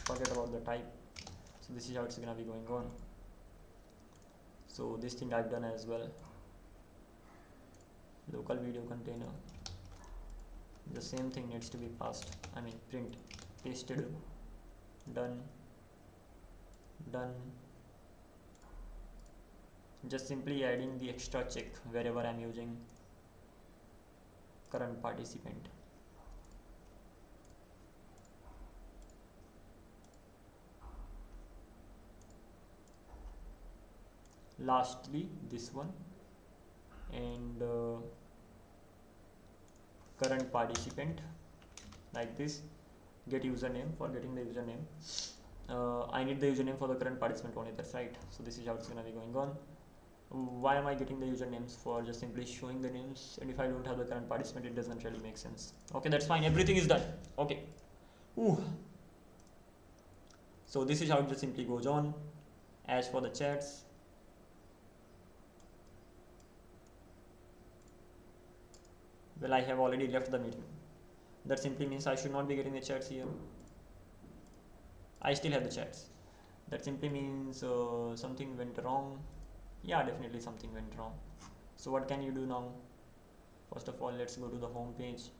Forget about the type. So this is how it's gonna be going on. So this thing I've done as well. Local video container, the same thing needs to be passed, I mean print, pasted. Done. Just simply adding the extra check wherever I'm using current participant. Lastly, this one, and current participant like this. Get username. For getting the username, I need the username for the current participant only, that's right. So this is how it's gonna be going on. Why am I getting the usernames? For just simply showing the names, and if I don't have the current participant, it doesn't really make sense. Okay, that's fine, everything is done. Okay. Ooh. So this is how it just simply goes on. As for the chats, well, I have already left the meeting. That simply means I should not be getting the chats here. I still have the chats. That simply means something went wrong. Yeah, definitely something went wrong. So what can you do now? First of all, let's go to the home page,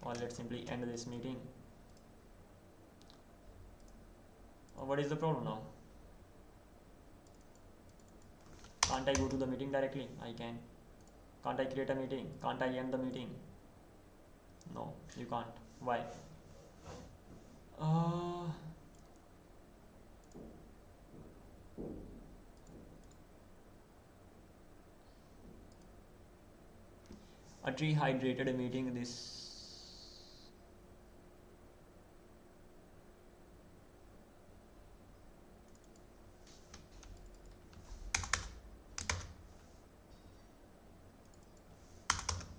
or let's simply end this meeting. What is the problem now? Can't I go to the meeting directly? I can. Can't I create a meeting? Can't I end the meeting? No, you can't. Why? A tree hydrated a meeting. This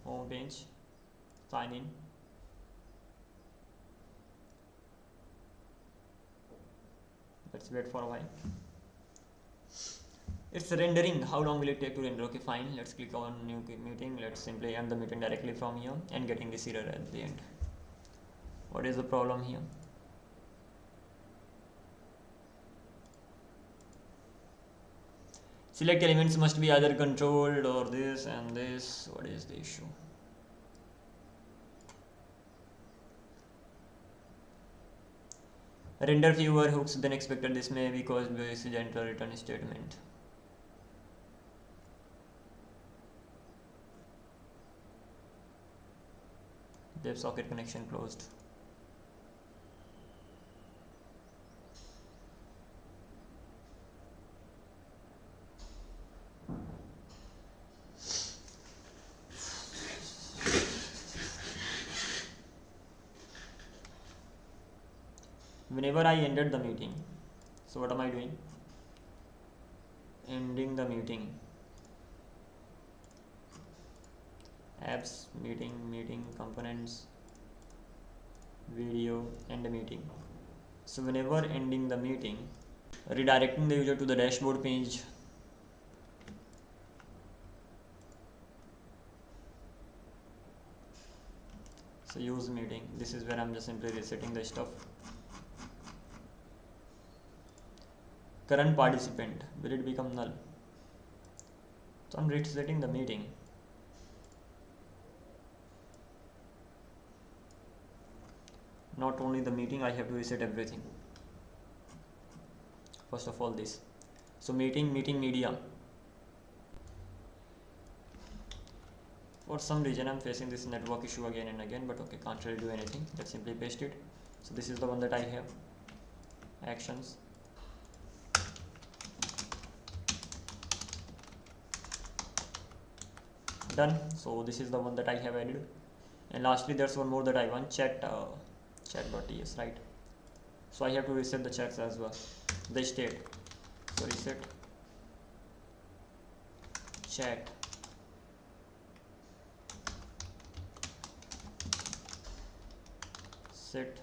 home page, sign in. Let's wait for a while. It's rendering. How long will it take to render? Okay, fine. Let's click on new meeting. Let's simply end the meeting directly from here and getting this error at the end. What is the problem here? Select elements must be either controlled or this and this. What is the issue? Render fewer hooks than expected. This may be caused by this gentle return statement. Dev socket connection closed. Whenever I ended the meeting, so what am I doing? Ending the meeting. Apps, meeting, components, video, end meeting. So whenever ending the meeting, redirecting the user to the dashboard page. So use meeting. This is where I'm just simply resetting the stuff. Current participant, will it become null? So I'm resetting the meeting. Not only the meeting, I have to reset everything. First of all this. So meeting media. For some reason I'm facing this network issue again and again, but okay, can't really do anything. Let's simply paste it. So this is the one that I have. Actions. Done. So this is the one that I have added. And lastly, there's one more that I want, chat.ts, right? So I have to reset the chats as well, the state. So reset chat. Set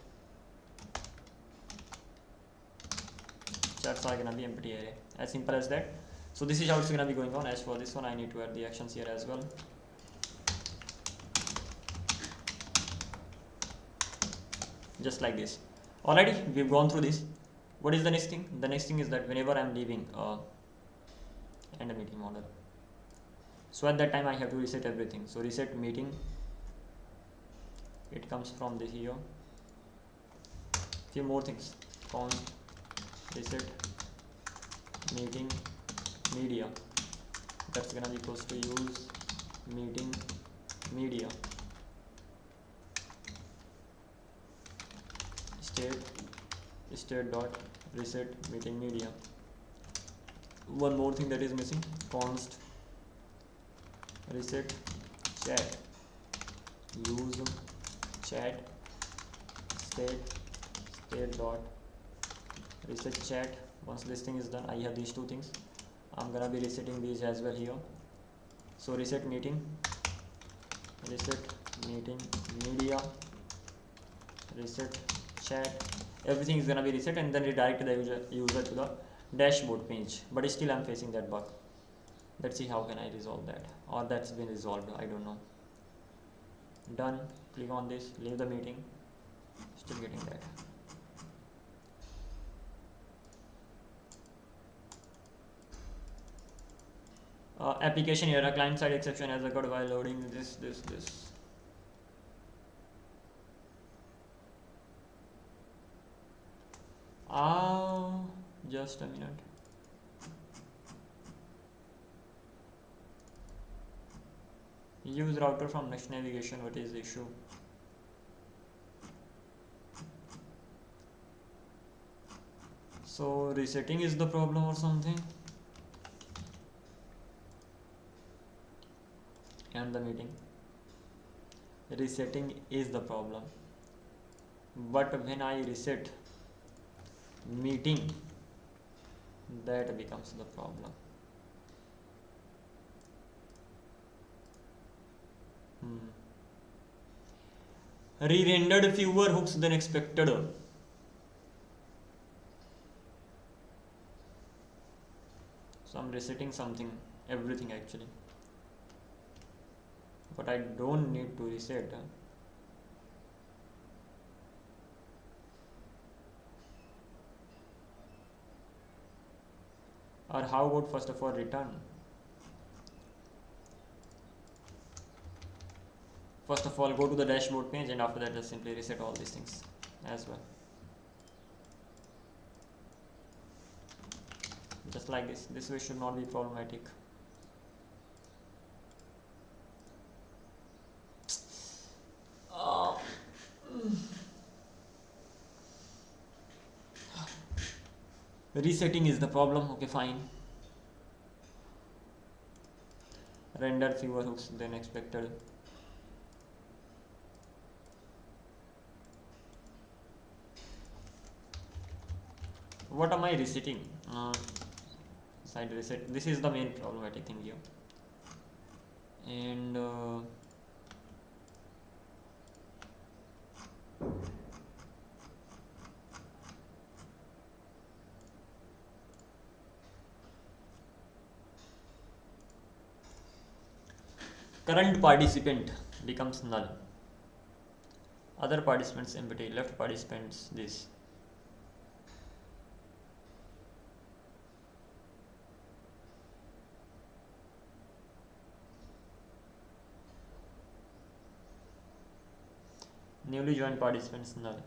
chats are gonna be empty array. As simple as that. So this is how it's gonna be going on. As for this one, I need to add the actions here as well. Just like this. Alrighty, we've gone through this. What is the next thing? The next thing is that whenever I'm leaving end a meeting model, so at that time I have to reset everything. So reset meeting, it comes from this here. Few more things. Const reset meeting media, that's gonna be equals to use meeting media state dot reset meeting media. One more thing that is missing, const reset chat, use chat state dot reset chat. Once this thing is done, I have these two things. I'm gonna be resetting these as well here. So reset meeting media, reset chat, everything is gonna be reset, and then redirect the user to the dashboard page. But still I'm facing that bug. Let's see how can I resolve that, or that's been resolved, I don't know. Done. Click on this, leave the meeting. Still getting that. Application error, client side exception has occurred while loading this. Just a minute. Use router from next navigation. What is the issue? So resetting is the problem or something? And the meeting. Resetting is the problem. But when I reset meeting, that becomes the problem. Re-rendered fewer hooks than expected. I'm resetting something, everything actually, but I don't need to reset. Or how about first of all return? First of all, go to the dashboard page, and after that just simply reset all these things as well. Just like this. This way should not be problematic. Resetting is the problem. Okay, fine. Render fewer hooks than expected. What am I resetting? Side reset. This is the main problematic thing here. And current participant becomes null. Other participants empty. Left participants this. Newly joined participants null.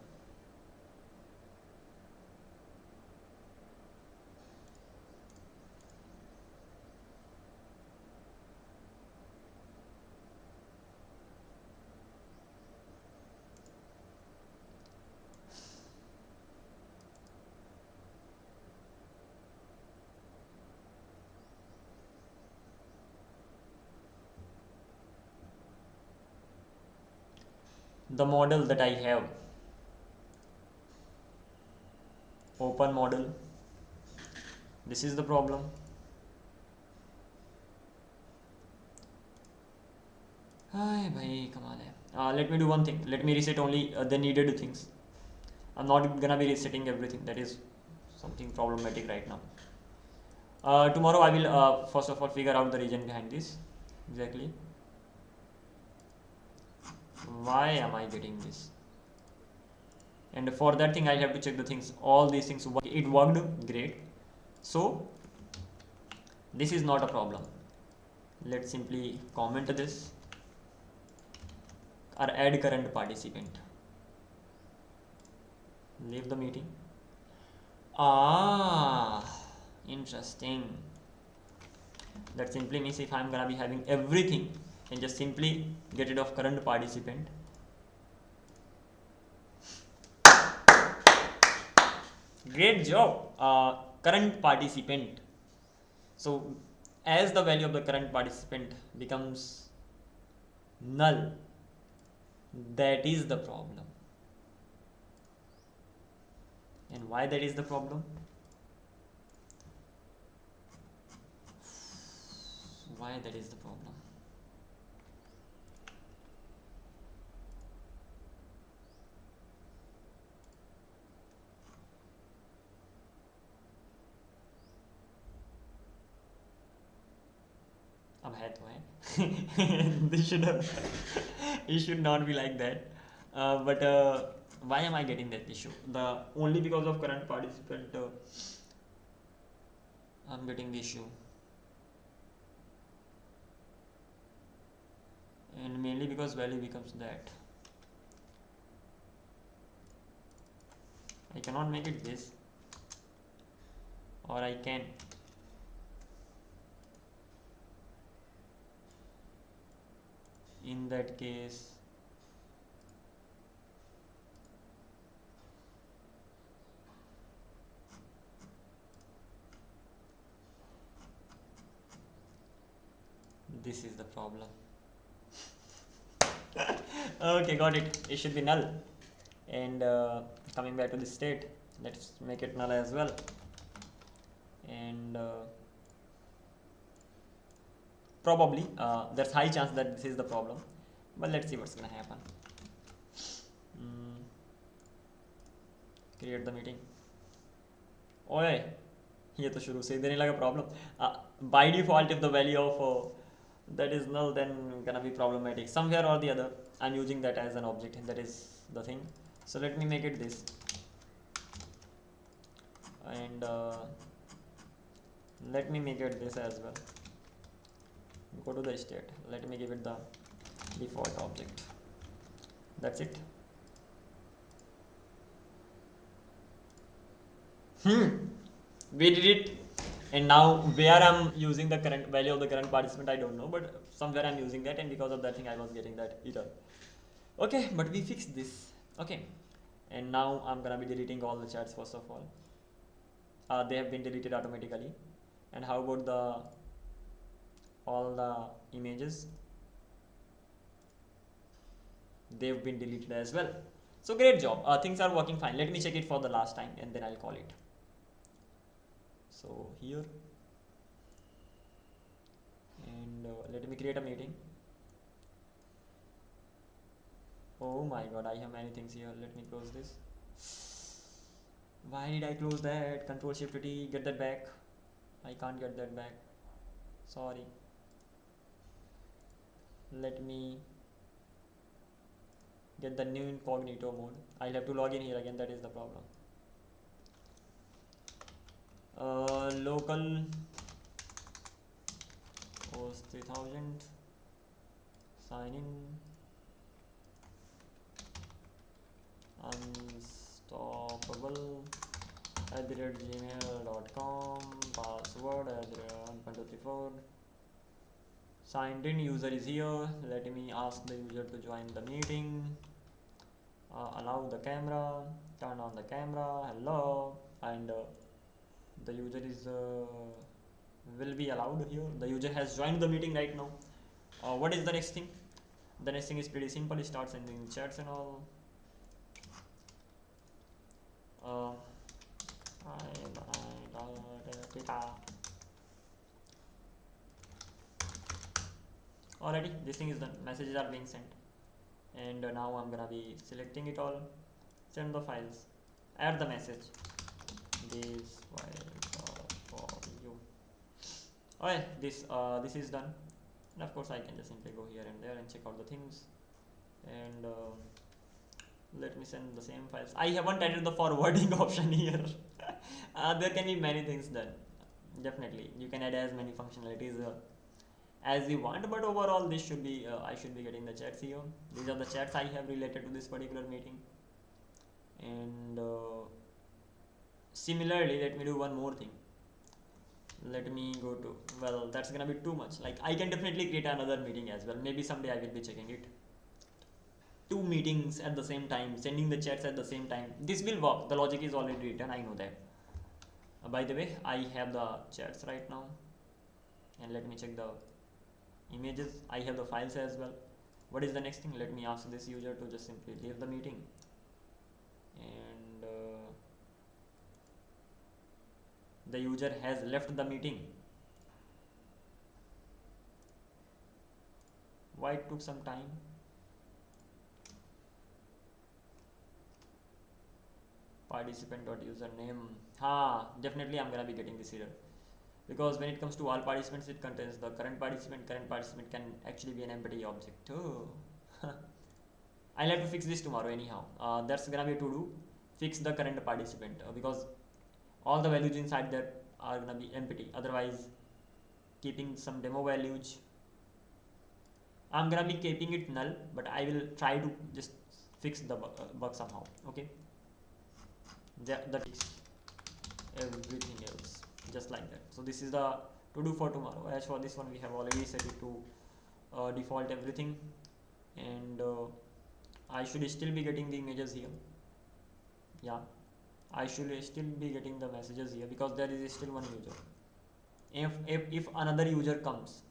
The model that I have, open model, this is the problem. Hi bhai, kamal hai. Let me do one thing. Let me reset only the needed things. I'm not gonna be resetting everything. That is something problematic right now. Tomorrow I will first of all figure out the reason behind this. Exactly. Why am I getting this? And for that thing I have to check the things. All these things, it worked great. So this is not a problem. Let's simply comment this or add current participant. Leave the meeting. Interesting. That simply means if I'm gonna be having everything and just simply get rid of current participant. Great job. Current participant. So as the value of the current participant becomes null, that is the problem. And why that is the problem? Why that is the problem? अब है तो है. This should have, it should not be like that. But why am I getting that issue? The only because of current participant I'm getting the issue, and mainly because value becomes that. I cannot make it this, or I can. In that case, this is the problem. Okay, got it. It should be null. And coming back to the state, let's make it null as well. And probably there's high chance that this is the problem, but let's see what's gonna happen. Create the meeting. Oi, ये तो शुरू से ही देने लगा problem. By default if the value of that is null, then gonna be problematic somewhere or the other. I'm using that as an object, that is the thing. So let me make it this, and let me make it this as well. Go to the state, let me give it the default object. That's it. We did it. And now where I'm using the current value of the current participant, I don't know, but somewhere I'm using that, and because of that thing I was getting that error. Okay, but we fixed this. Okay, and now I'm gonna be deleting all the chats first of all. They have been deleted automatically. And how about the all the images? They've been deleted as well. So great job. Things are working fine. Let me check it for the last time and then I'll call it. So here, and let me create a meeting. Oh my god, I have many things here. Let me close this. Why did I close that? Control Shift T, get that back. I can't get that back. Sorry. Let me get the new incognito mode. I'll have to log in here again, that is the problem. Local host 3000, sign in, unstoppable @gmail.com, password @1.234. Signed in, user is here. Let me ask the user to join the meeting. Allow the camera, turn on the camera, hello, and the user is will be allowed here. The user has joined the meeting right now. What is the next thing? The next thing is pretty simple. Start sending chats and all. Already this thing is done. Messages are being sent, and now I'm gonna be selecting it all. Send the files. Add the message. These files are for you. Okay, this is done, and of course I can just simply go here and there and check out the things, and let me send the same files. I haven't added the forwarding option here. There can be many things done. Definitely you can add as many functionalities as you want, but overall this should be I should be getting the chats here. These are the chats I have related to this particular meeting, and similarly let me do one more thing. Let me go to, well, that's gonna be too much. Like, I can definitely create another meeting as well. Maybe someday I will be checking it. 2 meetings at the same time, sending the chats at the same time. This will work. The logic is already written. I know that. By the way, I have the chats right now, and let me check the images. I have the files as well. What is the next thing? Let me ask this user to just simply leave the meeting, and the user has left the meeting. Why it took some time? Participant.username. Definitely I'm gonna be getting this error, because when it comes to all participants, it contains the current participant. Current participant can actually be an empty object. Oh. I'll have to fix this tomorrow anyhow. That's gonna be to do. Fix the current participant, because all the values inside there are gonna be empty. Otherwise, keeping some demo values, I'm gonna be keeping it null, but I will try to just fix the bug somehow. Okay, that fix everything else just like that. So this is the to do for tomorrow. As for this one, we have already set it to default everything, and I should still be getting the images here. Yeah, I should still be getting the messages here, because there is still one user. If another user comes,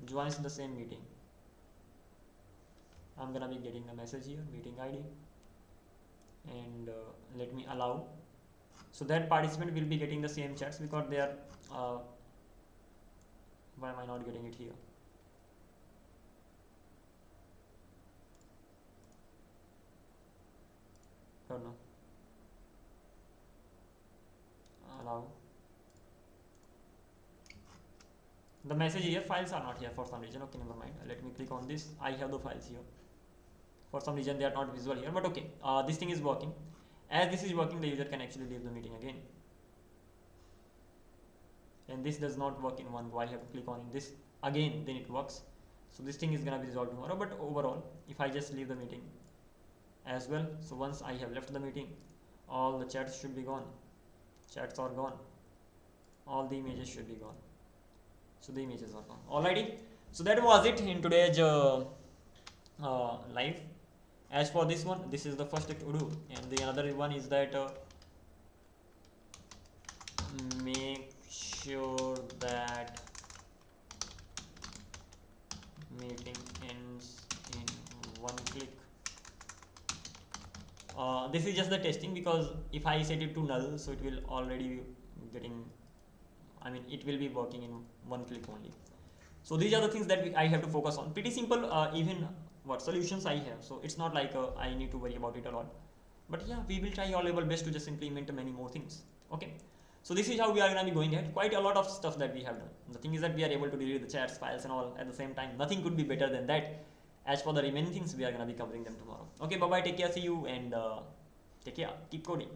joins the same meeting, I'm gonna be getting a message here, meeting ID, and let me allow. So that participant will be getting the same chats, because they are why am I not getting it here? Don't know. the message here, files are not here for some reason. Okay, never mind. Let me click on this. I have the files here. For some reason they are not visible here, but okay, this thing is working. As this is working, the user can actually leave the meeting again. And this does not work in one go. I have to click on this again, then it works. So this thing is gonna be resolved tomorrow. But overall, if I just leave the meeting as well, so once I have left the meeting, all the chats should be gone. Chats are gone. All the images should be gone. So the images are gone. Alrighty. So that was it in today's live. As for this one, this is the first to do, and the another one is that make sure that meeting ends in one click. This is just the testing, because if I set it to null, so it will already be getting, I mean it will be working in one click only. So these are the things that I have to focus on. Pretty simple, even what solutions I have. So it's not like I need to worry about it a lot. But yeah, we will try our level best to just implement many more things. Okay. So this is how we are going to be going ahead. Quite a lot of stuff that we have done. The thing is that we are able to delete the chats, files and all at the same time. Nothing could be better than that. As for the remaining things, we are going to be covering them tomorrow. Okay, bye bye, take care, see you, and take care, keep coding.